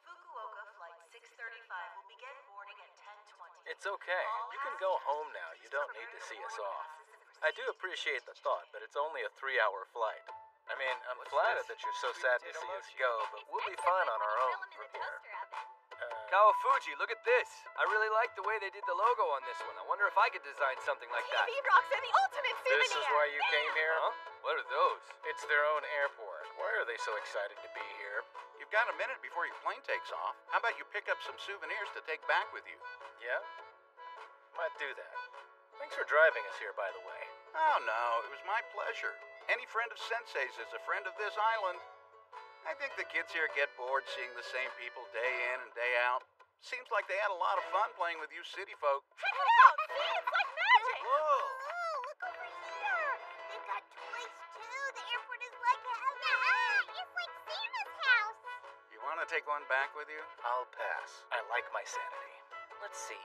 Fukuoka Flight 635 will begin boarding at 10:20. It's okay. You can go home now. You don't need to see us off. I do appreciate the thought, but it's only a 3-hour flight. I mean, I'm flattered that you're so sad to see us go, but we'll be fine on our own from here. Kawafuji, look at this. I really like the way they did the logo on this one. I wonder if I could design something like that. TV Rocks are the ultimate souvenir! This is why you came here? Huh? What are those? It's their own airport. Why are they so excited to be here? You've got a minute before your plane takes off. How about you pick up some souvenirs to take back with you? Yeah? Might do that. Thanks for driving us here, by the way. Oh, no, it was my pleasure. Any friend of Sensei's is a friend of this island. I think the kids here get bored seeing the same people day in and day out. Seems like they had a lot of fun playing with you city folk. Check it out! See? It's like magic! Whoa! Oh, look over here. They've got toys, too. The airport is like heaven. It's like Santa's house. You want to take one back with you? I'll pass. I like my sanity. Let's see.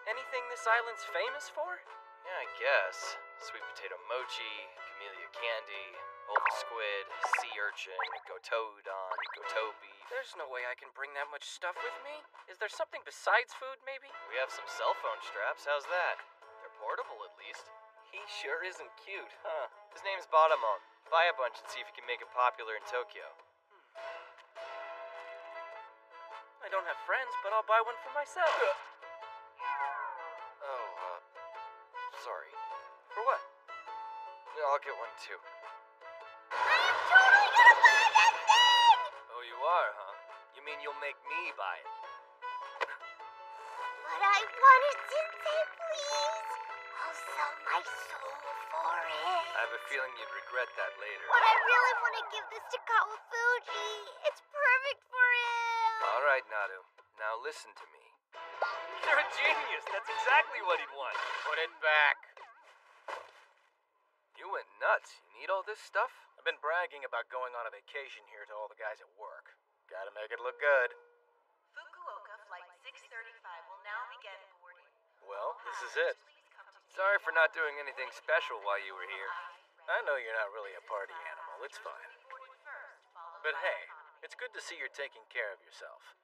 Anything this island's famous for? Yeah, I guess. Sweet potato mochi, camellia candy, old squid, sea urchin, gotodon, gotobi. There's no way I can bring that much stuff with me. Is there something besides food, maybe? We have some cell phone straps. How's that? They're portable, at least. He sure isn't cute, huh? His name's Badamon. Buy a bunch and see if you can make it popular in Tokyo. I don't have friends, but I'll buy one for myself. Sorry. For what? I'll get one too. I am totally gonna buy that thing! Oh, you are, huh? You mean you'll make me buy it? But I want it, Sensei, please. I'll sell my soul for it. I have a feeling you'd regret that later. But I really want to give this to Kawafuji. It's perfect for him. All right, Naru. Now listen to me. You're a genius. That's exactly what he'd want. Put it back. You went nuts. You need all this stuff? I've been bragging about going on a vacation here to all the guys at work. Gotta make it look good. Fukuoka Flight 635 will now begin boarding. Well, this is it. Sorry for not doing anything special while you were here. I know you're not really a party animal. It's fine. But hey, it's good to see you're taking care of yourself.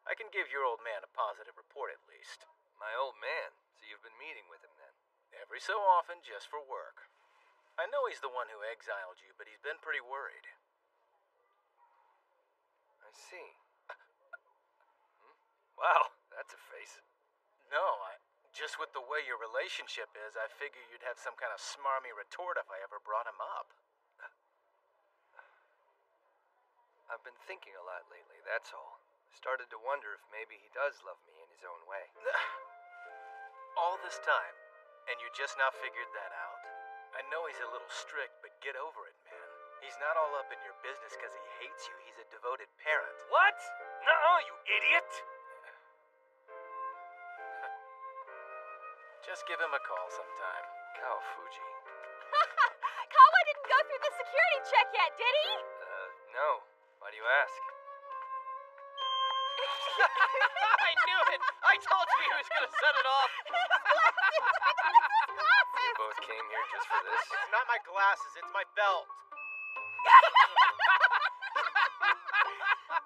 I can give your old man a positive report at least. My old man? So you've been meeting with him then? Every so often, just for work. I know he's the one who exiled you, but he's been pretty worried. I see. Wow, that's a face. No, just with the way your relationship is, I figure you'd have some kind of smarmy retort if I ever brought him up. I've been thinking a lot lately, that's all. Started to wonder if maybe he does love me in his own way. All this time, and you just now figured that out? I know he's a little strict, but get over it, man. He's not all up in your business because he hates you. He's a devoted parent. What? No, you idiot! Just give him a call sometime. Kawafuji. Kawa didn't go through the security check yet, did he? No. Why do you ask? I knew it! I told you he was gonna set it off! You both came here just for this? It's not my glasses, it's my belt.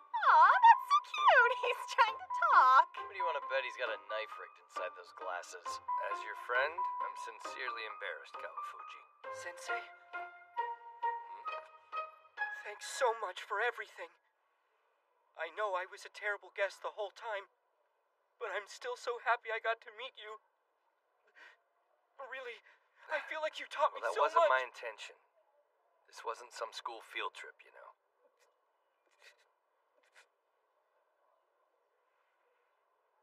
Aw, that's so cute. He's trying to talk. What do you want to bet he's got a knife rigged inside those glasses? As your friend, I'm sincerely embarrassed, Kawafuji. Sensei? Thanks so much for everything. I know I was a terrible guest the whole time, but I'm still so happy I got to meet you. Really, I feel like you taught me so much. That wasn't my intention. This wasn't some school field trip, you know.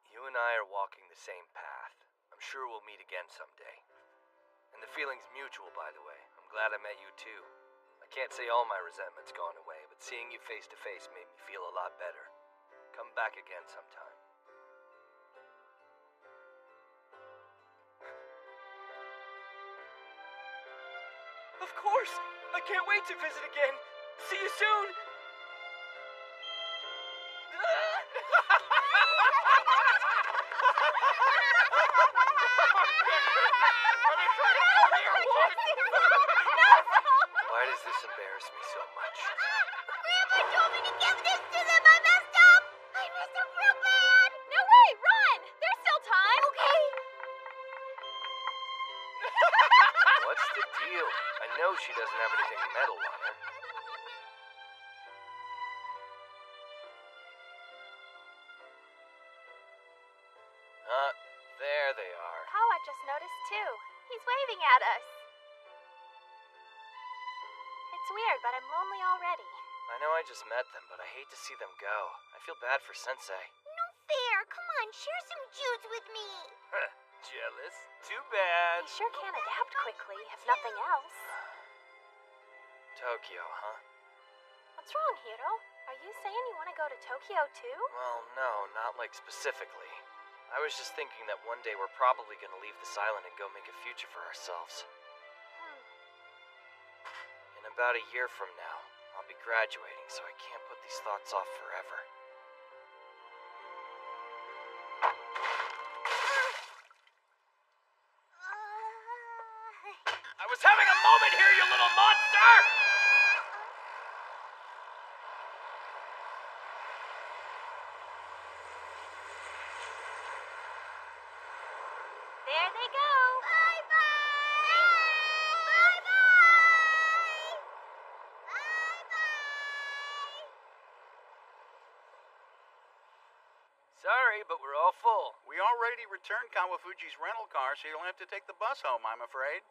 You and I are walking the same path. I'm sure we'll meet again someday. And the feeling's mutual, by the way. I'm glad I met you too. I can't say all my resentment's gone away, but seeing you face to face made me feel a lot better. Come back again sometime. Of course! I can't wait to visit again! See you soon! Why does this embarrass me so much? Grandpa told me to give this to them. I messed up. I messed up real bad. No way, run! There's still time. Okay. What's the deal? I know she doesn't have anything metal on her. There they are. Kawa just noticed too. He's waving at us. It's weird, but I'm lonely already. I know I just met them, but I hate to see them go. I feel bad for Sensei. No fair. Come on, share some juice with me. Jealous? Too bad. He sure can adapt quickly, if nothing else. Tokyo, huh? What's wrong, Hiro? Are you saying you want to go to Tokyo too? Well, no, not like specifically. I was just thinking that one day we're probably gonna leave this island and go make a future for ourselves. In about a year from now, I'll be graduating, so I can't put these thoughts off forever. I was having a moment here, you little monster! There they go. Sorry, but we're all full. We already returned Kawafuji's rental car, so you'll have to take the bus home, I'm afraid.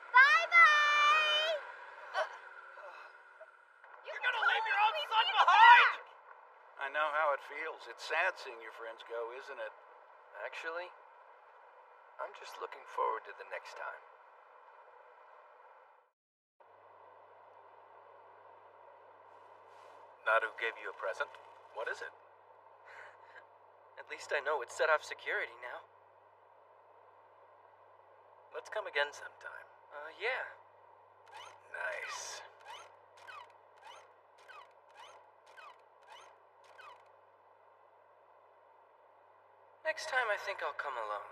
Bye-bye! You're gonna leave your own son behind! I know how it feels. It's sad seeing your friends go, isn't it? Actually, I'm just looking forward to the next time. Naru gave you a present? What is it? At least I know it's set off security now. Let's come again sometime. Yeah. Nice. Next time I think I'll come alone.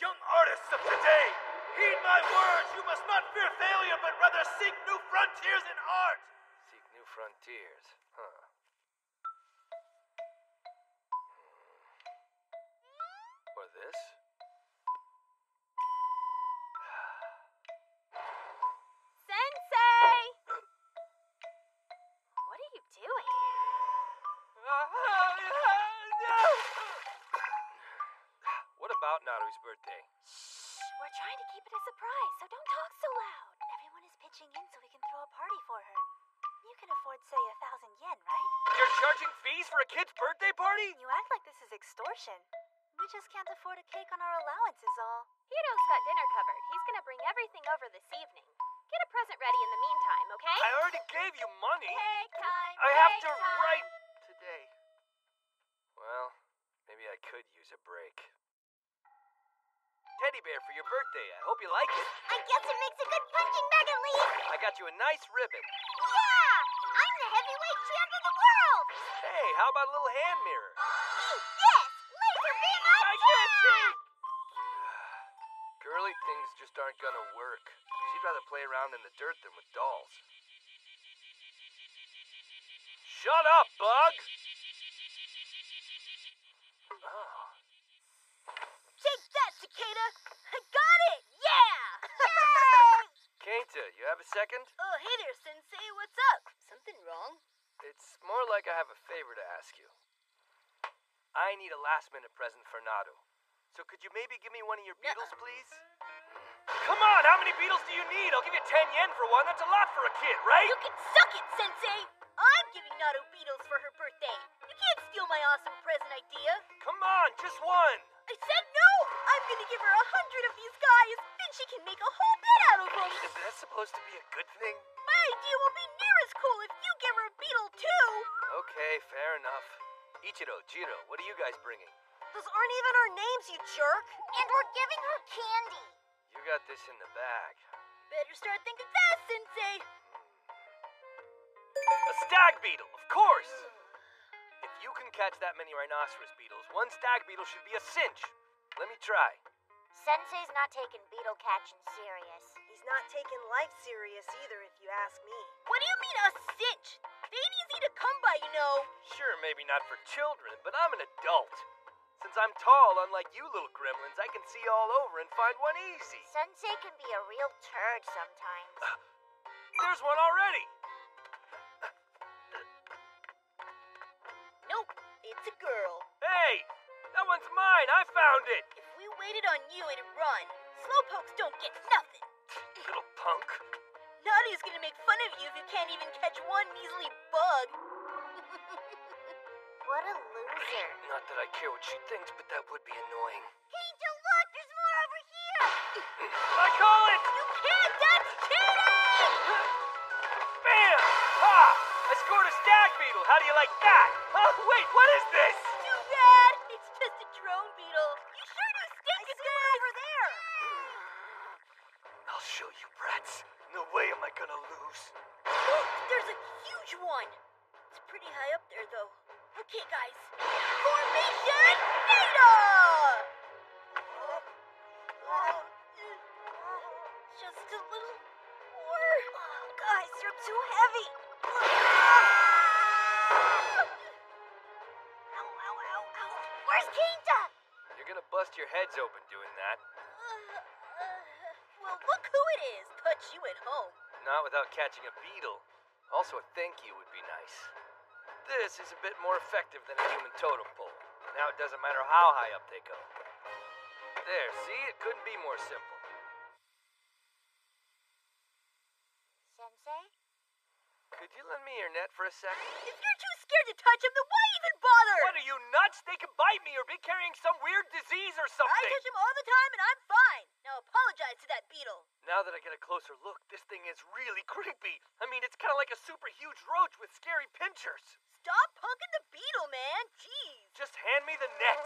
Young artists of today, heed my words. You must not fear failure, but rather seek new frontiers in art. Seek new frontiers, huh? Or this? Sensei! What are you doing? What about Naru's birthday? Shh! We're trying to keep it a surprise, so don't talk so loud. Everyone is pitching in so we can throw a party for her. You can afford, say, 1,000 yen, right? You're charging fees for a kid's birthday party? You act like this is extortion. We just can't afford a cake on our allowance is all. Hiro's got dinner covered. He's gonna bring everything over this evening. Get a present ready in the meantime, okay? I already gave you money. Cake time! I have cake to time. write today. Well, maybe I could use a break. Teddy bear for your birthday. I hope you like it. I guess it makes a good punching bag at least. I got you a nice ribbon. Yeah! I'm the heavyweight champ of the world! Hey, how about a little hand mirror? Eat this! Laser beam I can't see! attack! Girly things just aren't gonna work. She'd rather play around in the dirt than with dolls. Shut up, Bug! Oh. Take that, Cicada! I got it! Yeah! Keita, you have a second? Oh, hey there, Sensei. What's up? Something wrong? It's more like I have a favor to ask you. I need a last-minute present for Naru. So could you maybe give me one of your beetles, please? Come on, how many beetles do you need? I'll give you 10 yen for one. That's a lot for a kid, right? You can suck it, Sensei! I'm giving Naru beetles for her birthday. You can't steal my awesome present idea. Come on, just one. I said no! I'm gonna give her 100 of these guys, then she can make a whole bed out of them. Is that supposed to be a good thing? My idea will be near as cool if you give her a beetle too. Okay, fair enough. Ichiro, Jiro, what are you guys bringing? Those aren't even our names, you jerk. And we're giving her candy. You got this in the bag. Better start thinking fast, Sensei. A stag beetle, of course! If you can catch that many rhinoceros beetles, one stag beetle should be a cinch. Let me try. Sensei's not taking beetle catching serious. He's not taking life serious either, if you ask me. What do you mean a cinch? They ain't easy to come by, you know. Sure, maybe not for children, but I'm an adult. Since I'm tall, unlike you little gremlins, I can see all over and find one easy. Sensei can be a real turd sometimes. There's one already. Nope, it's a girl. Hey, that one's mine. I found it. If we waited on you, it'd run. Slowpokes don't get nothing. Little punk. Nadia's gonna make fun of you if you can't even catch one measly bug. What a loser. Not that I care what she thinks, but that would be annoying. Hey, don't look! There's more over here! I call it! You can't! That's cheating! Bam! Ha! I scored a stag beetle. How do you like that? Huh? Wait, what is this? Too bad! It's just a drone beetle. You sure do stink a bit over there! I'll show you, brats. No way am I gonna lose. Look, there's a huge one. It's pretty high up there, though. Okay, guys. Formation Beta! heavy! Ow, ow, ow, ow. Where's Quinta? You're gonna bust your heads open doing that. Well, look who it is. Put you at home. Not without catching a beetle. Also, a thank you would be nice. This is a bit more effective than a human totem pole. Now it doesn't matter how high up they go. There, see? It couldn't be more simple. Sensei? Could you lend me your net for a second? If you're too scared to touch him, then why even bother? What, are you nuts? They could bite me or be carrying some weird disease or something. I touch him all the time and I'm fine. Now apologize to that beetle. Now that I get a closer look, this thing is really creepy. I mean, it's kind of like a super huge roach with scary pinchers. Stop punking the beetle, man. Jeez. Just hand me the net.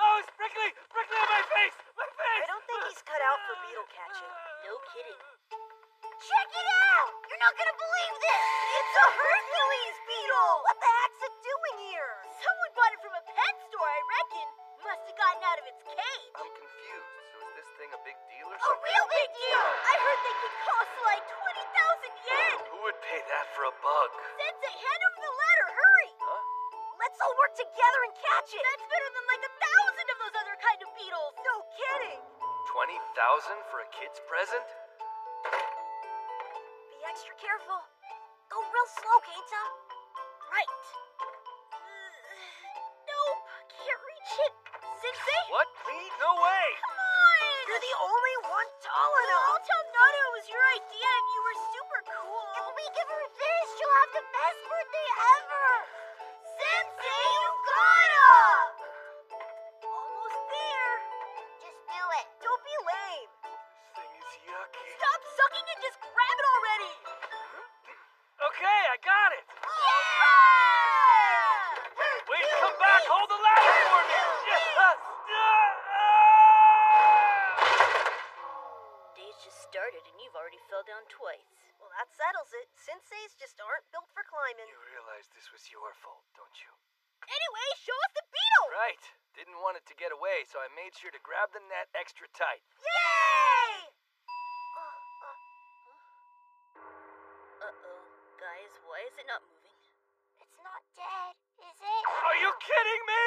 Oh, it's prickly on my face. I don't think he's cut out for beetle catching. No kidding. Check it out! You're not gonna believe this! It's a Hercules beetle! What the heck's it doing here? Someone bought it from a pet store, I reckon. Must have gotten out of its cage. I'm confused. So is this thing a big deal or A something? real big deal! I heard they could cost like 20,000 yen! Who would pay that for a bug? Sensei, hand over the ladder, hurry! Huh? Let's all work together and catch it! That's better than like 1,000 of those other kind of beetles! No kidding! 20,000 for a kid's present? Be extra careful. Go real slow, Keita. Right. Nope, can't reach it. Sensei? What? Me? No way! Come on! You're the only one tall enough! I'll tell Nana it was your idea and you were super cool. If we give her this, she'll have the best birthday ever! Sensei, you gotta! Almost there. Just do it. Don't be lame. This thing is yucky. Stop sucking and just grab it already! Okay, I got it. Yeah! Wait, come back. Hold the ladder for me. Day's just started and you've already fell down twice. Well, that settles it. Senseis just aren't built for climbing. You realize this was your fault, don't you? Anyway, show us the beetle! Right. Didn't want it to get away, so I made sure to grab the net extra tight. Yay! Uh-oh. Guys, why is it not moving? It's not dead, is it? Are you kidding me?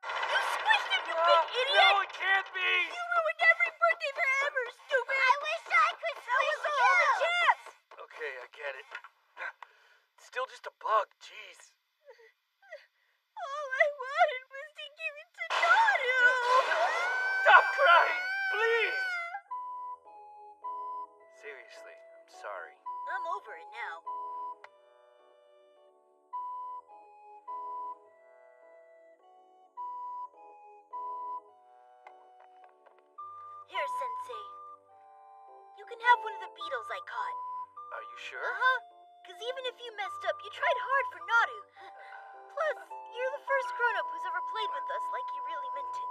You squished him, you big idiot! No, it can't be! You ruined every birthday forever, stupid! I wish I could That was squish our only you! chance! Okay, I get it. It's still just a bug, jeez. All I wanted was to give it to Naru! Stop crying, please! Seriously, I'm sorry. I'm over it now. Here, Sensei. You can have one of the beetles I caught. Are you sure? Uh-huh. Because even if you messed up, you tried hard for Naru. Plus, you're the first grown-up who's ever played with us like you really meant it.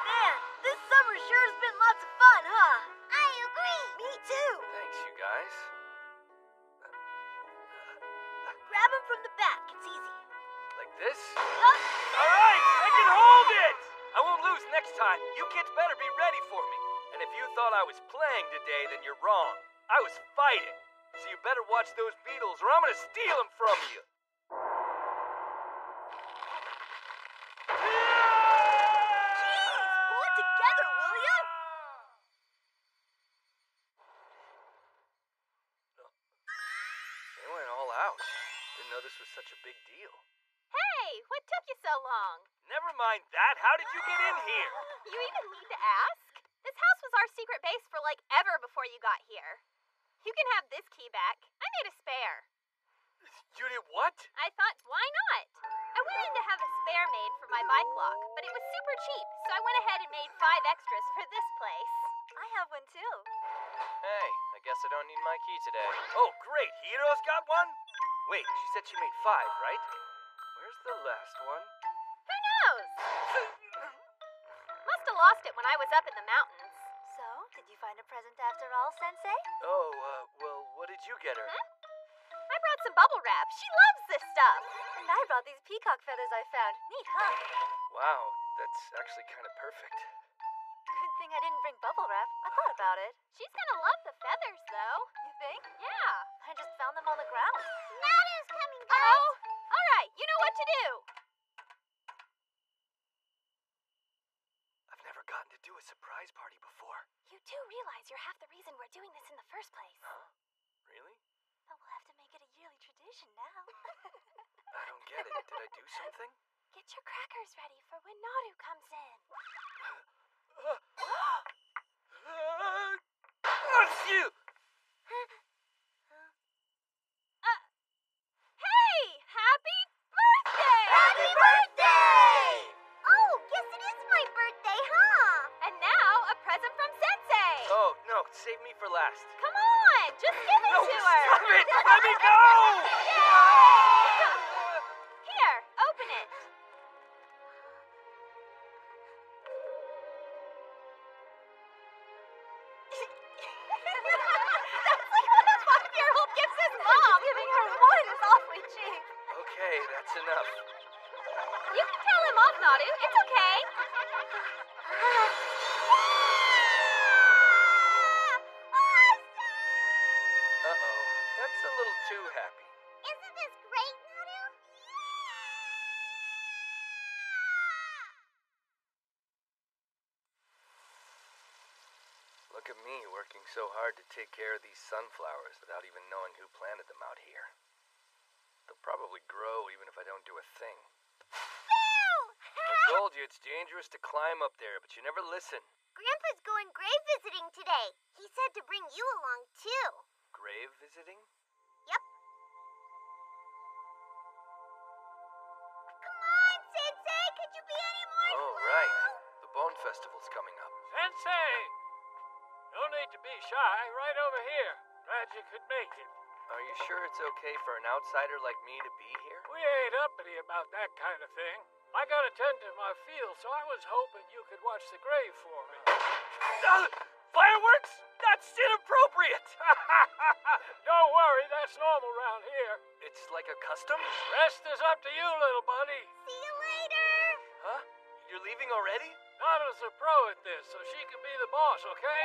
Man, this summer sure has been lots of fun, huh? I agree. Me too. Thanks, you guys. Grab him from the back. It's easy. Like this? Huh? All right, I can hold it! I won't lose next time. You kids better be ready for me. And if you thought I was playing today, then you're wrong. I was fighting. So you better watch those beetles or I'm gonna steal them from you. Jeez, pull it together, will ya? They went all out. Didn't know this was such a big deal. Hey, what took you so long? Never mind that. How did you get in here? You even need to ask? This house was our secret base for like ever before you got here. You can have this key back. I made a spare. You did what? I thought, why not? I wanted to have a spare made for my bike lock, but it was super cheap, so I went ahead and made 5 extras for this place. I have one too. Hey, I guess I don't need my key today. Oh, great. Hiro's got one? Wait, she said she made 5, right? Where's the last one? Who knows? Must have lost it when I was up in the mountains. So, did you find a present after all, Sensei? Oh, well, what did you get her? I brought some bubble wrap. She loves this stuff. And I brought these peacock feathers I found. Neat, huh? Wow, that's actually kind of perfect. Good thing I didn't bring bubble wrap. I thought about it. She's gonna love the feathers, though. You think? Yeah. I just found them on the ground. Naru's coming, guys. Uh-oh. All right, you know what to do. I've never gotten to do a surprise party before. You do realize you're half the reason we're doing this in the first place. Huh? Really? But we'll have to make it a yearly tradition now. I don't get it. Did I do something? Get your crackers ready for when Naru comes in. You! Hey! Happy birthday! Happy birthday! Oh, guess it is my birthday, huh? And now, a present from Sensei! Oh, no, save me for last. Come on, just give it No, to her! stop it! Let me go! Here, open it. That's like what a 5-year-old gives his mom! Giving her one is awfully cheap. Okay, that's enough. You can tell him off, Naru. It's okay. Uh-oh, that's a little too happy. Isn't this great, Naru? Look at me working so hard to take care of these sunflowers without even knowing who planted them out here. They'll probably grow even if I don't do a thing. I told you it's dangerous to climb up there, but you never listen. Grandpa's going grave visiting today. He said to bring you along, too. Grave visiting? Yep. Come on, Sensei! Could you be any more Oh, slow? right. The Bone Festival's coming up. Sensei! No need to be shy. Right over here. Glad you could make it. Are you sure it's okay for an outsider like me to be here? We ain't uppity about that kind of thing. I got to tend to my field, so I was hoping you could watch the grave for me. Fireworks? That's inappropriate! Don't worry, that's normal around here. It's like a custom? Rest is up to you, little buddy. See you later! Huh? You're leaving already? Nana's a pro at this, so she can be the boss, okay?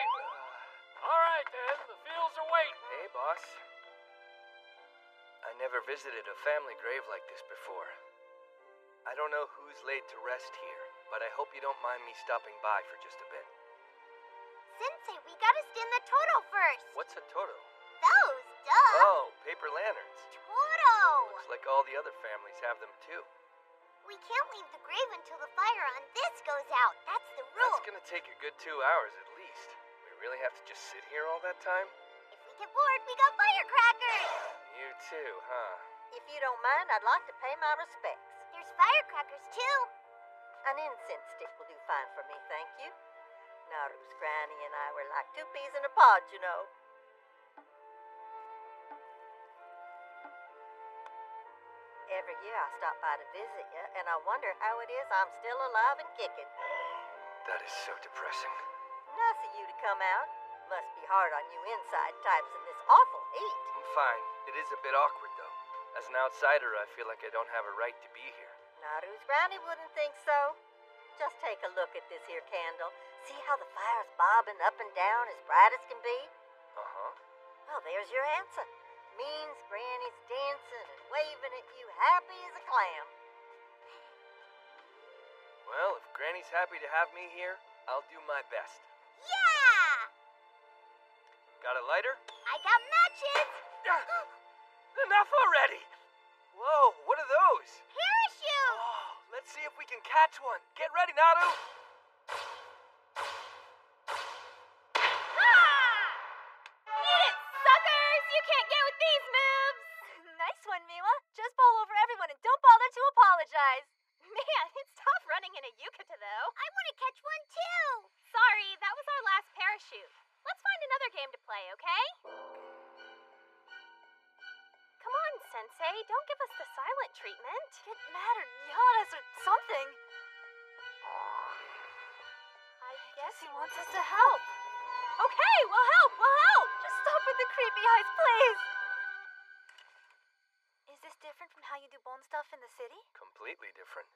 All right, then. The fields are waiting. Hey, boss. I never visited a family grave like this before. I don't know who's laid to rest here, but I hope you don't mind me stopping by for just a bit. Sensei, we gotta stand the Toto first. What's a Toto? Those, duh. Oh, paper lanterns. Toto! Looks like all the other families have them too. We can't leave the grave until the fire on this goes out. That's the rule. That's gonna take a good 2 hours at least. We really have to just sit here all that time? If we get bored, we got firecrackers. You too, huh? If you don't mind, I'd like to pay my respects. There's firecrackers, too. An incense stick will do fine for me, thank you. Naru's granny and I were like 2 peas in a pod, you know. Every year I stop by to visit you, and I wonder how it is I'm still alive and kicking. That is so depressing. Nice of you to come out. Must be hard on you inside types in this awful heat. I'm fine. It is a bit awkward, though. As an outsider, I feel like I don't have a right to be here. Naru's granny wouldn't think so. Just take a look at this here candle. See how the fire's bobbing up and down as bright as can be? Uh-huh. Well, there's your answer. Means Granny's dancing and waving at you happy as a clam. Well, if Granny's happy to have me here, I'll do my best. Yeah! Got a lighter? I got matches. Enough already! Whoa, what are those? Parachute! Oh, let's see if we can catch one. Get ready, Naru! Eat it, suckers! You can't get with these moves! Nice one, Miwa. Just bowl over everyone and don't bother to apologize. Man, it's tough running in a yukata, though. I want to catch one, too. Sorry, that was our last parachute. Let's find another game to play, okay? Come on, Sensei. Don't give us the silent treatment. Get mad or yell at us or something. I guess He wants us to help. Okay, we'll help. Just stop with the creepy eyes, please. stuff in the city? Completely different.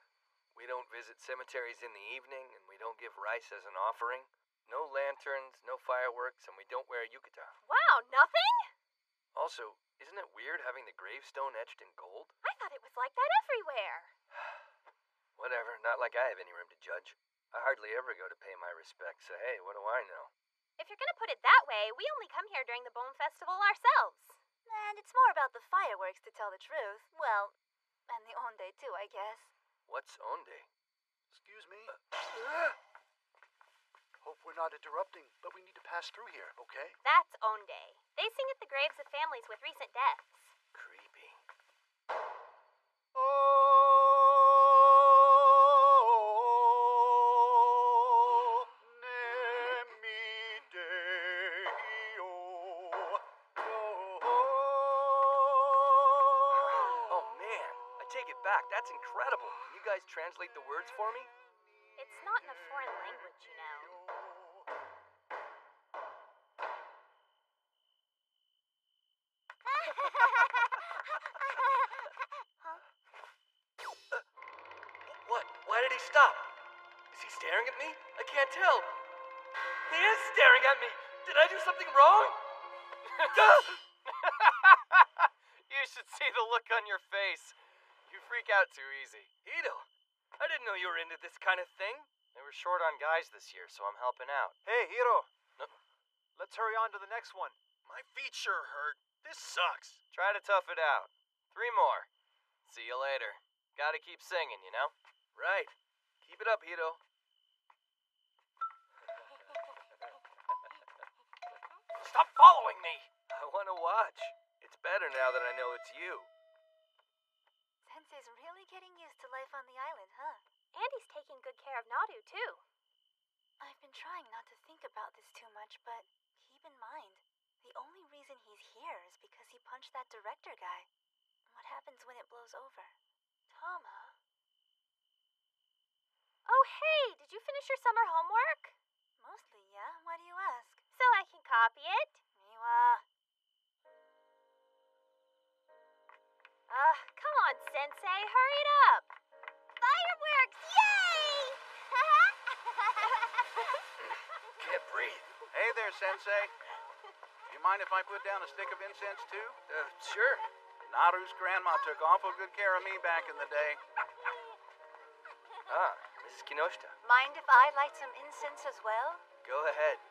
We don't visit cemeteries in the evening, and we don't give rice as an offering. No lanterns, no fireworks, and we don't wear yukata. Wow, nothing? Also, isn't it weird having the gravestone etched in gold? I thought it was like that everywhere. Whatever, not like I have any room to judge. I hardly ever go to pay my respects, so hey, what do I know? If you're gonna put it that way, we only come here during the Bone Festival ourselves. And it's more about the fireworks, to tell the truth. Well, and the Onde too, I guess. What's Onde? Excuse me? Hope we're not interrupting, but we need to pass through here, okay? That's Onde. They sing at the graves of families with recent deaths. Creepy. Back. That's incredible. Can you guys translate the words for me? It's not in a foreign language, you know. What? Why did he stop? Is he staring at me? I can't tell. He is staring at me. Did I do something wrong? You should see the look on your face. You freak out too easy. Ito, I didn't know you were into this kind of thing. They were short on guys this year, so I'm helping out. Hey, Hiro. Let's hurry on to the next one. My feet sure hurt. This sucks. Try to tough it out. 3 more. See you later. Gotta keep singing, you know? Right. Keep it up, Hito. Stop following me! I want to watch. It's better now that I know it's you. Sensei's really getting used to life on the island, huh? And he's taking good care of Naru, too. I've been trying not to think about this too much, but keep in mind, the only reason he's here is because he punched that director guy. What happens when it blows over? Tama? Oh, hey, did you finish your summer homework? Mostly, yeah. Why do you ask? So I can copy it? Miwa. Come on, Sensei, hurry it up. Fireworks, yay! Can't breathe. Hey there, Sensei. You mind if I put down a stick of incense, too? Sure. Naru's grandma took awful good care of me back in the day. Ah, Mrs. Kinoshita. Mind if I light some incense as well? Go ahead.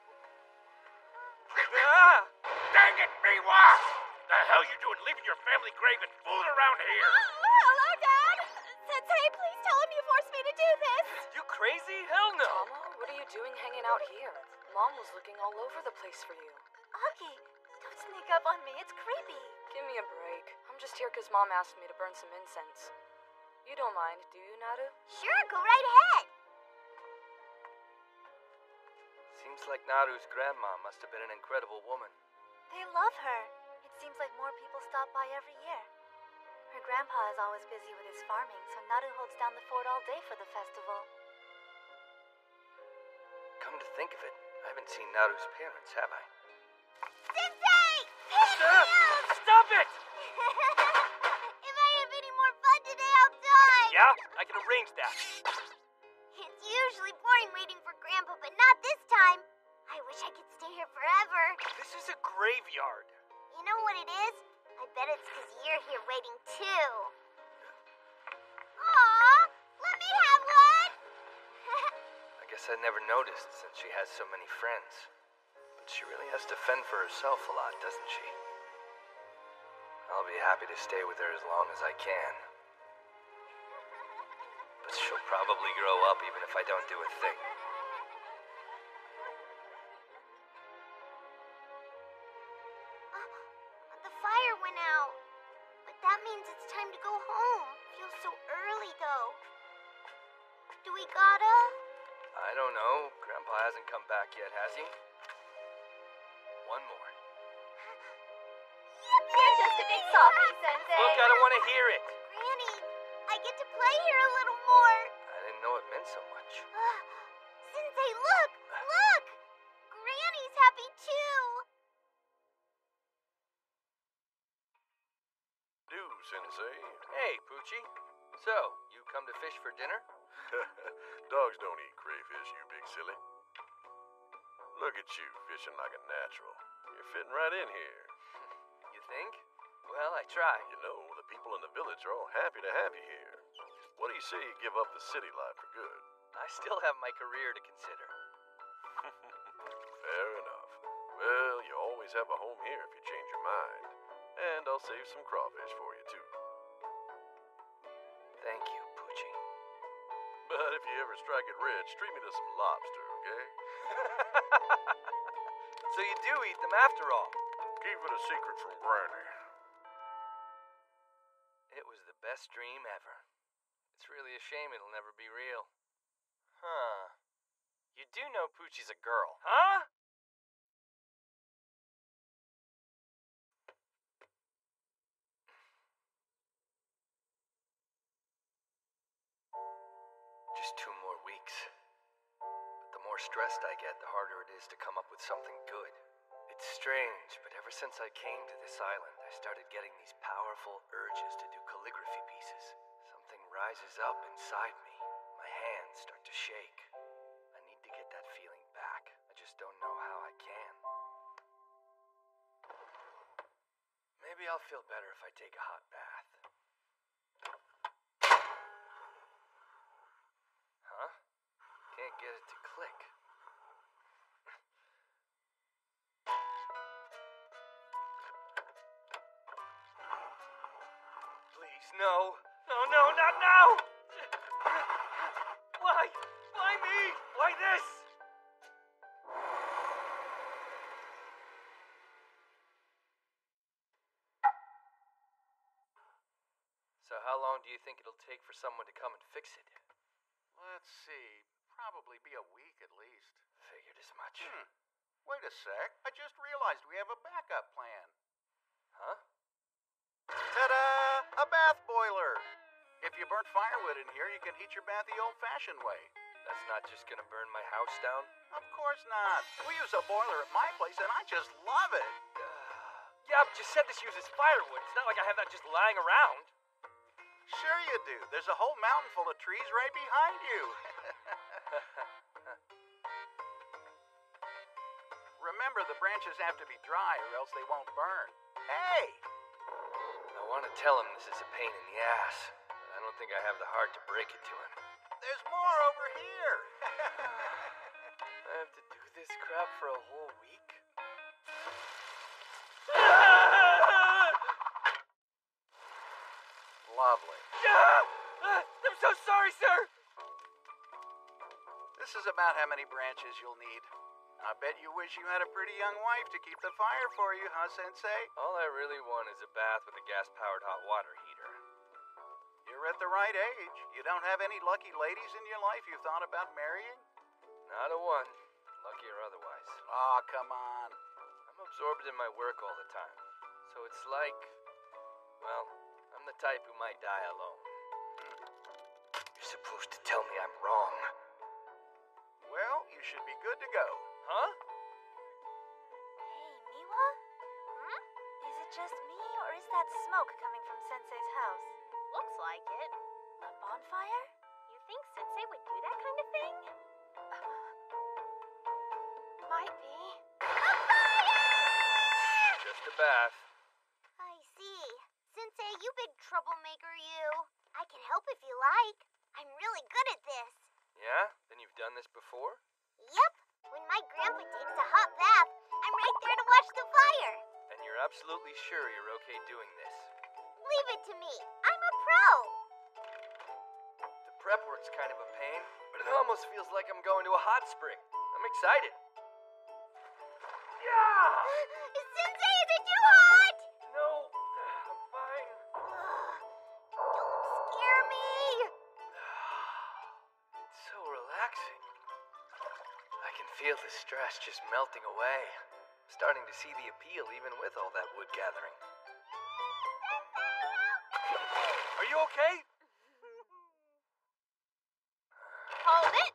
Ah! Dang it, Miwa! The hell you doing leaving your family grave and fooling around here? Hello, Dad! Sensei, please tell him you forced me to do this! You crazy? Hell no! Tama, what are you doing hanging out here? Mom was looking all over the place for you. Aki, don't sneak up on me. It's creepy. Give me a break. I'm just here because Mom asked me to burn some incense. You don't mind, do you, Naru? Sure, go right ahead. Seems like Naru's grandma must have been an incredible woman. They love her. It seems like more people stop by every year. Her grandpa is always busy with his farming, so Naru holds down the fort all day for the festival. Come to think of it, I haven't seen Naru's parents, have I? Sensei! Pick me up! Stop it! If I have any more fun today, I'll die! Yeah, I can arrange that. It's usually boring waiting for Grandpa, but not this time. I wish I could stay here forever. This is a graveyard. You know what it is? I bet it's because you're here waiting too. Aw, let me have one! I guess I never noticed since she has so many friends. But she really has to fend for herself a lot, doesn't she? I'll be happy to stay with her as long as I can. But she'll probably grow up even if I don't do a thing. The fire went out. But that means it's time to go home. Feels so early, though. Do we gotta? I don't know. Grandpa hasn't come back yet, has he? One more. You're just a big softie, Sensei. Look, I don't want to hear it. Granny, I get to play here a little more. I didn't know it meant so much. Sensei, look! Look! Granny's happy too. News Sensei. Hey, Poochie. So, you come to fish for dinner? Dogs don't eat crayfish, you big silly. Look at you, fishing like a natural. You're fitting right in here. You think? Well, I try. You know, the people in the village are all happy to have you here. What do you say you give up the city life for good? I still have my career to consider. Fair enough. Well, you always have a home here if you change your mind. And I'll save some crawfish for you, too. Thank you, Poochie. But if you ever strike it rich, treat me to some lobster, okay? So you do eat them after all? Keep it a secret from Granny. It was the best dream ever. It's really a shame it'll never be real. Huh. You do know Poochie's a girl. Huh? Just 2 more weeks. But the more stressed I get, the harder it is to come up with something good. It's strange, but ever since I came to this island, I started getting these powerful urges to do calligraphy pieces. Something rises up inside me. My hands start to shake. I need to get that feeling back. I just don't know how I can. Maybe I'll feel better if I take a hot bath. Huh? Can't get it to click. Please, no. No, no, not now! Why? Why me? Why this? So how long do you think it'll take for someone to come and fix it? Let's see. Probably be a week at least. Figured as much. Wait a sec. I just realized we have a backup plan. Huh? Ta-da! A bath boiler! If you burn firewood in here, you can heat your bath the old-fashioned way. That's not just gonna burn my house down? Of course not. We use a boiler at my place, and I just love it. Yeah, but you said this uses firewood. It's not like I have that just lying around. Sure you do. There's a whole mountain full of trees right behind you. Remember, the branches have to be dry or else they won't burn. Hey! I want to tell him this is a pain in the ass, but I don't think I have the heart to break it to him. There's more over here. I have to do this crap for a whole week? Lovely. I'm so sorry, sir! This is about how many branches you'll need. I bet you wish you had a pretty young wife to keep the fire for you, huh, Sensei? All I really want is a bath with a gas-powered hot water heater. You're at the right age. You don't have any lucky ladies in your life you thought about marrying? Not a one, lucky or otherwise. Aw, come on. I'm absorbed in my work all the time. So it's like, well, I'm the type who might die alone. You're supposed to tell me I'm wrong. Well, you should be good to go. Huh? Hey, Miwa? Is it just me, or is that smoke coming from Sensei's house? Looks like it. A bonfire? You think Sensei would do that kind of thing? Might be. A fire! Just a bath. I see. Sensei, you big troublemaker, you. I can help if you like. I'm really good at this. Yeah? Then you've done this before? Yep. When my grandpa takes a hot bath, I'm right there to watch the fire. And you're absolutely sure you're okay doing this? Leave it to me. I'm a pro. The prep work's kind of a pain, but it almost feels like I'm going to a hot spring. I'm excited. Yeah! Sensei, is it too hot? No, I'm fine. Don't scare me. It's so relaxing. I can feel the stress just melting away. I'm starting to see the appeal even with all that wood gathering. Are you okay? Hold it!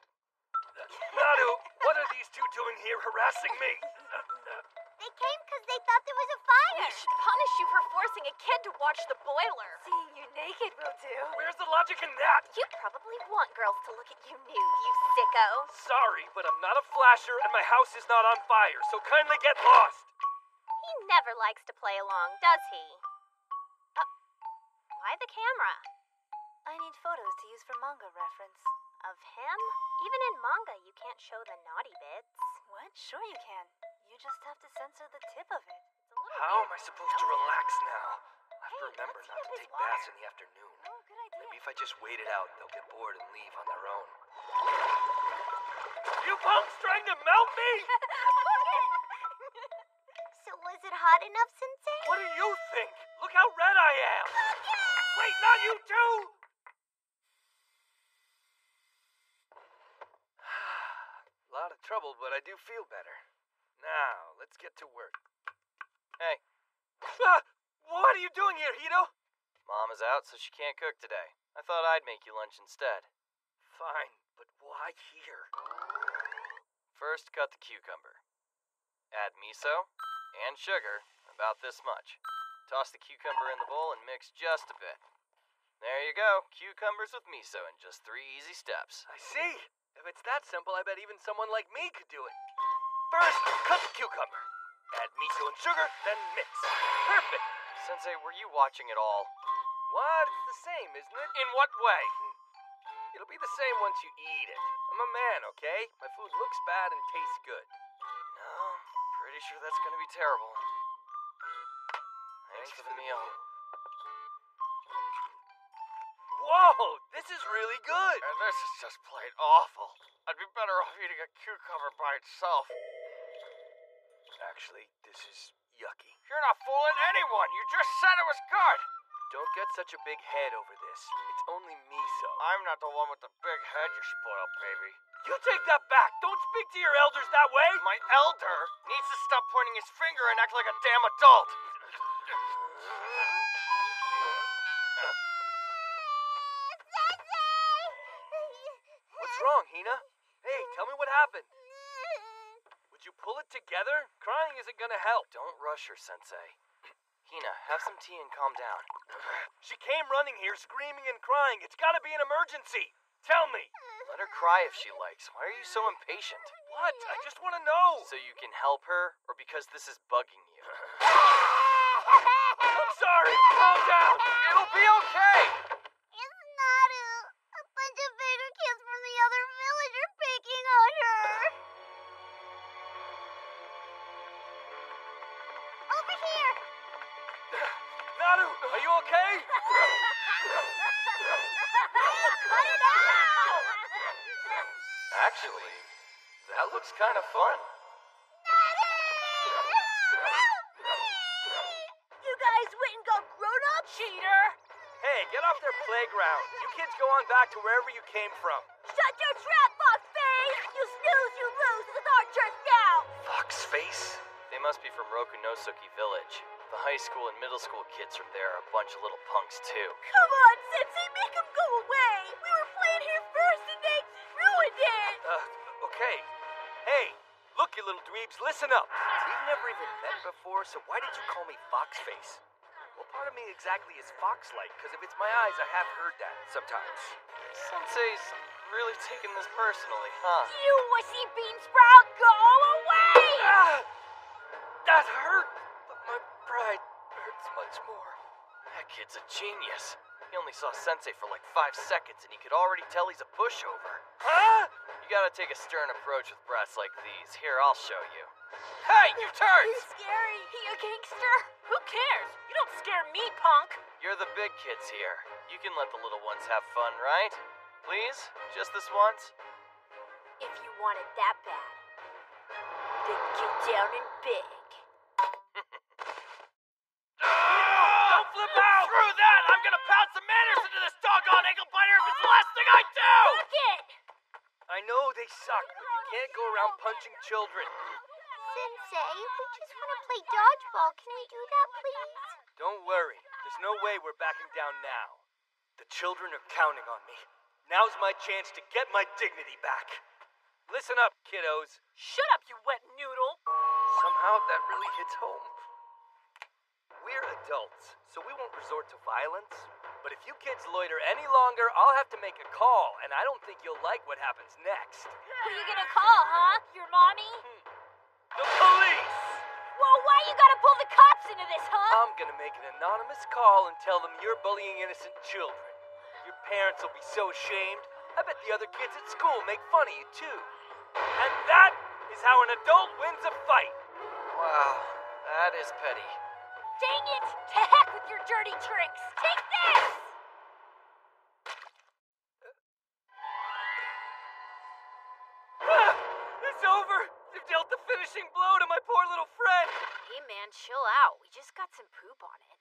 Naru, what are these two doing here harassing me? They came because they thought there was a fire. We should punish you for forcing a kid to watch the boiler. Seeing you naked will do. Where's the logic in that? You probably want girls to look at you nude, you sicko. Sorry, but I'm not a flasher and my house is not on fire, so kindly get lost. He never likes to play along, does he? Why the camera? I need photos to use for manga reference. Of him? Even in manga, you can't show the naughty bits. What? Sure you can. You just have to censor the tip of it. How am I supposed to relax now? I have to remember not to take baths in the afternoon. Oh, good idea. Maybe if I just wait it out, they'll get bored and leave on their own. You punks trying to melt me? So was it hot enough, Sensei? What do you think? Look how red I am! Wait, not you too! A lot of trouble, but I do feel better. Now, let's get to work. Hey. What are you doing here, Hito? Mom is out, so she can't cook today. I thought I'd make you lunch instead. Fine, but why here? First, cut the cucumber. Add miso and sugar, about this much. Toss the cucumber in the bowl and mix just a bit. There you go, cucumbers with miso in just 3 easy steps. I see. If it's that simple, I bet even someone like me could do it. First, cut the cucumber. Add miso and sugar, then mix. Perfect. Sensei, were you watching at all? What? It's the same, isn't it? In what way? It'll be the same once you eat it. I'm a man, okay? My food looks bad and tastes good. No, pretty sure that's gonna be terrible. Thanks for the meal. Whoa, this is really good. And this is just plain awful. I'd be better off eating a cucumber by itself. Actually, this is yucky. You're not fooling anyone. You just said it was good. Don't get such a big head over this. It's only miso. I'm not the one with the big head, you spoiled baby. You take that back. Don't speak to your elders that way. My elder needs to stop pointing his finger and act like a damn adult. What's wrong, Hina? Hey, tell me what happened. Would you pull it together? Crying isn't gonna help. Don't rush her, Sensei. Hina, have some tea and calm down. She came running here screaming and crying. It's gotta be an emergency. Tell me. Let her cry if she likes. Why are you so impatient? What? I just want to know. So you can help her, or because this is bugging you? I'm sorry. Calm down. It'll be okay. It's Naru. A bunch of bigger kids from the other village are picking on her. Over here. Naru, are you okay? Cut it out! Actually, that looks kind of fun. You guys went and got grown up? Cheater! Hey, get off their playground. You kids go on back to wherever you came from. Shut your trap, Foxface! You snooze, you lose. It's our turn now! Foxface? They must be from Rokunosuke Village. The high school and middle school kids are there, a bunch of little punks too. Come on, Sensei, make them go away! We were playing here first and they ruined it! Okay. Hey, look, you little dweebs, listen up. We've never even met before, so why did you call me Foxface? What part of me exactly is fox-like? Because if it's my eyes, I have heard that sometimes. Sensei's really taking this personally, huh? You wussy bean sprout, go away! Ah! That hurt! But my pride hurts much more. That kid's a genius. He only saw Sensei for like 5 seconds and he could already tell he's a pushover. Huh? You gotta take a stern approach with brats like these. Here, I'll show you. Hey, you turds! He's scary. He a gangster? Who cares? You don't scare me, punk. You're the big kids here. You can let the little ones have fun, right? Please? Just this once? If you want it that bad, then get down and beg. Don't flip out! Screw that! I'm gonna pound some manners into this doggone ankle biter if it's the last thing I do! Fuck it! I know they suck, but you can't go around punching children. Sensei, we just want to play dodgeball. Can we do that, please? Don't worry. There's no way we're backing down now. The children are counting on me. Now's my chance to get my dignity back. Listen up, kiddos. Shut up, you wet noodle. Somehow that really hits home. We're adults, so we won't resort to violence. But if you kids loiter any longer, I'll have to make a call, and I don't think you'll like what happens next. Who you gonna call, huh? Your mommy? The police! Well, why you gotta pull the cops into this, huh? I'm gonna make an anonymous call and tell them you're bullying innocent children. Your parents will be so ashamed. I bet the other kids at school make fun of you, too. And that is how an adult wins a fight. Wow, that is petty. Dang it! To heck with your dirty tricks! Take this! It's over! You've dealt the finishing blow to my poor little friend! Hey man, chill out. We just got some poop on it.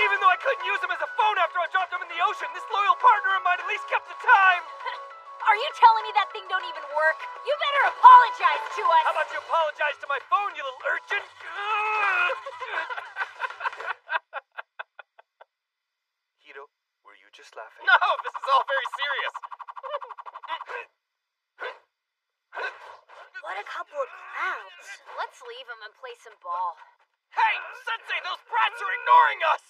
Even though I couldn't use him as a phone after I dropped him in the ocean, this loyal partner of mine at least kept the time! Are you telling me that thing don't even work? You better apologize to us! How about you apologize to my phone, you little urchin? Hiro, were you just laughing? No, this is all very serious. What a couple of clowns. Let's leave them and play some ball. Hey, Sensei, those brats are ignoring us!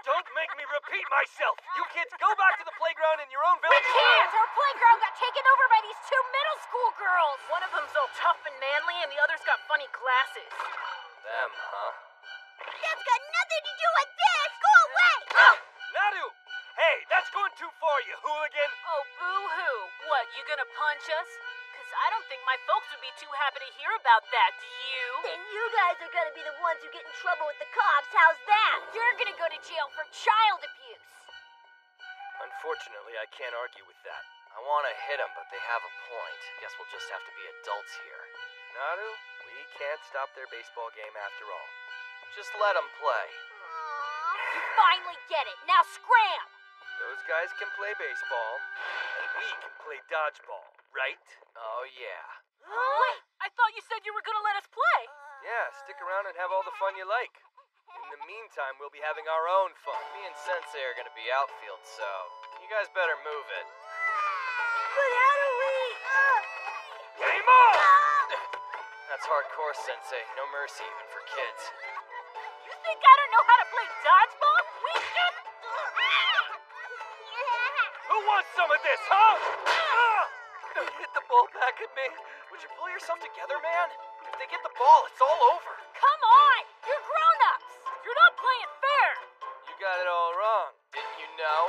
Don't make me repeat myself! You kids go back to the playground in your own We village. can't! Our playground got taken over by these two middle school girls! One of them's all tough and manly, and the other's got funny glasses. Them, huh? That's got nothing to do with this! Go away! Naru! Hey, that's going too far, you hooligan! Oh, boo-hoo. What, you gonna punch us? 'Cause I don't think my folks would be too happy to hear about that, do you? Then you guys are gonna be the ones who get in trouble with the cops. How's that? You're gonna go to jail for child abuse. Unfortunately, I can't argue with that. I want to hit them, but they have a point. Guess we'll just have to be adults here. Naru, we can't stop their baseball game after all. Just let them play. You finally get it. Now scram! Those guys can play baseball, and we can play dodgeball, right? Oh, yeah. Wait, I thought you said you were gonna let us play. Yeah, stick around and have all the fun you like. In the meantime, we'll be having our own fun. Me and Sensei are going to be outfield, so you guys better move it. But how do we... Game on! That's hardcore, Sensei. No mercy even for kids. You think I don't know how to play dodgeball? We can... Who wants some of this, huh? Hit the ball back at me. Would you pull yourself together, man? If they get the ball, it's all over. Come on! You're grown-ups! You're not playing fair. You got it all wrong. Didn't you know?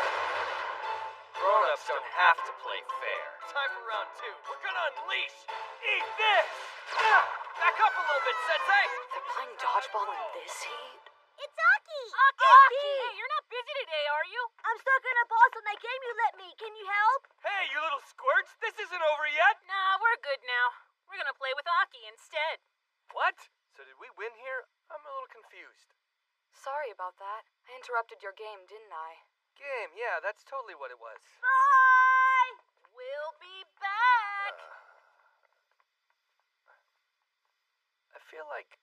Grown-ups don't have to play fair. Time for round two. We're gonna unleash. Eat this! Back up a little bit, Sensei! They're playing dodgeball in this heat? It's Aki! Aki! Hey, you're not busy today, are you? I'm stuck on a boss on that game you let me. Can you help? Hey, you little squirts! This isn't over yet! Nah, we're good now. We're gonna play with Aki instead. What? So did we win here? I'm a little confused. Sorry about that. I interrupted your game, didn't I? Game, yeah, that's totally what it was. Bye! We'll be back! I feel like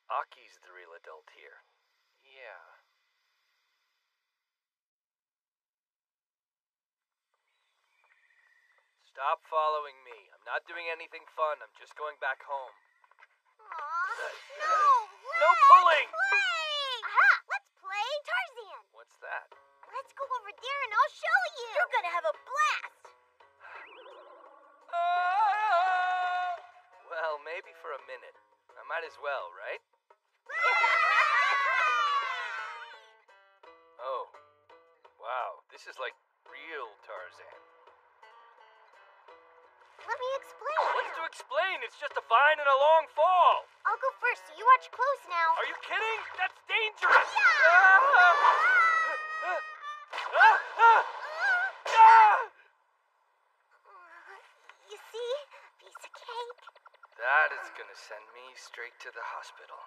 Aki's the real adult here. Yeah. Stop following me. I'm not doing anything fun. I'm just going back home. No pulling! Play! Aha! Let's play Tarzan! What's that? Let's go over there and I'll show you! You're gonna have a blast! Well, maybe for a minute. I might as well, right? Oh. Wow, this is like real Tarzan. Let me explain. What's to explain? It's just a vine and a long fall. I'll go first, so you watch close now. Are you kidding? That's dangerous! You see? Piece of cake. That is gonna send me straight to the hospital.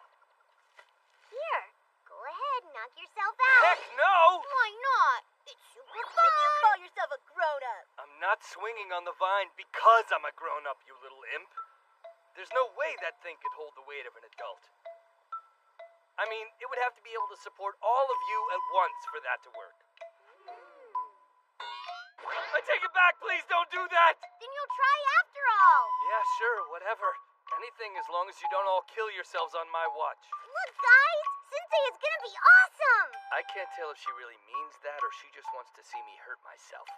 Here, go ahead, knock yourself out. Heck no! Why not? It's super When fun. you call yourself a grown-up? I'm not swinging on the vine because I'm a grown-up, you little imp. There's no way that thing could hold the weight of an adult. I mean, it would have to be able to support all of you at once for that to work. I take it back, please don't do that! Then you'll try after all. Yeah, sure, whatever. Anything as long as you don't all kill yourselves on my watch. Look, guys! Sensei is gonna be awesome! I can't tell if she really means that or she just wants to see me hurt myself.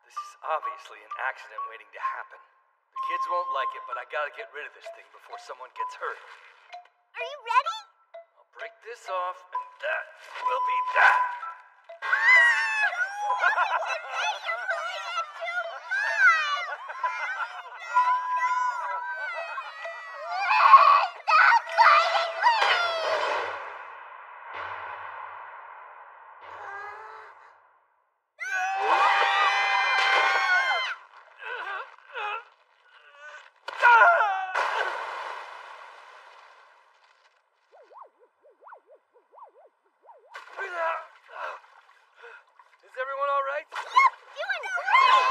This is obviously an accident waiting to happen. The kids won't like it, but I gotta get rid of this thing before someone gets hurt. Are you ready? I'll break this off, and that will be that! Is everyone all right? Yep, doing great!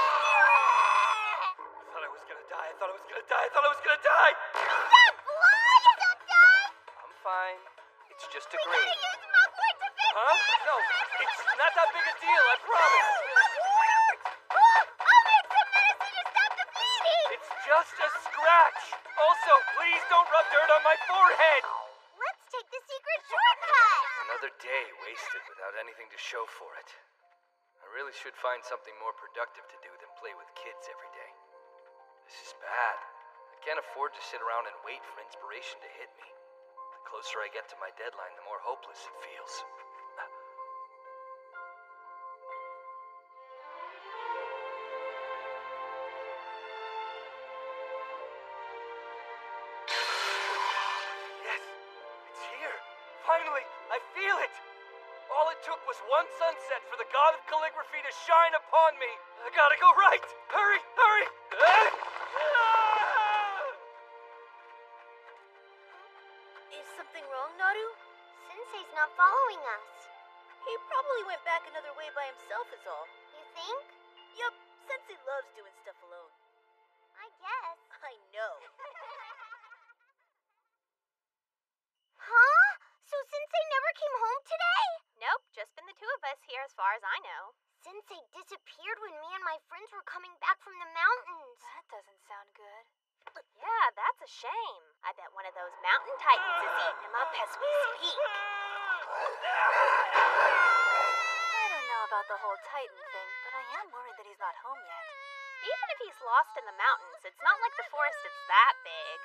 I thought I was gonna die. I thought I was gonna die. I thought I was gonna die! Stop, fly! Don't die! I'm fine. It's just a We grade. gotta use Muckler to fix Huh? this! No, it's not that big a deal, I promise. I'll make some medicine to stop the bleeding! It's just a scratch. Also, please don't rub dirt on my forehead. Let's take the secret shortcut! Another day wasted without anything to show for it. I really should find something more productive to do than play with kids every day. This is bad. I can't afford to sit around and wait for inspiration to hit me. The closer I get to my deadline, the more hopeless it feels. Yes, it's here. Finally, I feel it. All it took was one sunset for the god of calligraphy to shine upon me. I gotta go right. Hurry, hurry. Is something wrong, Naru? Sensei's not following us. He probably went back another way by himself is all. You think? Yup, Sensei loves doing stuff alone. I guess. I know. Huh? So Sensei never came home today? Nope, just been the two of us here as far as I know. Sensei disappeared when me and my friends were coming back from the mountains. That doesn't sound good. Yeah, that's a shame. I bet one of those mountain titans is eating him up as we speak. I don't know about the whole Titan thing, but I am worried that he's not home yet. Even if he's lost in the mountains, it's not like the forest is that big.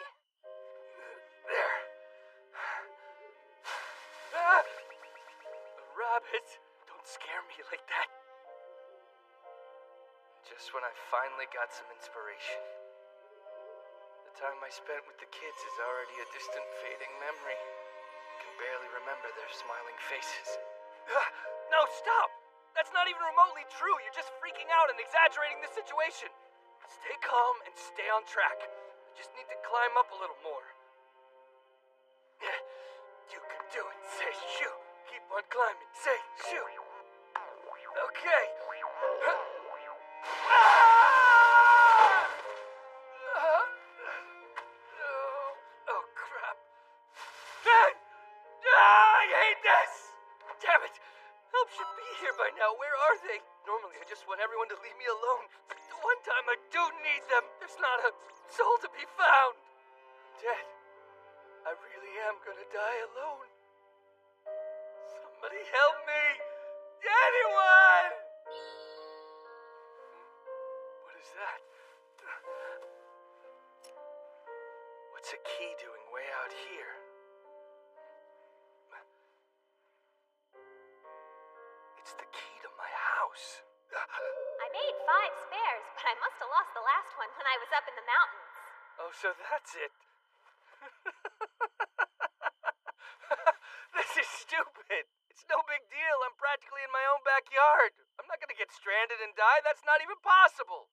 There. Ah! A rabbit! Don't scare me like that. Just when I finally got some inspiration. The time I spent with the kids is already a distant, fading memory. I can barely remember their smiling faces. Ah! No, stop! That's not even remotely true. You're just freaking out and exaggerating the situation. Stay calm and stay on track. I just need to climb up a little more. You can do it. Say shoo. Keep on climbing. Say shoo. Okay. Oh, crap. I hate this! Damn it! Help should be here by now. Where are they? Normally, I just want everyone to leave me alone. But the one time I do need them, there's not a soul to be found. Dead. I really am gonna die alone. Somebody help me! Anyone! What is that? What's a key doing way out here? It's the key to my house. I made 5 spares, but I must have lost the last one when I was up in the mountains. Oh, so that's it. This is stupid. It's no big deal. I'm practically in my own backyard. I'm not gonna get stranded and die. That's not even possible.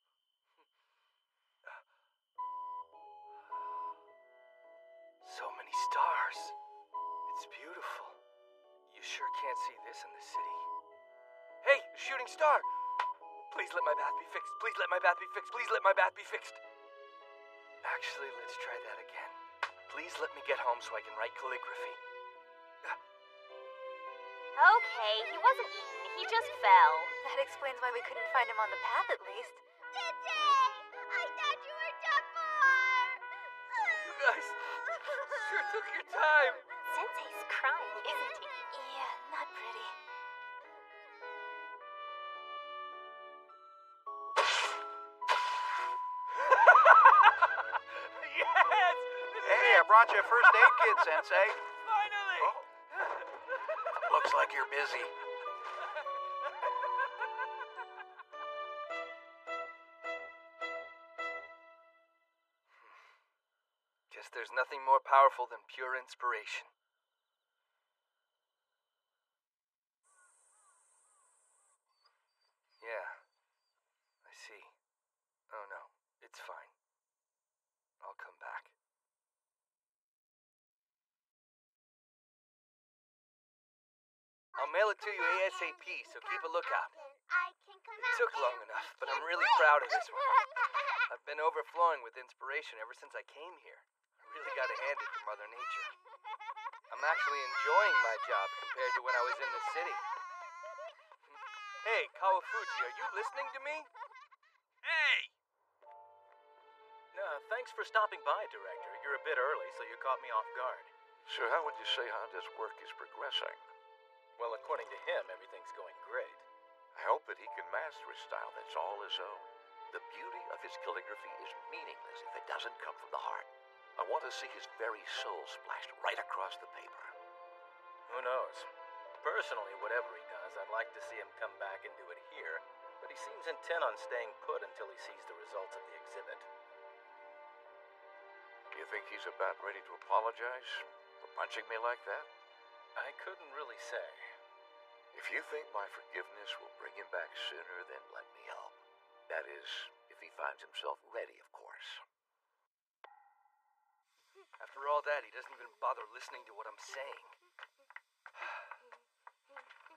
So many stars. It's beautiful. You sure can't see this in the city. Hey, shooting star! Please let my bath be fixed. Please let my bath be fixed. Please let my bath be fixed. Actually, let's try that again. Please let me get home so I can write calligraphy. Okay, he wasn't eaten. He just fell. That explains why we couldn't find him on the path, at least. Sensei! I thought you were done for! You sure took your time. Sensei's crying, isn't he? Yeah, not pretty. Yes! Hey, I brought you a first aid kit, Sensei. Finally! Looks like you're busy. Guess there's nothing more powerful than pure inspiration. Yeah, I see. Oh no, it's fine. I'll come back. I'll mail it to you ASAP, so keep a lookout. It took long enough, but I'm really proud of this one. I've been overflowing with inspiration ever since I came here. I really gotta hand it to Mother Nature. I'm actually enjoying my job compared to when I was in the city. Hey, Kawafuji, are you listening to me? Hey! Thanks for stopping by, Director. You're a bit early, so you caught me off guard. So how would you say Honda's work is progressing? Well, according to him, everything's going great. I hope that he can master a style that's all his own. The beauty of his calligraphy is meaningless if it doesn't come from the heart. I want to see his very soul splashed right across the paper. Who knows? Personally, whatever he does, I'd like to see him come back and do it here, but he seems intent on staying put until he sees the results of the exhibit. You think he's about ready to apologize for punching me like that? I couldn't really say. If you think my forgiveness will bring him back sooner, then let me help. That is, if he finds himself ready, of course. After all that, he doesn't even bother listening to what I'm saying.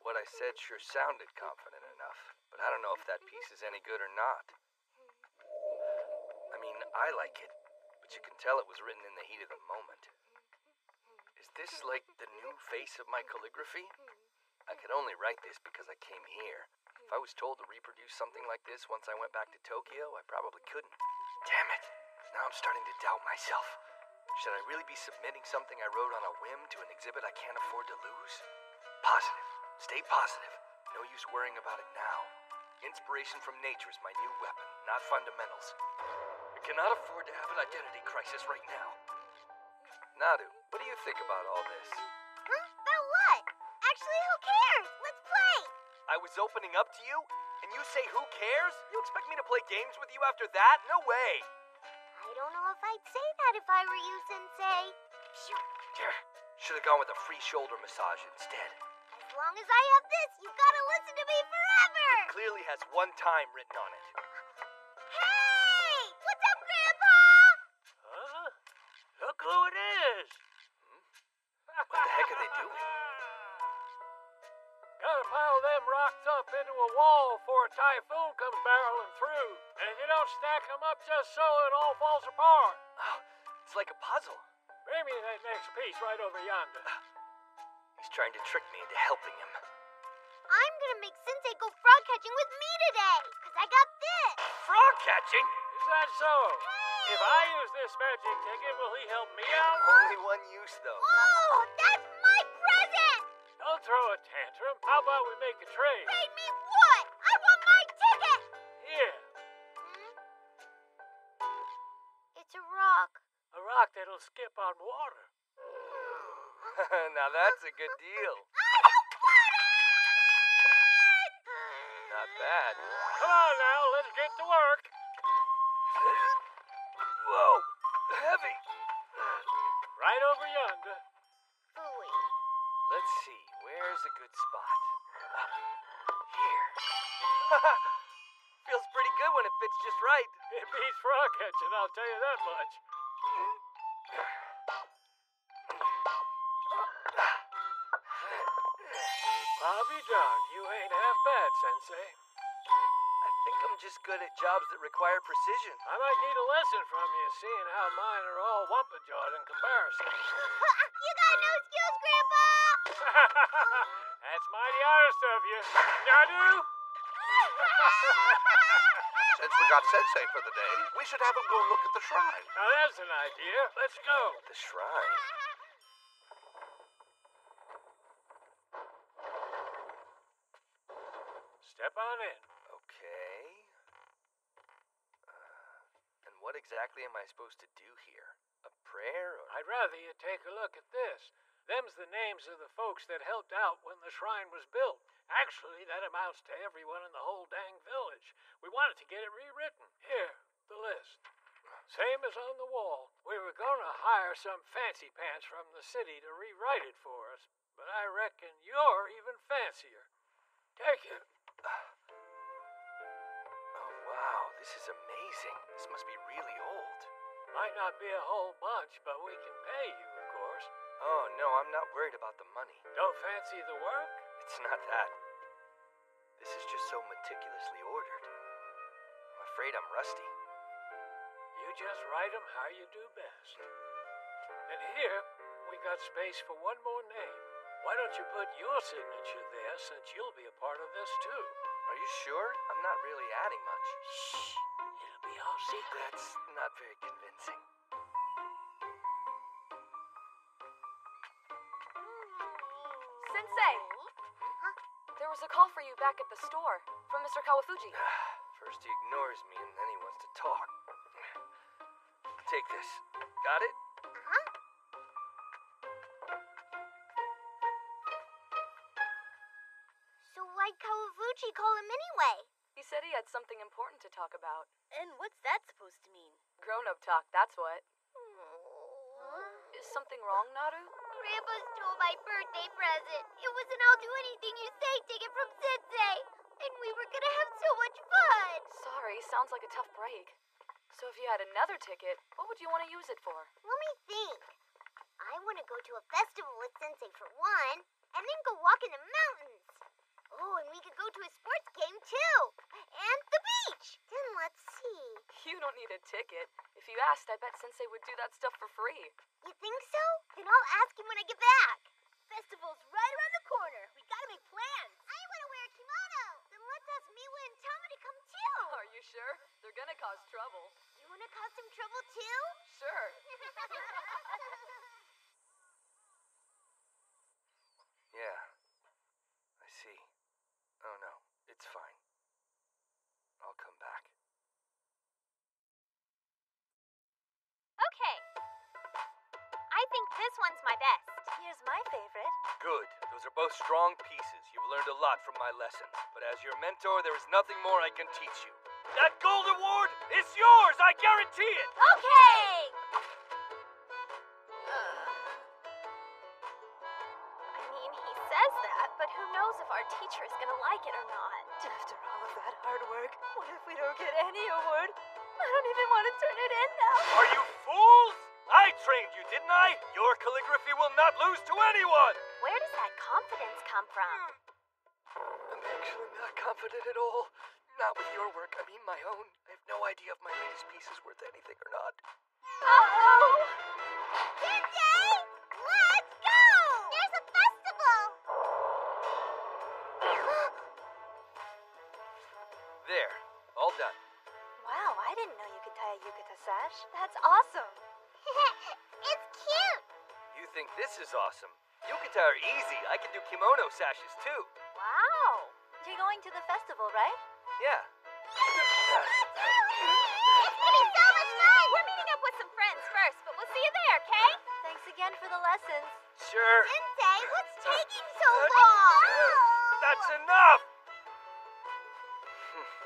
What I said sure sounded confident enough, but I don't know if that piece is any good or not. I mean, I like it, but you can tell it was written in the heat of the moment. Is this like the new face of my calligraphy? I could only write this because I came here. If I was told to reproduce something like this once I went back to Tokyo, I probably couldn't. Damn it! Now I'm starting to doubt myself. Should I really be submitting something I wrote on a whim to an exhibit I can't afford to lose? Positive. Stay positive. No use worrying about it now. Inspiration from nature is my new weapon, not fundamentals. I cannot afford to have an identity crisis right now. Nadu, what do you think about all this? Huh? About what? Actually, who cares? Let's play! I was opening up to you, and you say who cares? You expect me to play games with you after that? No way! I don't know if I'd say that if I were you, Sensei. Should have gone with a free shoulder massage instead. As long as I have this, you've got to listen to me forever! It clearly has one time written on it. Hey! What's up, Grandpa? Huh? Look who it is! What the heck are they doing? Gotta pile them rocks up into a wall before a typhoon comes barreling through. And if you don't stack them up just so, it all falls apart. Oh, it's like a puzzle. Bring me that next piece right over yonder. He's trying to trick me into helping him. I'm gonna make Sensei go frog catching with me today, because I got this! Frog catching? Is that so? If I use this magic ticket, will he help me out? Only one use, though. Oh, that's my present! Don't throw a tantrum. How about we make a trade? Trade me what? I want my ticket! Here. It's a rock. A rock that'll skip on water. Now that's a good deal. I don't want it! Not bad. Come on now, let's get to work. Whoa, heavy. Right over yonder. Phooey. Let's see, where's a good spot? Here. Feels pretty good when it fits just right. It beats frog catching, I'll tell you that much. I'll be darned, you ain't half bad, Sensei. I think I'm just good at jobs that require precision. I might need a lesson from you, seeing how mine are all wumpa-jawed in comparison. You got no skills, Grandpa! That's mighty honest of you. Nadu? Since we got Sensei for the day, we should have him go look at the shrine. Now that's an idea. Let's go. The shrine? Step on in. Okay. And what exactly am I supposed to do here? A prayer or... I'd rather you take a look at this. Them's the names of the folks that helped out when the shrine was built. Actually, that amounts to everyone in the whole dang village. We wanted to get it rewritten. Here, the list. Same as on the wall. We were gonna hire some fancy pants from the city to rewrite it for us, but I reckon you're even fancier. Take it. Oh, wow, this is amazing. This must be really old. Might not be a whole bunch, but we can pay you, of course. Oh, no, I'm not worried about the money. Don't fancy the work? It's not that. This is just so meticulously ordered. I'm afraid I'm rusty. You just write 'em how you do best. And here, we got space for one more name. Why don't you put your signature there, since you'll be a part of this too? Are you sure? I'm not really adding much. Shh! It'll be our secret. That's not very convincing. Sensei! There was a call for you back at the store from Mr. Kawafuji. First he ignores me, and then he wants to talk. Take this. Got it? So why'd Kawafuji call him anyway? He said he had something important to talk about. And what's that supposed to mean? Grown-up talk, that's what. Is something wrong, Naru? Grandpa stole my birthday present. It was an I'll do anything you say ticket from Sensei. And we were gonna have so much fun. Sorry, sounds like a tough break. So if you had another ticket, what would you want to use it for? Let me think. I want to go to a festival with Sensei for one, and then go walk in the mountains. Oh, and we could go to a sports game too. And the beach. Then let's see. You don't need a ticket. If you asked, I bet Sensei would do that stuff for free. You think so? Then I'll ask him when I get back. Festival's right around the corner. We gotta make plans. I want to wear a kimono. Then let's ask Miwa and Tama to come too. Are you sure? They're gonna cause trouble. You want to cause some trouble too? Sure. Yeah. I see. Oh no, it's fine. I'll come back. Okay. I think this one's my best. Here's my favorite. Good. Those are both strong pieces. You've learned a lot from my lesson. But as your mentor, there is nothing more I can teach you. That gold award is yours, I guarantee it! Okay! I mean, he says that, but who knows if our teacher is gonna like it or not. After all of that hard work, what if we don't get any award? I don't even want to turn it in now. Are you fools? I trained you, didn't I? Your calligraphy will not lose to anyone! Where does that confidence come from? I'm actually not confident at all. Not with your work, I mean my own. I have no idea if my latest piece is worth anything or not. Uh-oh! Sensei! Let's go! There's a festival! There. All done. Wow, I didn't know you could tie a yukata sash. That's awesome. It's cute! You think this is awesome? Yukata are easy. I can do kimono sashes too. Wow. You're going to the festival, right? Yeah. It's gonna be so much fun! We're meeting up with some friends first, but we'll see you there, okay? Thanks again for the lessons. Sure. Sensei, what's taking so long? That's enough!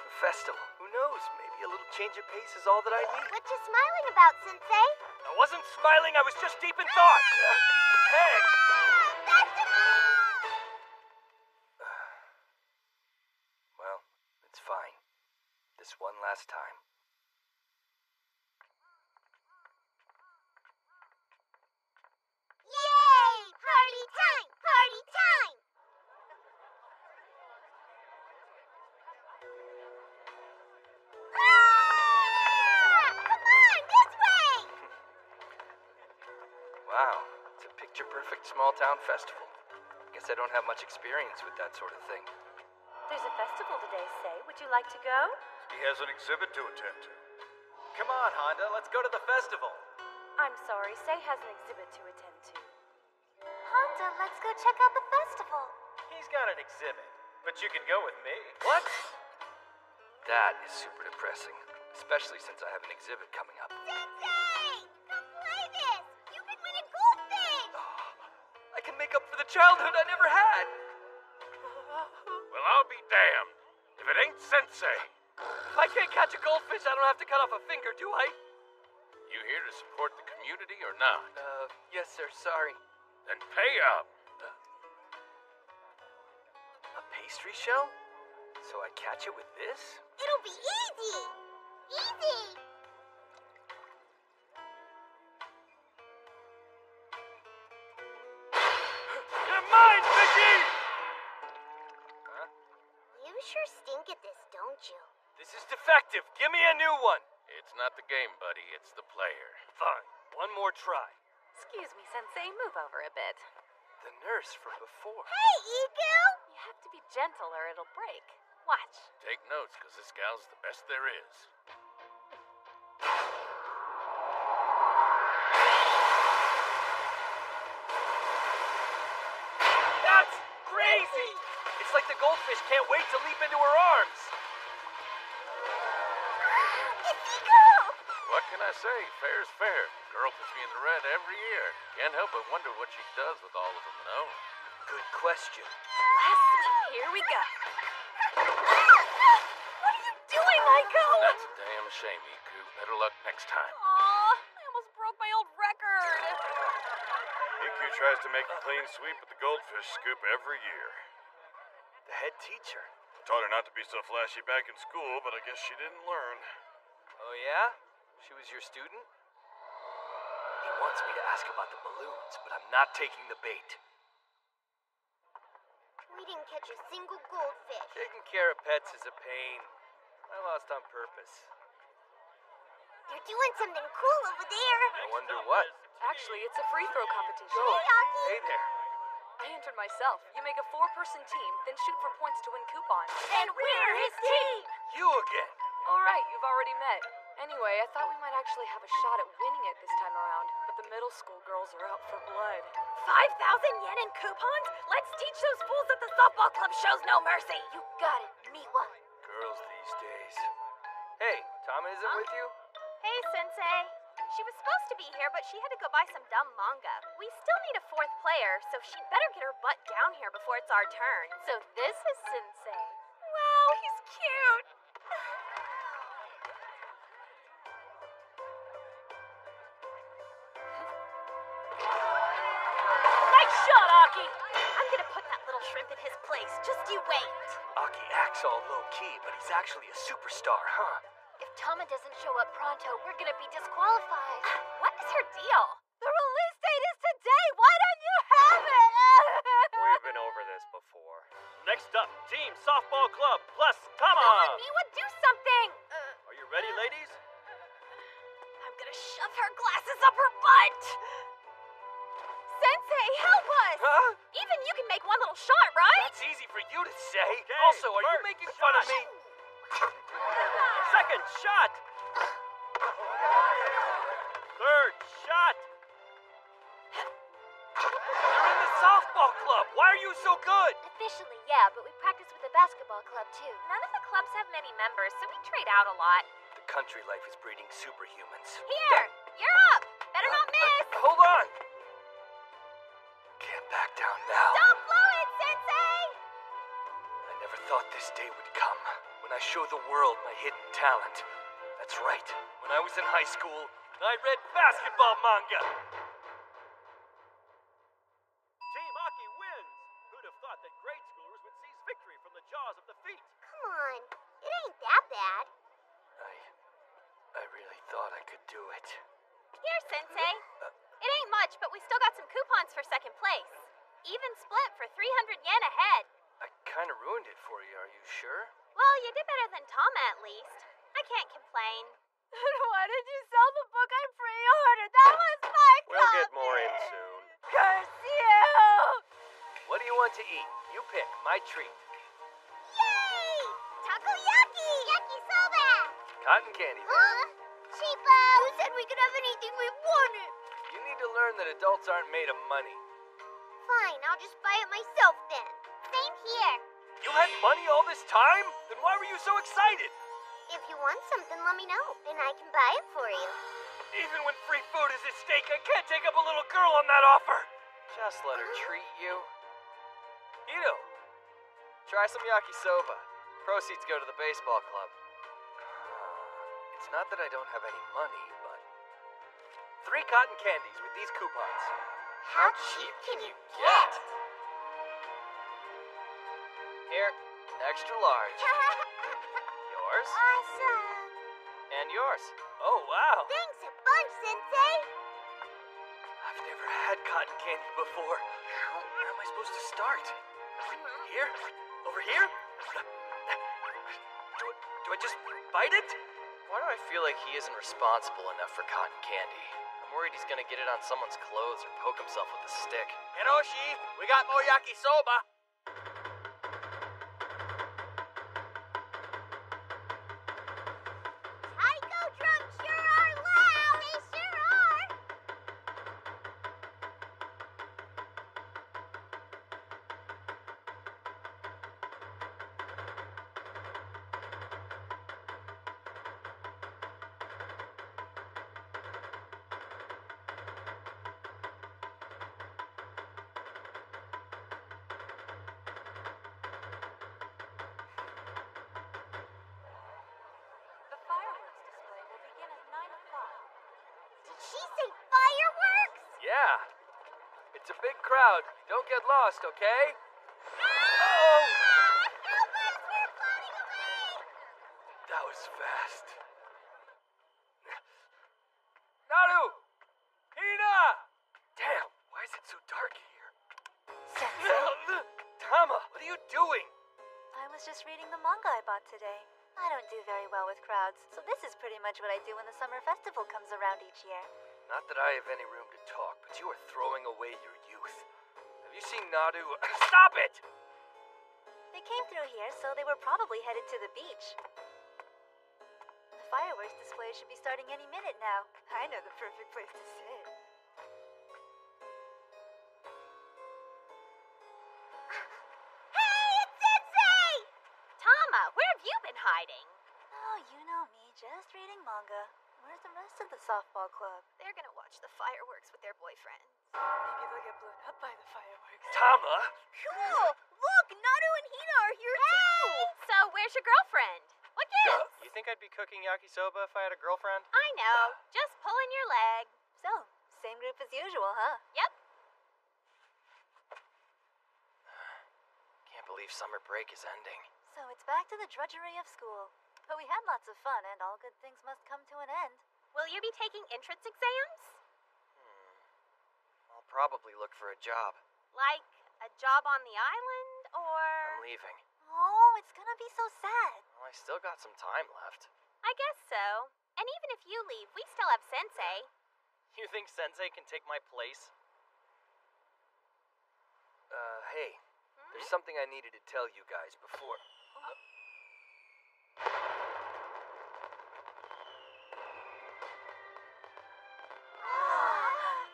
The festival. Who knows? Maybe a little change of pace is all that I need. What you smiling about, Sensei? I wasn't smiling, I was just deep in thought. Hey! Well, it's fine. This one last time. Yay! Party time! Party time! Come on, this way! Wow, it's a picture-perfect small-town festival. Guess I don't have much experience with that sort of thing. There's a festival today, Say. Would you like to go? He has an exhibit to attend to. Come on, Honda, let's go to the festival. I'm sorry, Say has an exhibit to attend to. Honda, let's go check out the festival. He's got an exhibit, but you can go with me. What? That is super depressing, especially since I have an exhibit coming up. Sensei! Come play this! You can win a goldfish! I can make up for the childhood I never had. Well, I'll be damned if it ain't Sensei. If I can't catch a goldfish, I don't have to cut off a finger, do I? You here to support the community or not? Yes, sir. Sorry. Then pay up. A pastry show? So I catch it with this? It'll be easy! Easy! You're mine, Vicky! Huh? You sure stink at this, don't you? This is defective. Give me a new one. It's not the game, buddy. It's the player. Fine. One more try. Excuse me, Sensei, move over a bit. The nurse from before. Hey, Ego! You have to be gentle or it'll break. Watch. Take notes, because this gal's the best there is. That's crazy! It's like the goldfish can't wait to leap into her arms. It's Ego! What can I say? Fair's fair. Girl puts me in the red every year. Can't help but wonder what she does with all of them, though. Good question. Last sweep, here we go. What are you doing, Aiko? That's a damn shame, Iku. Better luck next time. Aw, I almost broke my old record. Iku tries to make a clean sweep with the goldfish scoop every year. The head teacher. Taught her not to be so flashy back in school, but I guess she didn't learn. Oh, yeah? She was your student? He wants me to ask about the balloons, but I'm not taking the bait. We didn't catch a single goldfish. Taking care of pets is a pain. I lost on purpose. You're doing something cool over there. I wonder what. Actually, it's a free throw competition. Hey, Aki. Hey there. I entered myself. You make a 4-person team, then shoot for points to win coupons. And we're his team! You again. All right, you've already met. Anyway, I thought we might actually have a shot at winning it this time around, but the middle school girls are out for blood. 5,000 yen in coupons? Let's teach those fools that the softball club shows no mercy. You got it, Miwa. Girls these days. Hey, Tama isn't with you? Hey, Sensei. She was supposed to be here, but she had to go buy some dumb manga. We still need a 4th player, so she'd better get her butt down here before it's our turn. So this is Sensei. Wow, he's cute. Nice shot, Aki! I'm gonna put that little shrimp in his place. Just you wait. Aki acts all low-key, but he's actually a superstar, huh? If Tama doesn't show up pronto, we're gonna be disqualified. What is her deal? The release date is today. Why don't you have it? We've been over this before. Next up, Team Softball Club plus Tama. Come on, Miwa, do something! Are you ready, ladies? I'm gonna shove her glasses up her butt. Sensei, help us! Huh? Even you can make one little shot, right? That's easy for you to say. Okay, Also, are you first making fun of shot. me? Second shot. Third shot. You're in the softball club. Why are you so good? Officially, yeah, but we practice with the basketball club too. None of the clubs have many members, so we trade out a lot. The country life is breeding superhumans. Here, you're up. Better not miss. Hold on. Can't back down now. Don't blow it, Sensei! I never thought this day would come when I show the world my hidden talent. That's right. When I was in high school, I read basketball manga. Team Aki wins. Who'd have thought that grade schoolers would seize victory from the jaws of defeat? Come on, it ain't that bad. I really thought I could do it. Here, Sensei. It ain't much, but we still got some coupons for 2nd place. Even split for 300 yen ahead. I kind of ruined it for you, are you sure? Well, you did better than Tama at least. I can't complain. Why did you sell the book I pre-ordered? That was my We'll get more in soon. Curse you! What do you want to eat? You pick. My treat. Yay! Takoyaki! Yakisoba! Cotton candy. Huh? Cheapo! Who said we could have anything we wanted? You need to learn that adults aren't made of money. Fine, I'll just buy it myself then. Same here. You had money all this time? Then why were you so excited? If you want something, let me know, and I can buy it for you. Even when free food is at stake, I can't take up a little girl on that offer. Just let her treat you. Hito, Try some yakisoba. Proceeds go to the baseball club. it's not that I don't have any money, but 3 cotton candies with these coupons. How cheap can you get? Here, extra large. Yours? Awesome. And yours. Oh, wow. Thanks a bunch, Sensei. I've never had cotton candy before. Where am I supposed to start? Here? Over here? Do I just bite it? Why do I feel like he isn't responsible enough for cotton candy? I'm worried he's gonna get it on someone's clothes or poke himself with a stick. Hiroshi, we got more yakisoba. Taiko drums sure are loud. They sure are. The fireworks display will begin at 9 o'clock. Did she say fireworks? Yeah. It's a big crowd. Don't get lost, okay? Oh! Help us! We're floating away! That was fast. Naru! Hina! Damn, why is it so dark here? Sensei? Tama, what are you doing? I was just reading the manga I bought today. I don't do very well with crowds, so this is pretty much what I do when the summer festival comes around each year. Not that I have any room to talk, but you are throwing away your youth. Have you seen Nadu? Stop it! They came through here, so they were probably headed to the beach. The fireworks display should be starting any minute now. I know the perfect place to sit. Hey, it's Sensei! Tama, where have you been hiding? Oh, you know me, just reading manga. Where's the rest of the softball club? They're gonna watch the fireworks with their boyfriends. Maybe they'll get blown up by the fireworks. Tama? Cool! Look, Naru and Hina are here too! So, where's your girlfriend? What gives? You think I'd be cooking yakisoba if I had a girlfriend? I know. Just pulling your leg. So, same group as usual, huh? Yep. Can't believe summer break is ending. So it's back to the drudgery of school. But we had lots of fun, and all good things must come to an end. Will you be taking entrance exams? I'll probably look for a job. Like a job on the island, or... I'm leaving. Oh, it's gonna be so sad. Well, I still got some time left. I guess so. And even if you leave, we still have Sensei. You think Sensei can take my place? Hey. There's something I needed to tell you guys before.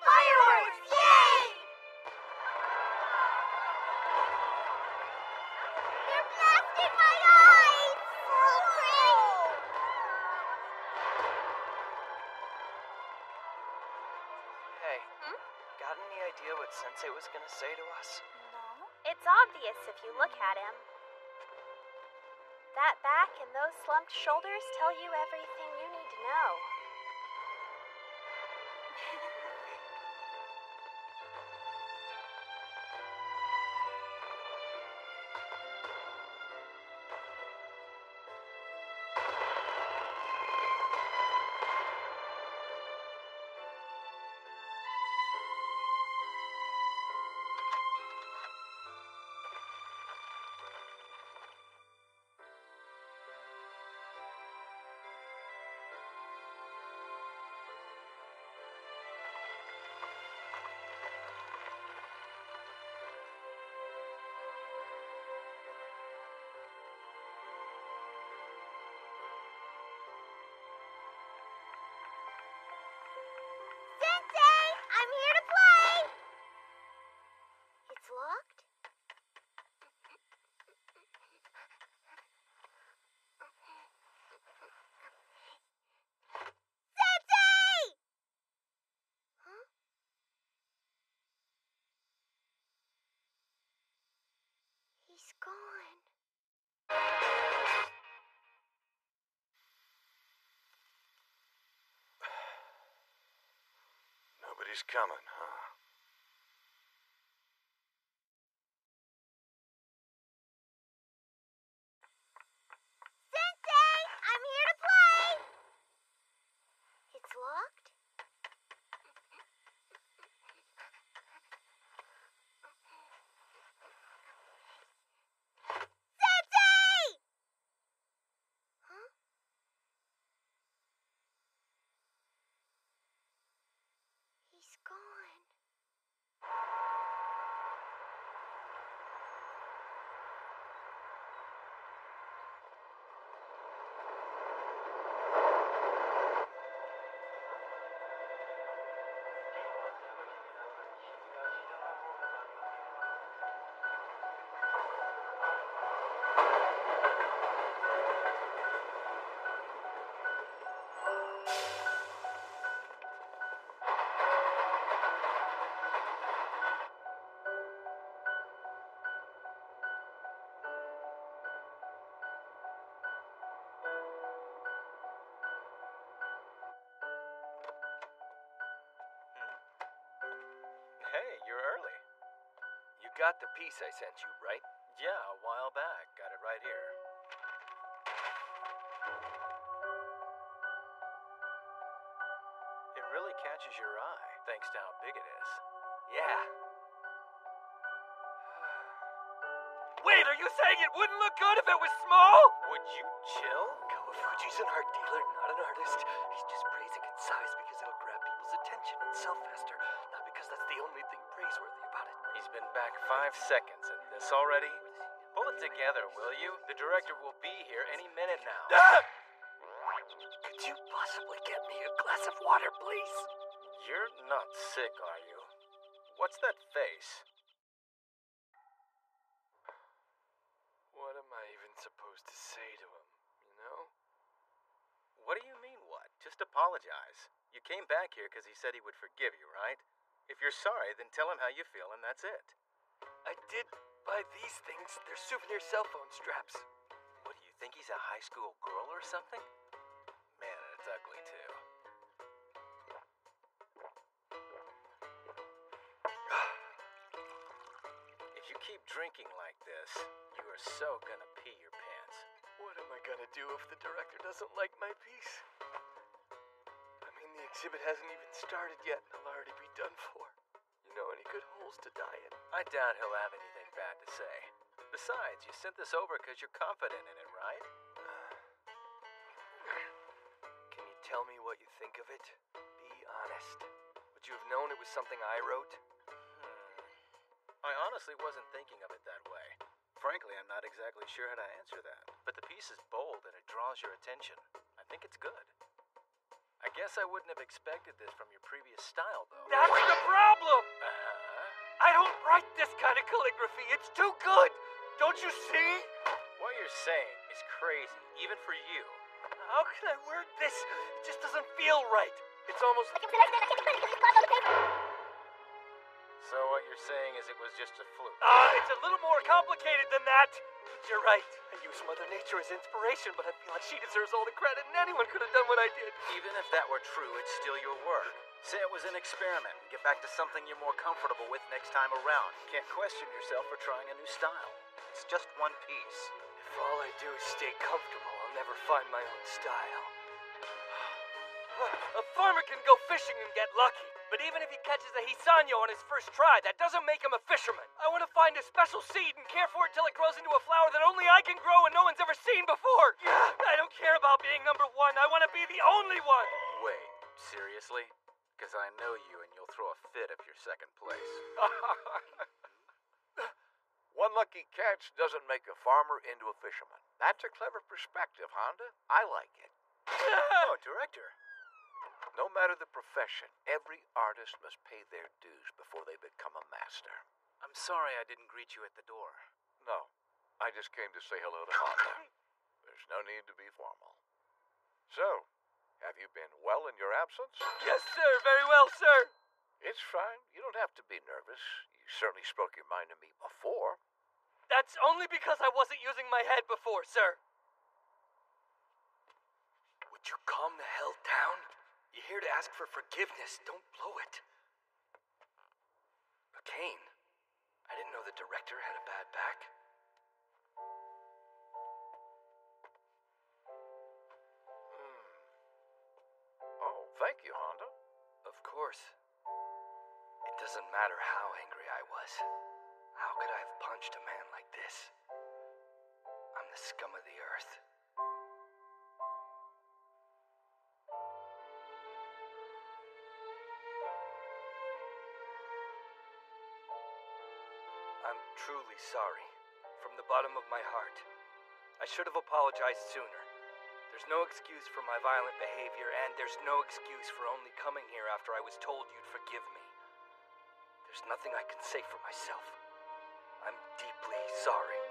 Fireworks! Yay! They're blasting my eyes! So pretty! Hey, got any idea what Sensei was gonna say to us? No? It's obvious if you look at him. That back and those slumped shoulders tell you everything you need to know. He's gone. Nobody's coming, huh? Sensei! I'm here to play! It's locked? Sensei! Huh? He's gone. Hey, you're early. You got the piece I sent you, right? Yeah, a while back. Got it right here. It really catches your eye, thanks to how big it is. Yeah. Wait, are you saying it wouldn't look good if it was small? Would you chill? Kawafuji's an art dealer, not an artist. He's just praising its size because it'll grab people's attention and sell faster, not because that's the only thing praiseworthy about it. He's been back 5 seconds, and this already? Pull it together, will you? The director will be here any minute now. Could you possibly get me a glass of water, please? You're not sick, are you? What's that face? What am I even supposed to say to him, you know? What do you mean, what? Just apologize. You came back here because he said he would forgive you, right? If you're sorry, then tell him how you feel and that's it. I did buy these things. They're souvenir cell phone straps. What, do you think he's a high school girl or something? Man, it's ugly, too. If you keep drinking like this, you are so gonna pee your pants. What am I gonna do if the director doesn't like my piece? I mean, the exhibit hasn't even started yet and I'll already be done for. You know any good holes to die in? I doubt he'll have anything bad to say. Besides, you sent this over because you're confident in it, right? Can you tell me what you think of it? Be honest. Would you have known it was something I wrote? I honestly wasn't thinking of it that way. Frankly, I'm not exactly sure how to answer that. But the piece is bold and it draws your attention. I think it's good. I guess I wouldn't have expected this from your previous style, though. That's the problem! Uh-huh. I don't write this kind of calligraphy. It's too good! Don't you see? What you're saying is crazy, even for you. How can I word this? It just doesn't feel right. It's almost... So what you're saying is it was just a fluke? It's a little more complicated than that. You're right. I use Mother Nature as inspiration, but I feel like she deserves all the credit, and anyone could have done what I did. Even if that were true, it's still your work. Say it was an experiment and get back to something you're more comfortable with next time around. You can't question yourself for trying a new style. It's just one piece. If all I do is stay comfortable, I'll never find my own style. A farmer can go fishing and get lucky, but even if he catches a hisanyo on his first try, that doesn't make him a fisherman. I want to find a special seed and care for it till it grows into a flower that only I can grow and no one's ever seen before. I don't care about being number one. I want to be the only one. Wait, seriously? Because I know you and you'll throw a fit if you're second place. One lucky catch doesn't make a farmer into a fisherman. That's a clever perspective, Honda. I like it. Oh, director. No matter the profession, every artist must pay their dues before they become a master. I'm sorry I didn't greet you at the door. No, I just came to say hello to Honda. There's no need to be formal. So, have you been well in your absence? Yes, sir. Very well, sir. It's fine. You don't have to be nervous. You certainly spoke your mind to me before. That's only because I wasn't using my head before, sir. Would you calm the hell down? You're here to ask for forgiveness. Don't blow it. Kane, I didn't know the director had a bad back. Oh, thank you, Honda. Of course. It doesn't matter how angry I was. How could I have punched a man like this? I'm the scum of the earth. I'm truly sorry. From the bottom of my heart. I should have apologized sooner. There's no excuse for my violent behavior, and there's no excuse for only coming here after I was told you'd forgive me. There's nothing I can say for myself. I'm deeply sorry.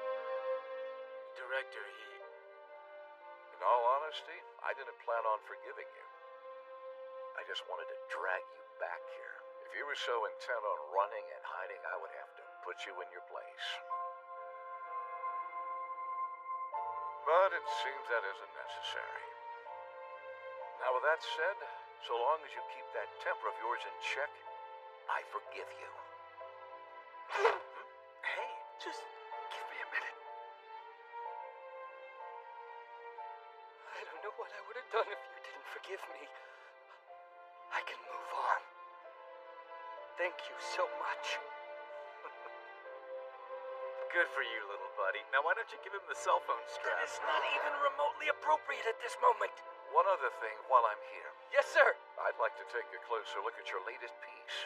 Director, in all honesty, I didn't plan on forgiving you. I just wanted to drag you back here. If you were so intent on running and hiding, I would have to put you in your place. But it seems that isn't necessary. Now, with that said, so long as you keep that temper of yours in check, I forgive you. Hey, just give me a minute. I don't know what I would have done if you didn't forgive me. I can move on. Thank you so much. Good for you, little buddy. Now why don't you give him the cell phone strap? That is not even remotely appropriate at this moment. One other thing while I'm here. Yes, sir. I'd like to take a closer look at your latest piece.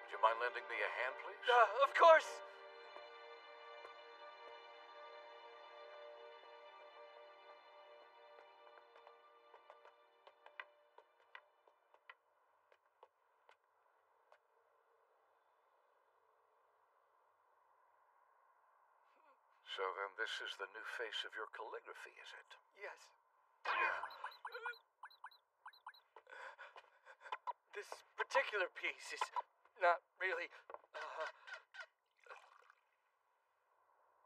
Would you mind lending me a hand, please? Of course. So then this is the new face of your calligraphy, is it? Yes. This particular piece is not really...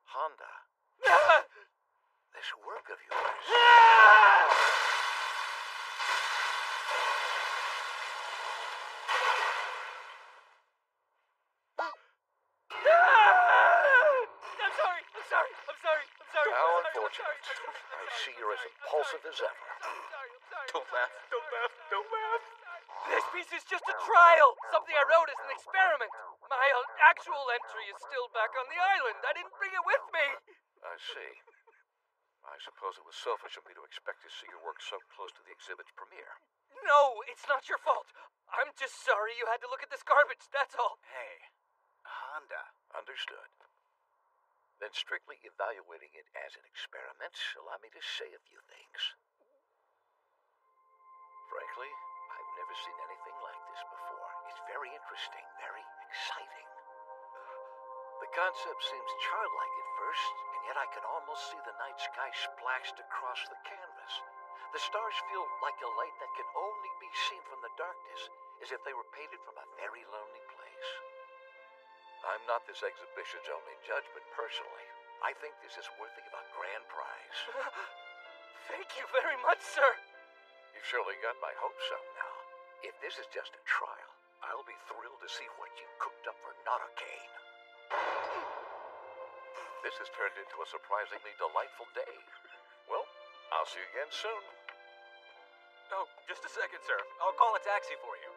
Honda. This work of yours... How unfortunate. I see you're as impulsive as ever. Don't laugh, don't laugh, don't laugh. This piece is just a trial. Something I wrote as an experiment. My actual entry is still back on the island. I didn't bring it with me. I see. I suppose it was selfish of me to expect to see your work so close to the exhibit's premiere. No, it's not your fault. I'm just sorry you had to look at this garbage, that's all. Hey, Honda. Understood. Then strictly evaluating it as an experiment, allow me to say a few things. Frankly, I've never seen anything like this before. It's very interesting, very exciting. The concept seems childlike at first, and yet I can almost see the night sky splashed across the canvas. The stars feel like a light that can only be seen from the darkness, as if they were painted from a very lonely place. I'm not this exhibition's only judge, but personally, I think this is worthy of a grand prize. Thank you very much, sir. You've surely got my hopes up now. If this is just a trial, I'll be thrilled to see what you cooked up for Nottokane. This has turned into a surprisingly delightful day. Well, I'll see you again soon. Oh, just a second, sir. I'll call a taxi for you.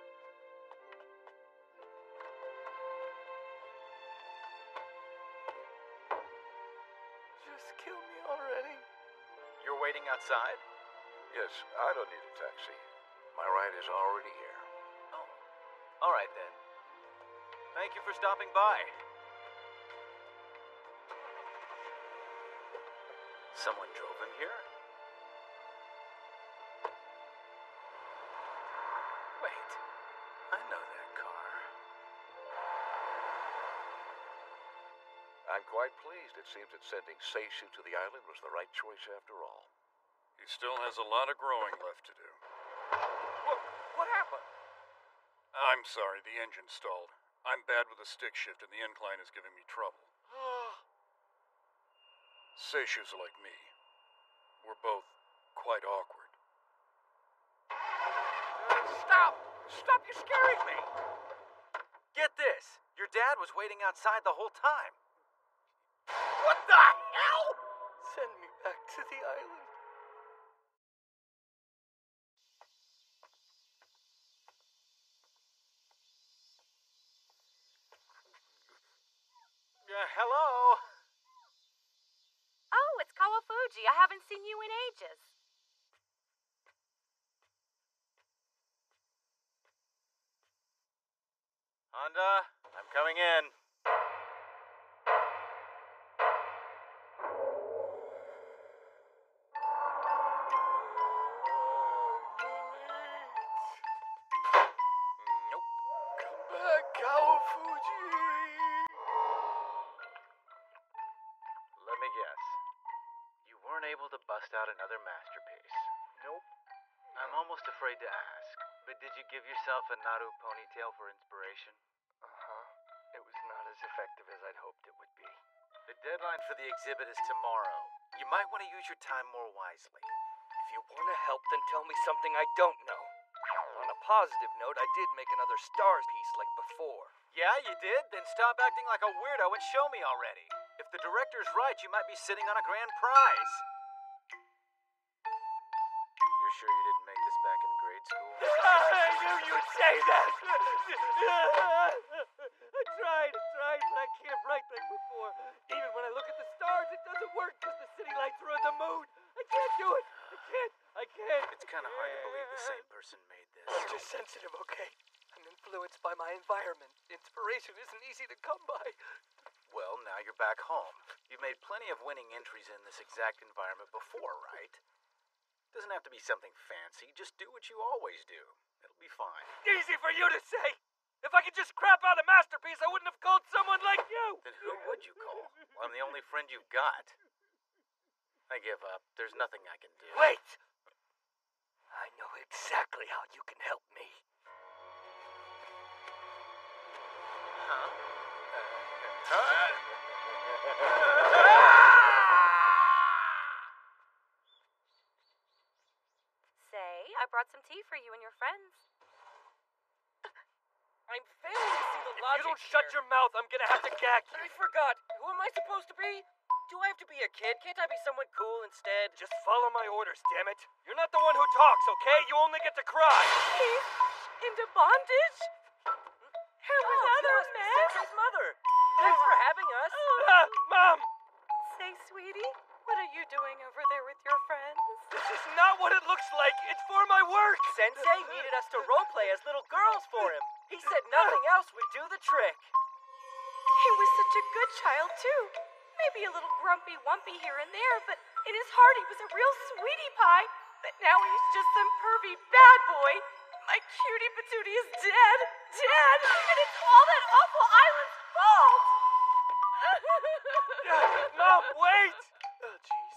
Just kill me already. You're waiting outside? Yes, I don't need a taxi. My ride is already here. Oh, all right then. Thank you for stopping by. Someone drove him here? Wait, I know that car. I'm quite pleased. It seems that sending Seishu to the island was the right choice after all. He still has a lot of growing left to do. What happened? I'm sorry, the engine stalled. I'm bad with the stick shift and the incline is giving me trouble. Seishus like me. We're both quite awkward. Stop! Stop, you're scaring me! Get this! Your dad was waiting outside the whole time. What the hell? Send me back to the island. Hello? Oh, it's Kawafuji. I haven't seen you in ages. Honda, I'm coming in. Nope. Come back, Kawafuji! Let me guess. You weren't able to bust out another masterpiece. Nope. I'm almost afraid to ask, but did you give yourself a Naru ponytail for inspiration? Uh-huh. It was not as effective as I'd hoped it would be. The deadline for the exhibit is tomorrow. You might want to use your time more wisely. If you want to help, then tell me something I don't know. On a positive note, I did make another stars piece like before. Yeah, you did? Then stop acting like a weirdo and show me already. If the director's right, you might be sitting on a grand prize. You're sure you didn't make this back in grade school? I knew you'd say that! I tried, but I can't write like before. Even when I look at the stars, it doesn't work because the city lights are on the moon. I can't do it. I can't. It's kind of hard to believe the same person made this. I'm just sensitive, okay? I'm influenced by my environment. Inspiration isn't easy to come by. Well, now you're back home. You've made plenty of winning entries in this exact environment before, right? Doesn't have to be something fancy. Just do what you always do. It'll be fine. Easy for you to say! If I could just crap out a masterpiece, I wouldn't have called someone like you! Then who would you call? Well, I'm the only friend you've got. I give up. There's nothing I can do. Wait! I know exactly how you can help me. Huh? Say, I brought some tea for you and your friends. I'm failing to see the If logic you don't shut here. your mouth, I'm gonna have to gag you. I forgot. Who am I supposed to be? Do I have to be a kid? Can't I be someone cool instead? Just follow my orders, damn it. You're not the one who talks, okay? You only get to cry. He's into bondage? And with other men? Sensei's mother. Thanks for having us. Mom! Say, sweetie, what are you doing over there with your friends? This is not what it looks like. It's for my work. Sensei needed us to roleplay as little girls for him. He said nothing else would do the trick. He was such a good child, too. Maybe a little grumpy wumpy here and there, but in his heart he was a real sweetie pie. But now he's just some pervy bad boy. My cutie patootie is dead. Dead! And it's all that awful island's fault! Mom, wait! Oh, jeez.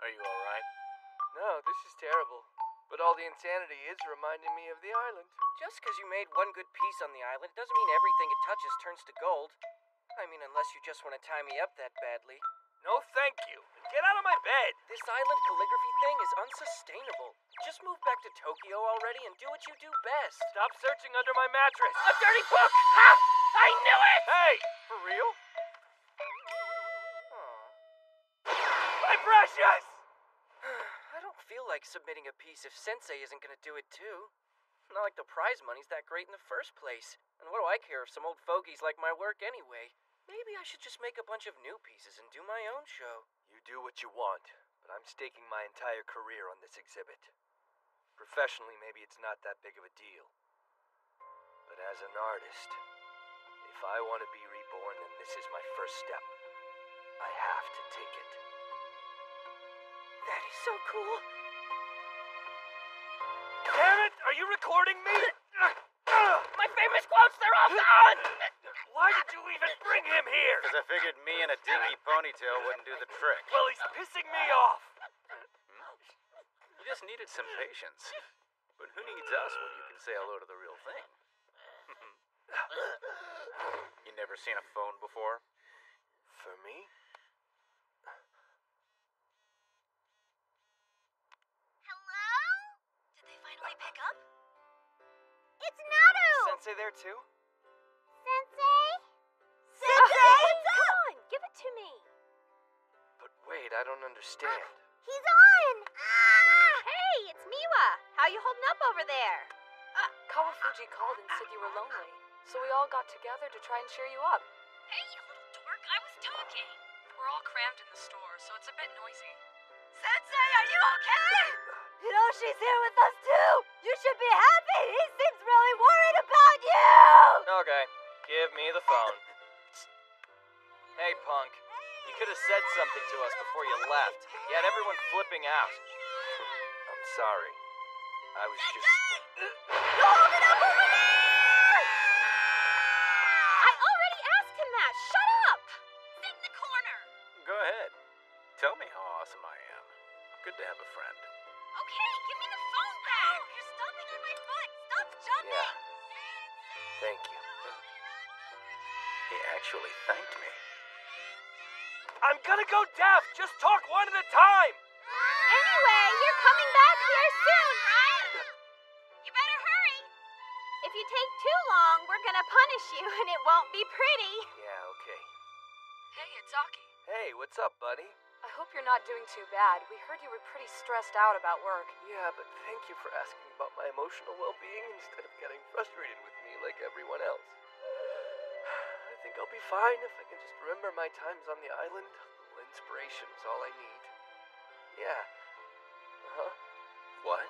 Are you alright? No, this is terrible. But all the insanity is reminding me of the island. Just because you made one good piece on the island doesn't mean everything it touches turns to gold. I mean, unless you just want to tie me up that badly. No, thank you. Get out of my bed. This island calligraphy thing is unsustainable. Just move back to Tokyo already and do what you do best. Stop searching under my mattress. A dirty book! Ha! I knew it! Hey, for real? My precious! I don't feel like submitting a piece if Sensei isn't gonna do it too. Not like the prize money's that great in the first place. And what do I care if some old fogies like my work anyway? Maybe I should just make a bunch of new pieces and do my own show. You do what you want, but I'm staking my entire career on this exhibit. Professionally, maybe it's not that big of a deal. But as an artist, if I want to be reborn, then this is my first step. I have to take it. That is so cool. Damn it! Are you recording me? My famous quotes, they're all gone! Why did you even bring him here? Because I figured me in a dinky ponytail wouldn't do the trick. Well, he's pissing me off. You just needed some patience. But who needs us when you can say hello to the real thing? You never seen a phone before? For me? Hello? Did they finally pick up? It's Naru! Sensei there too? Sensei? Come on, give it to me. But wait, I don't understand. He's on! Hey, it's Miwa. How you holding up over there? Kawafuji called and said you were lonely, so we all got together to try and cheer you up. Hey, you little dork, I was talking. We're all crammed in the store, so it's a bit noisy. Sensei, are you okay? Hiroshi's here with us too. You should be happy. He seems really worried about you. Okay, give me the phone. Hey, punk. You could have said something to us before you left. You had everyone flipping out. I'm sorry. I was just... You hold it up over there! I already asked him that. Shut up! Sit in the corner. Go ahead. Tell me how awesome I am. Good to have a friend. Okay, give me the phone back. You're stomping on my foot. Stop jumping. Yeah. Thank you. He actually thanked me. I'm gonna go deaf! Just talk one at a time! Anyway, you're coming back here soon, right? You better hurry. If you take too long, we're gonna punish you, and it won't be pretty. Yeah, okay. Hey, it's Aki. Hey, what's up, buddy? I hope you're not doing too bad. We heard you were pretty stressed out about work. Yeah, but thank you for asking about my emotional well-being instead of getting frustrated with me like everyone else. I think I'll be fine if I can just remember my times on the island. A little inspiration is all I need. Yeah. Uh-huh. What?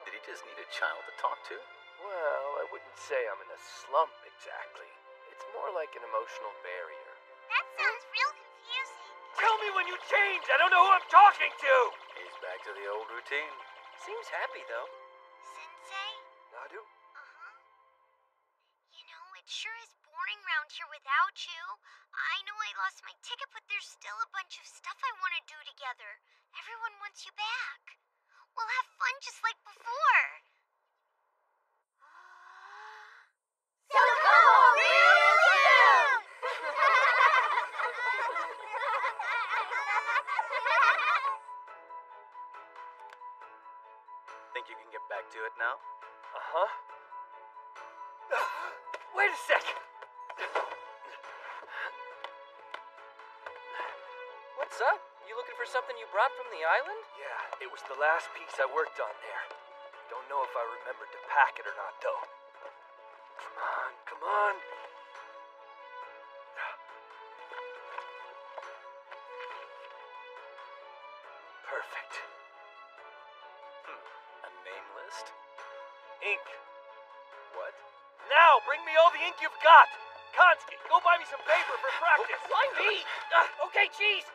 Did he just need a child to talk to? Well, I wouldn't say I'm in a slump exactly. It's more like an emotional barrier. That sounds real confusing. Tell me when you change! I don't know who I'm talking to! He's back to the old routine. Seems happy, though. Sensei? Nadu? Uh-huh. You know, it sure is boring round here without you. I know I lost my ticket, but there's still a bunch of stuff I want to do together. Everyone wants you back. We'll have fun just like before. So come, real soon! Think you can get back to it now? Uh-huh. Wait a sec! What's up? You looking for something you brought from the island? Yeah, it was the last piece I worked on there. Don't know if I remembered to pack it or not, though. Come on, come on. Perfect. A name list? Ink. What? Now, bring me all the ink you've got! Konski, go buy me some paper for practice! Why me? Okay, geez.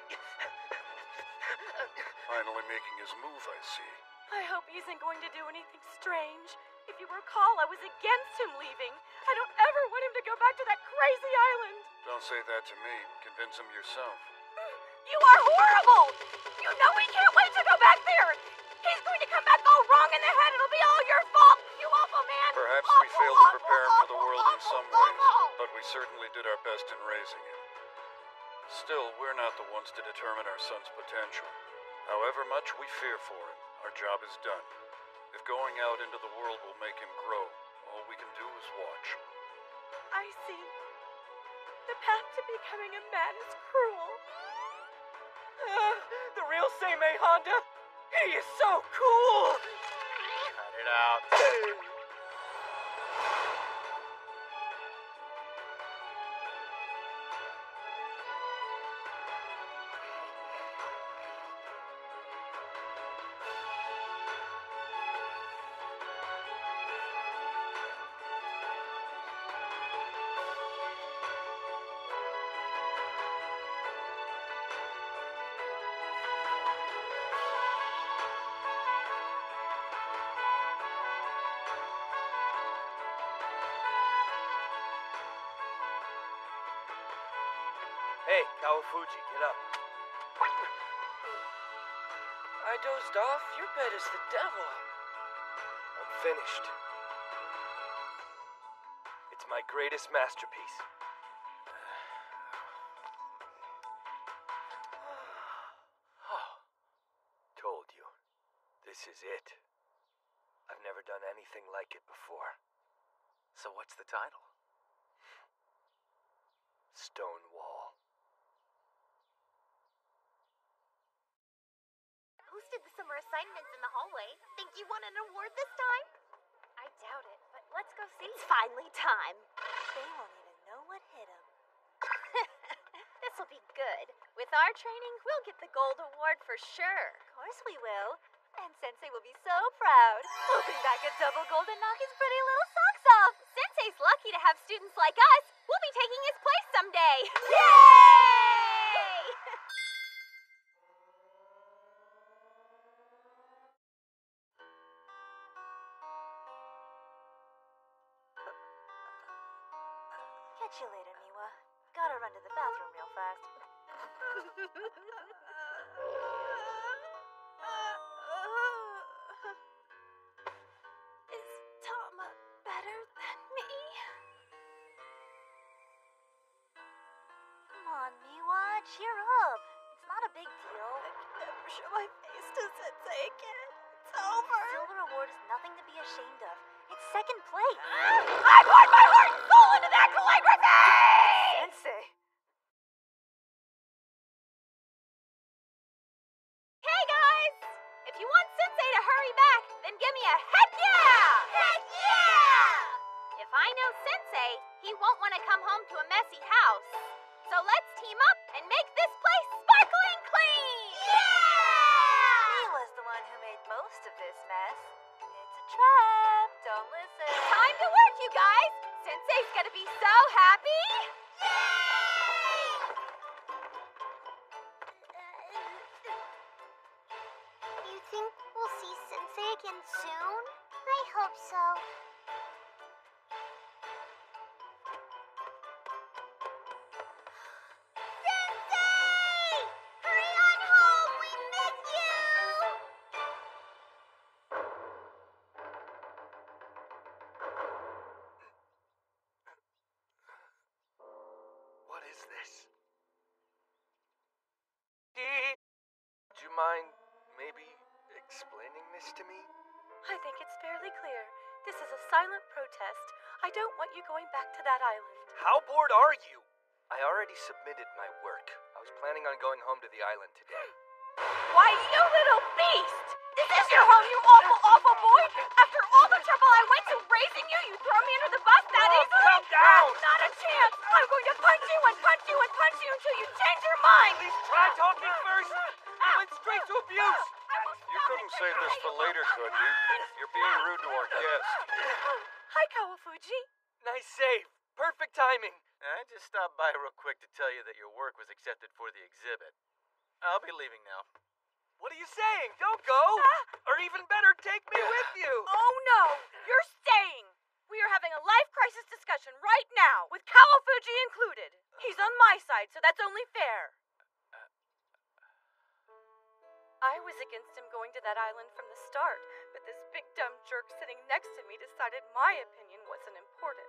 Finally making his move, I see. I hope he isn't going to do anything strange. If you recall, I was against him leaving. I don't ever want him to go back to that crazy island. Don't say that to me. Convince him yourself. You are horrible! You know he can't wait to go back there! He's going to come back all wrong in the head. It'll be all your fault, you awful man! Perhaps we failed to prepare him for the world in some ways, but we certainly did our best in raising him. Still, we're not the ones to determine our son's potential. However much we fear for him, our job is done. If going out into the world will make him grow, all we can do is watch. I see. The path to becoming a man is cruel. The real Seimei Honda? He is so cool! Cut it out. Hey, Kawafuji, get up. I dozed off. Your bed is the devil. I'm finished. It's my greatest masterpiece. This is it. I've never done anything like it before. So what's the title? Stonewall. Posted the summer assignments in the hallway. Think you won an award this time? I doubt it, but let's go see. It's finally time. They won't even know what hit them. This'll be good. With our training, we'll get the gold award for sure. Of course we will. And Sensei will be so proud. We'll bring back a double gold and knock his pretty little socks off. Sensei's lucky to have students like us. We'll be taking his place someday. Yay! Catch you later, Miwa. Gotta run to the bathroom real fast. Is Tama better than me? Come on, Miwa, cheer up. It's not a big deal. I never show my face to Sensei again. It's over. Silver award is nothing to be ashamed of. It's second place. I poured my heart and soul into that calligraphy! Sensei. Hey guys! If you want Sensei to hurry back, then give me a heck yeah! Heck yeah! If I know Sensei, he won't want to come home to a messy house. So let's team up and make this place sparkling clean! Yeah! He was the one who made most of this mess. It's a trap. Don't listen. Time to work, you guys! Sensei's gonna be so happy! You think we'll see Sensei again soon? I hope so. Sensei! Hurry on home! We miss you! What is this? Would you mind maybe explaining this to me? I think it's fairly clear. This is a silent protest. I don't want you going back to that island. How bored are you? I already submitted my work. I was planning on going home to the island today. Why, you little beast! Is this your home, you awful, awful boy? After all the trouble I went to raising you, you throw me under the bus that easily? Calm down! Not a chance! I'm going to punch you and punch you and punch you until you change your mind! Please try talking first! You went straight to abuse! You couldn't save this for later, could you? You're being rude to our guest. Hi, Kawafuji. Nice save. Perfect timing. I just stopped by real quick to tell you that your work was accepted for the exhibit. I'll be leaving now. What are you saying? Don't go! Or even better, take me with you! Oh no! You're staying! We are having a life crisis discussion right now, with Kawafuji included. He's on my side, so that's only fair. I was against him going to that island from the start, but this big dumb jerk sitting next to me decided my opinion wasn't important.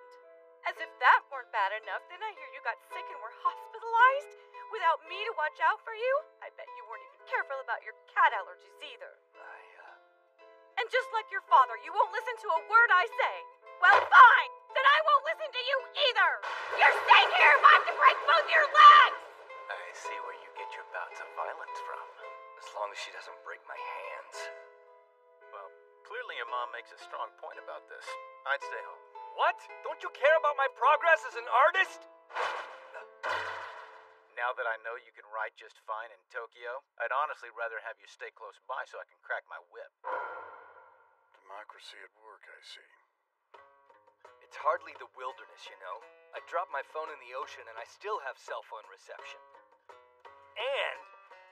As if that weren't bad enough, then I hear you got sick and were hospitalized? Without me to watch out for you? I bet you weren't even careful about your cat allergies either. And just like your father, you won't listen to a word I say. Well, fine! Then I won't listen to you either! You're staying here if I have to break both your legs! I see where you get your bouts of violence from. As long as she doesn't break my hands. Well, clearly your mom makes a strong point about this. I'd stay home. What? Don't you care about my progress as an artist? Now that I know you can write just fine in Tokyo, I'd honestly rather have you stay close by so I can crack my whip. Democracy at work, I see. It's hardly the wilderness, you know. I dropped my phone in the ocean and I still have cell phone reception. And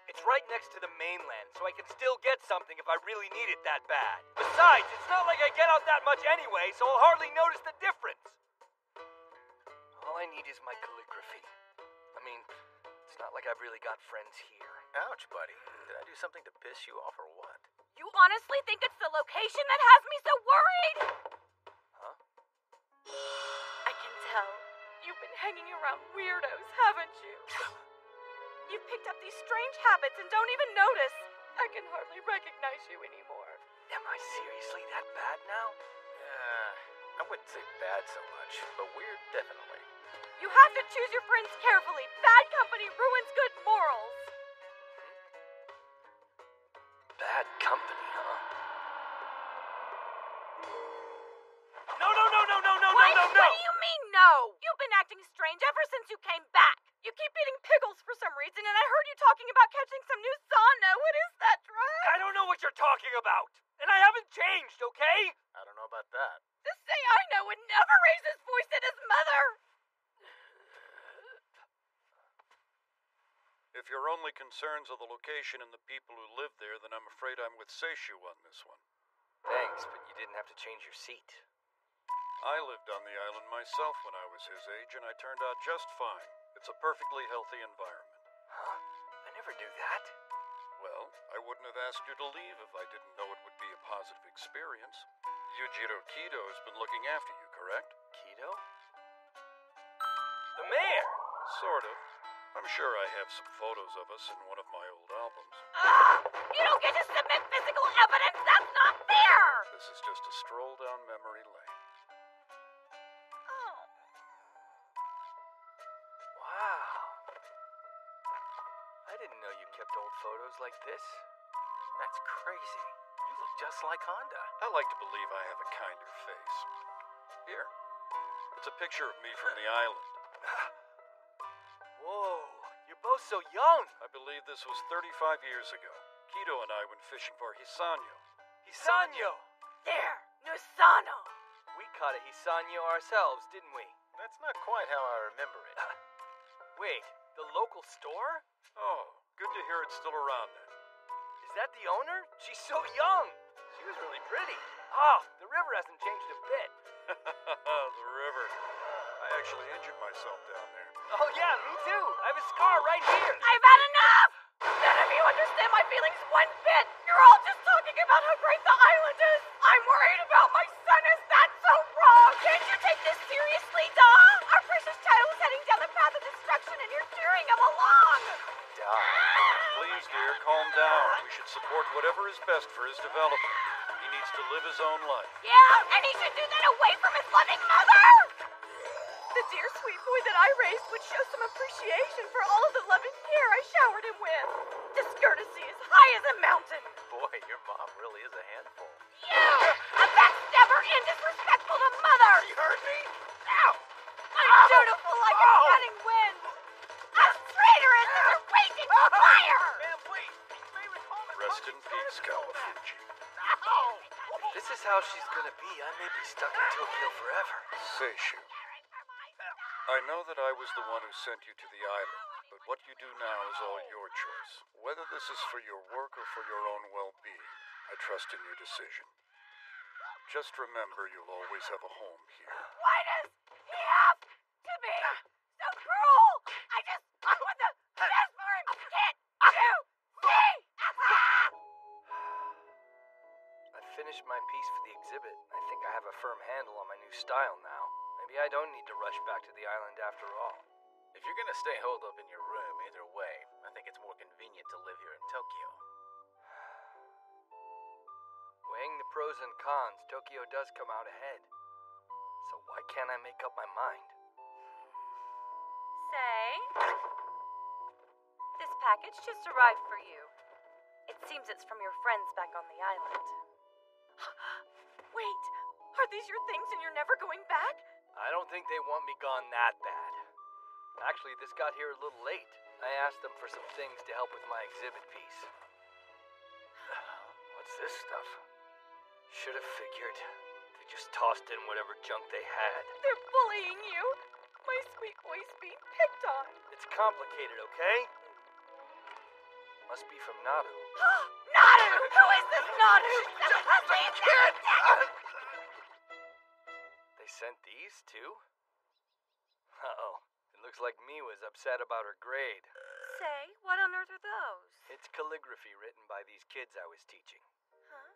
it's right next to the mainland, so I can still get something if I really need it that bad. Besides, it's not like I get out that much anyway, so I'll hardly notice the difference. All I need is my calligraphy. I mean, it's not like I've really got friends here. Ouch, buddy. Did I do something to piss you off or what? You honestly think it's the location that has me so worried? Huh? I can tell. You've been hanging around weirdos, haven't you? You've picked up these strange habits and don't even notice. I can hardly recognize you anymore. Am I seriously that bad now? I wouldn't say bad so much, but weird definitely. You have to choose your friends carefully. Bad company ruins good morals. Bad company, huh? What do you mean, no? You've been acting strange ever since you came back. You keep eating pickles for some reason, and I heard you talking about catching some new sauna. What is that drug? I don't know what you're talking about. And I haven't changed, okay? I don't know about that. This say I know would never raise his voice at his mother. If your only concerns are the location and the people who live there, then I'm afraid I'm with Seishu on this one. Thanks, but you didn't have to change your seat. I lived on the island myself when I was his age, and I turned out just fine. It's a perfectly healthy environment. Huh? I never knew that. Well, I wouldn't have asked you to leave if I didn't know it would be a positive experience. Yujiro Kido has been looking after you, correct? Kido? The mayor! Sort of. I'm sure I have some photos of us in one of my old albums. You don't get to submit physical evidence. That's not fair. This is just a stroll down memory lane. Wow. I didn't know you kept old photos like this. That's crazy. You look just like Honda. I like to believe I have a kinder face. Here. It's a picture of me from the island. Whoa, you're both so young. I believe this was 35 years ago. Kido and I went fishing for Hisanyo. Hisanyo! There, Nusano. We caught a Hisanyo ourselves, didn't we? That's not quite how I remember it. Wait, the local store? Oh, good to hear it's still around then. Is that the owner? She's so young. She was really pretty. Oh, the river hasn't changed a bit. The river. I actually injured myself down there. Oh yeah, me too. I have a scar right here. I've had enough! None of you understand my feelings one bit. You're all just talking about how great the island is. I'm worried about my son. Is that so wrong? Can't you take this seriously, Dom? Our precious child is heading down the path of destruction and you're cheering him along. Please, dear, calm down. We should support whatever is best for his development. He needs to live his own life. Yeah, and he should do that away from his loving mother. The dear sweet boy that I raised would show some appreciation for all of the love and care I showered him with. Discourtesy as high as a mountain. Boy, your mom really is a handful. You! A backstabber and disrespectful to mother! She heard me? Ow! Undutiful like a cutting wind! A traitorous as a raging fire! Ma'am, please. You may recall that Rest in peace, Kawafuji. This is how she's gonna be. I may be stuck in Tokyo forever. Seishu. I know that I was the one who sent you to the island, but what you do now is all your choice. Whether this is for your work or for your own well-being, I trust in your decision. Just remember you'll always have a home here. Why does he have to be so cruel? I want the best for him. Can't you see? I finished my piece for the exhibit. I think I have a firm handle on my new style now. Maybe I don't need to rush back to the island after all. If you're gonna stay holed up in your room, either way, I think it's more convenient to live here in Tokyo. Weighing the pros and cons, Tokyo does come out ahead. So why can't I make up my mind? Say, this package just arrived for you. It seems it's from your friends back on the island. Wait, are these your things and you're never going back? I don't think they want me gone that bad. Actually, this got here a little late. I asked them for some things to help with my exhibit piece. What's this stuff? Should have figured. They just tossed in whatever junk they had. They're bullying you. My sweet boy's being picked on. It's complicated, okay? Must be from Naru. Naru! Who is this Naru? They sent these too? Uh-oh. It looks like Miwa's upset about her grade. Say, what on earth are those? It's calligraphy written by these kids I was teaching. Huh?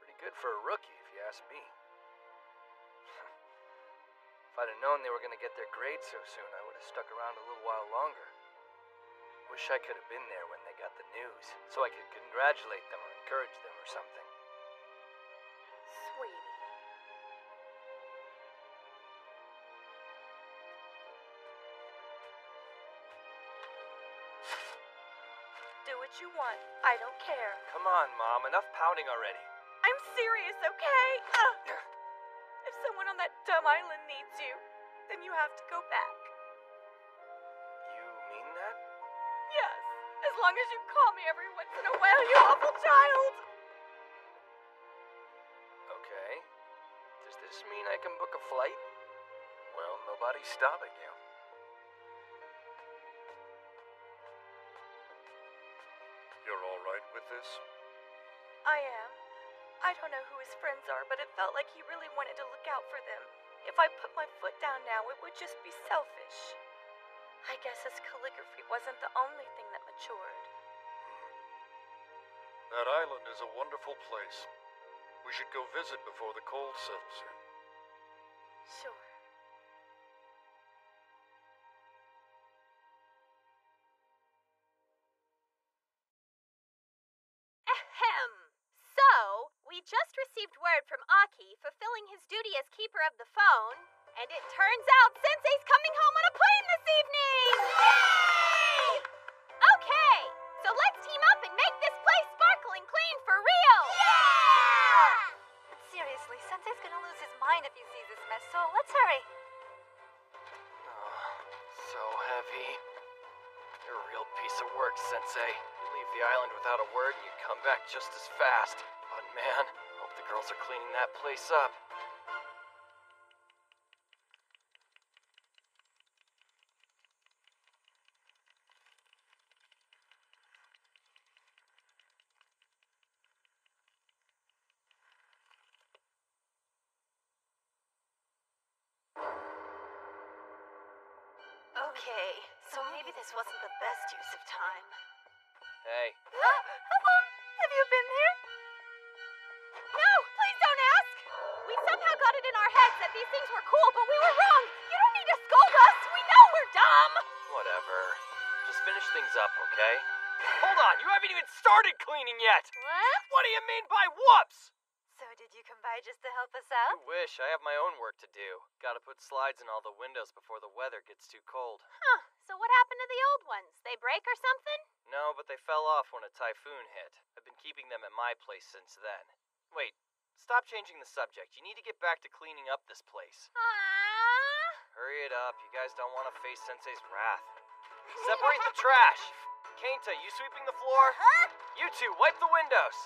Pretty good for a rookie, if you ask me. If I'd have known they were going to get their grades so soon, I would have stuck around a little while longer. Wish I could have been there when they got the news, so I could congratulate them or encourage them or something. Sweetie. Do what you want. I don't care. Come on, Mom, enough pouting already. I'm serious, okay? If someone on that dumb island needs you, then you have to go back. You mean that? Yes, as long as you call me every once in a while, you awful child. Okay. Does this mean I can book a flight? Well, nobody's stopping you. You're all right with this? I am. I don't know who his friends are, but it felt like he really wanted to look out for them. If I put my foot down now, it would just be selfish. I guess his calligraphy wasn't the only thing that matured. That island is a wonderful place. We should go visit before the cold settles in. Sure. Ahem. So, we just received word from Aki fulfilling his duty as keeper of the phone, and it turns out Sensei's coming home on a plane this evening! Yay! Okay, so let's team up and make this place sparkling clean for real! Yeah! But seriously, Sensei's gonna lose his mind if he sees this mess, so let's hurry. Oh, so heavy. You're a real piece of work, Sensei. You leave the island without a word and you come back just as fast. But man, hope the girls are cleaning that place up. Okay, so maybe this wasn't the best use of time. Hey. How long have you been here? No, please don't ask! We somehow got it in our heads that these things were cool, but we were wrong! You don't need to scold us! We know we're dumb! Whatever. Just finish things up, okay? Hold on, you haven't even started cleaning yet! What? What do you mean by whoops? So did you come by just to help us out? I wish. I have my own work to do. Gotta put slides in all the windows before the weather gets too cold. Huh, so what happened to the old ones? They break or something? No, but they fell off when a typhoon hit. I've been keeping them at my place since then. Wait, stop changing the subject. You need to get back to cleaning up this place. Hurry it up. You guys don't want to face Sensei's wrath. Separate the trash. Kenta, you sweeping the floor? You two, wipe the windows.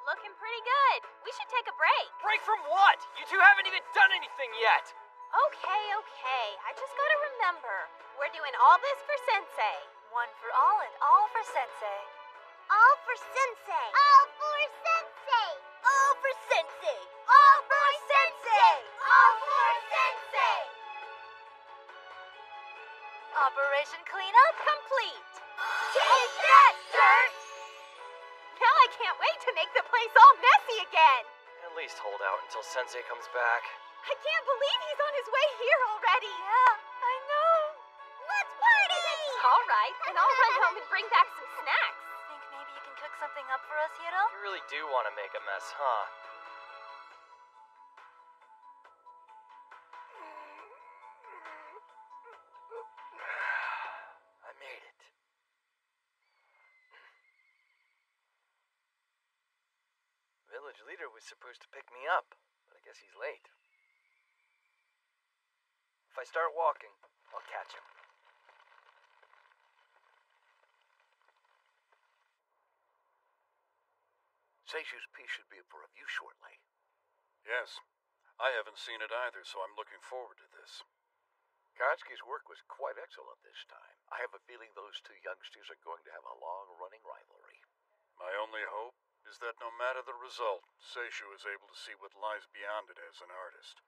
Looking pretty good. We should take a break. Break from what? You two haven't even done anything yet. Okay. I just gotta remember. We're doing all this for Sensei. One for all and all for Sensei. All for Sensei. All for Sensei. All for Sensei. All for Sensei. All for Sensei. Operation Cleanup complete. Take that, dirt! Now I can't wait to make the place all messy again. At least hold out until Sensei comes back. I can't believe he's on his way here already. Yeah, I know. Let's party! All right, then I'll run home and bring back some snacks. Think maybe you can cook something up for us, Hiro? You really do want to make a mess, huh? I made it. Village leader was supposed to pick me up, but I guess he's late. If I start walking, I'll catch him. Seishu's piece should be up for review shortly. Yes. I haven't seen it either, so I'm looking forward to this. Katsuki's work was quite excellent this time. I have a feeling those two youngsters are going to have a long-running rivalry. My only hope is that no matter the result, Seishu is able to see what lies beyond it as an artist.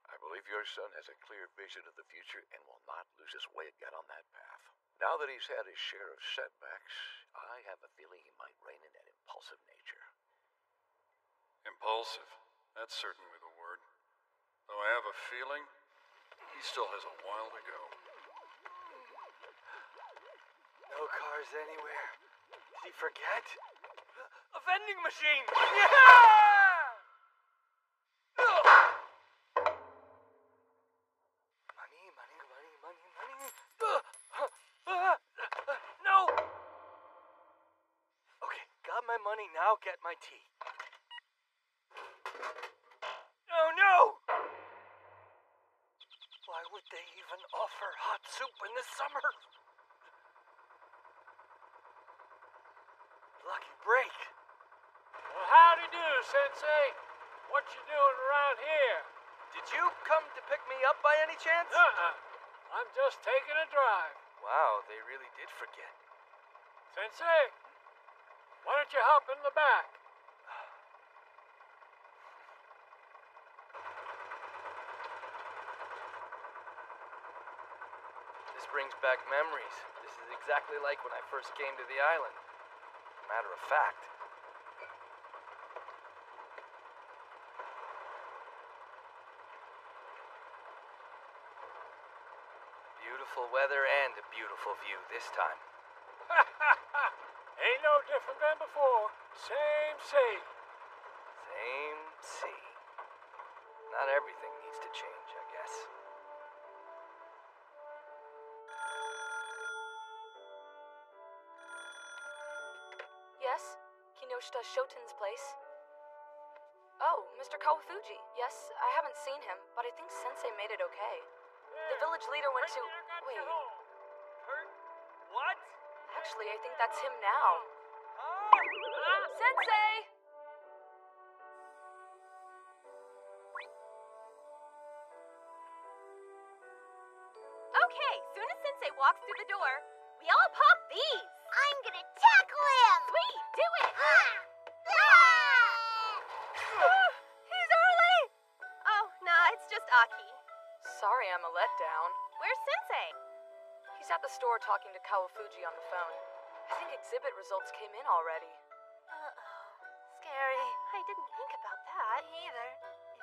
I believe your son has a clear vision of the future and will not lose his way again on that path. Now that he's had his share of setbacks, I have a feeling he might rein in that impulsive nature. Impulsive? That's certainly the word. Though I have a feeling he still has a while to go. No cars anywhere. Did he forget? A vending machine! Yeah! Money. No! Okay, got my money, now get my tea. Oh no! Why would they even offer hot soup in the summer? Lucky break. Well, howdy do, Sensei. What you doing around here? Did you come to pick me up by any chance? I'm just taking a drive. Wow, they really did forget. Sensei, why don't you hop in the back? This brings back memories. This is exactly like when I first came to the island. Matter of fact. Beautiful weather and a beautiful view this time. Ain't no different than before. Same sea. Same sea. Not everything needs to change, I guess. Yes? Kinoshita Shoten's place? Oh, Mr. Kawafuji. Yes, I haven't seen him, but I think Sensei made it okay. The village leader went to... Wait. What? Actually, I think that's him now. Sensei! Okay, soon as Sensei walks through the door, we all pop these. I'm gonna tackle him! Sweet, do it! He's early! Oh, nah, it's just Aki. Sorry I'm a letdown. Where's Sensei? He's at the store talking to Kawafuji on the phone. I think exhibit results came in already. Uh-oh. Scary. I didn't think about that. Me either.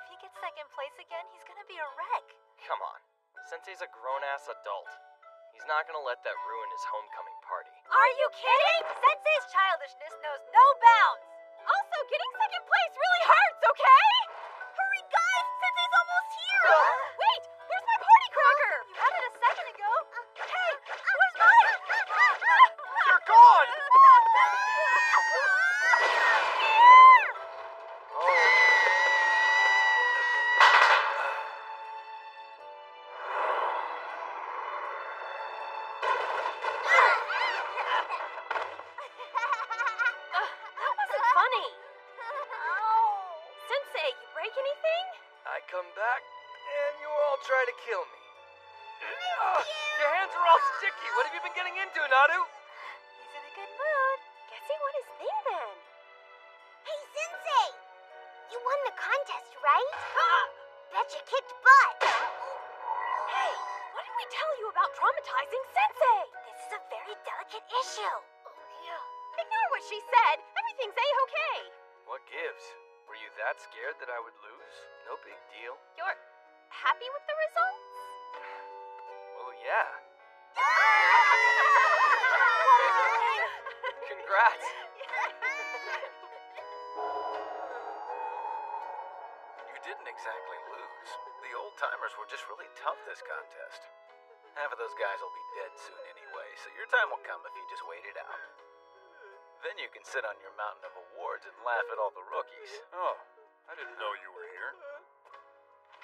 If he gets second place again, he's gonna be a wreck. Come on. Sensei's a grown-ass adult. He's not gonna let that ruin his homecoming party. Are you kidding? Sensei's childishness knows no bounds. Also, getting second place really hurts, okay? Hurry, guys! Sensei's almost here! Wait! Where's my party cracker? You had it a second ago. Hey, where's mine? They're gone! That wasn't funny. Sensei, you break anything? I come back, and you all try to kill me. Your hands are all sticky. What have you been getting into, Naru? He's in a good mood. Guess he won his thing then. Hey, Sensei! You won the contest, right? Bet you kicked butt! Hey, what did we tell you about traumatizing Sensei? This is a very delicate issue. Ignore what she said. Everything's A-okay. What gives? Were you that scared that I would lose? No big deal. You're happy with the results? Well, yeah. Congrats! You didn't exactly lose. The old-timers were just really tough this contest. Half of those guys will be dead soon anyway, so your time will come if you just wait it out. Then you can sit on your mountain of awards and laugh at all the rookies. Oh, I didn't know you were here.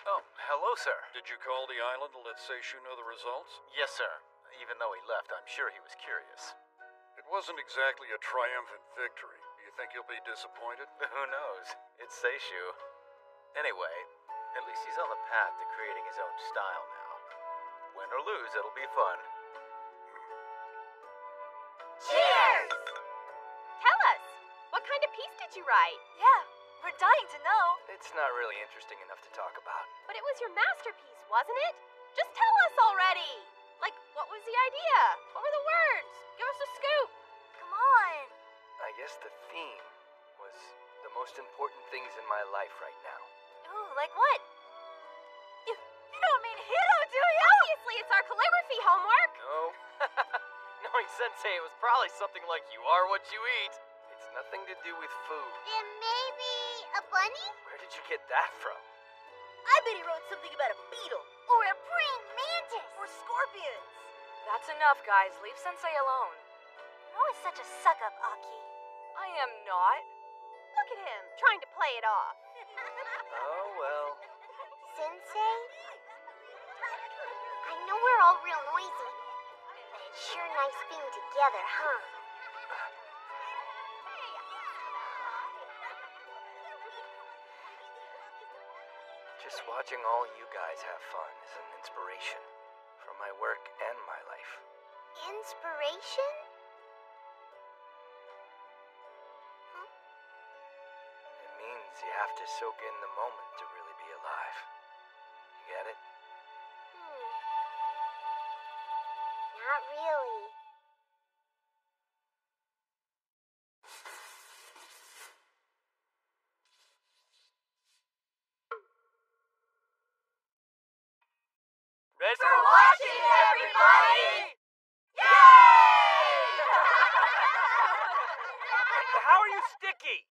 Oh, hello, sir. Did you call the island to let Seishu know the results? Yes, sir. Even though he left, I'm sure he was curious. It wasn't exactly a triumphant victory. Do you think he'll be disappointed? Who knows? It's Seishu. Anyway, at least he's on the path to creating his own style now. Win or lose, it'll be fun. Cheers! Tell us, what kind of piece did you write? Yeah, we're dying to know. It's not really interesting enough to talk about. But it was your masterpiece, wasn't it? Just tell us already! Like, what was the idea? What were the words? Give us a scoop! Come on! I guess the theme was the most important things in my life right now. Ooh, like what? You don't mean Hiro, do you? Obviously, it's our calligraphy homework! No. No, telling Sensei it was probably something like you are what you eat. It's nothing to do with food. And maybe a bunny? Where did you get that from? I bet he wrote something about a beetle. Or a praying mantis? Or scorpions. That's enough, guys. Leave Sensei alone. You're always such a suck-up, Aki. I am not. Look at him, trying to play it off. Oh, well. Sensei? I know we're all real noisy, but it's sure nice being together, huh? Just watching all you guys have fun is an inspiration for my work and my life. Inspiration? It means you have to soak in the moment to really be alive. You get it? Not really. Ready? For watching, everybody! Yay! How are you sticky?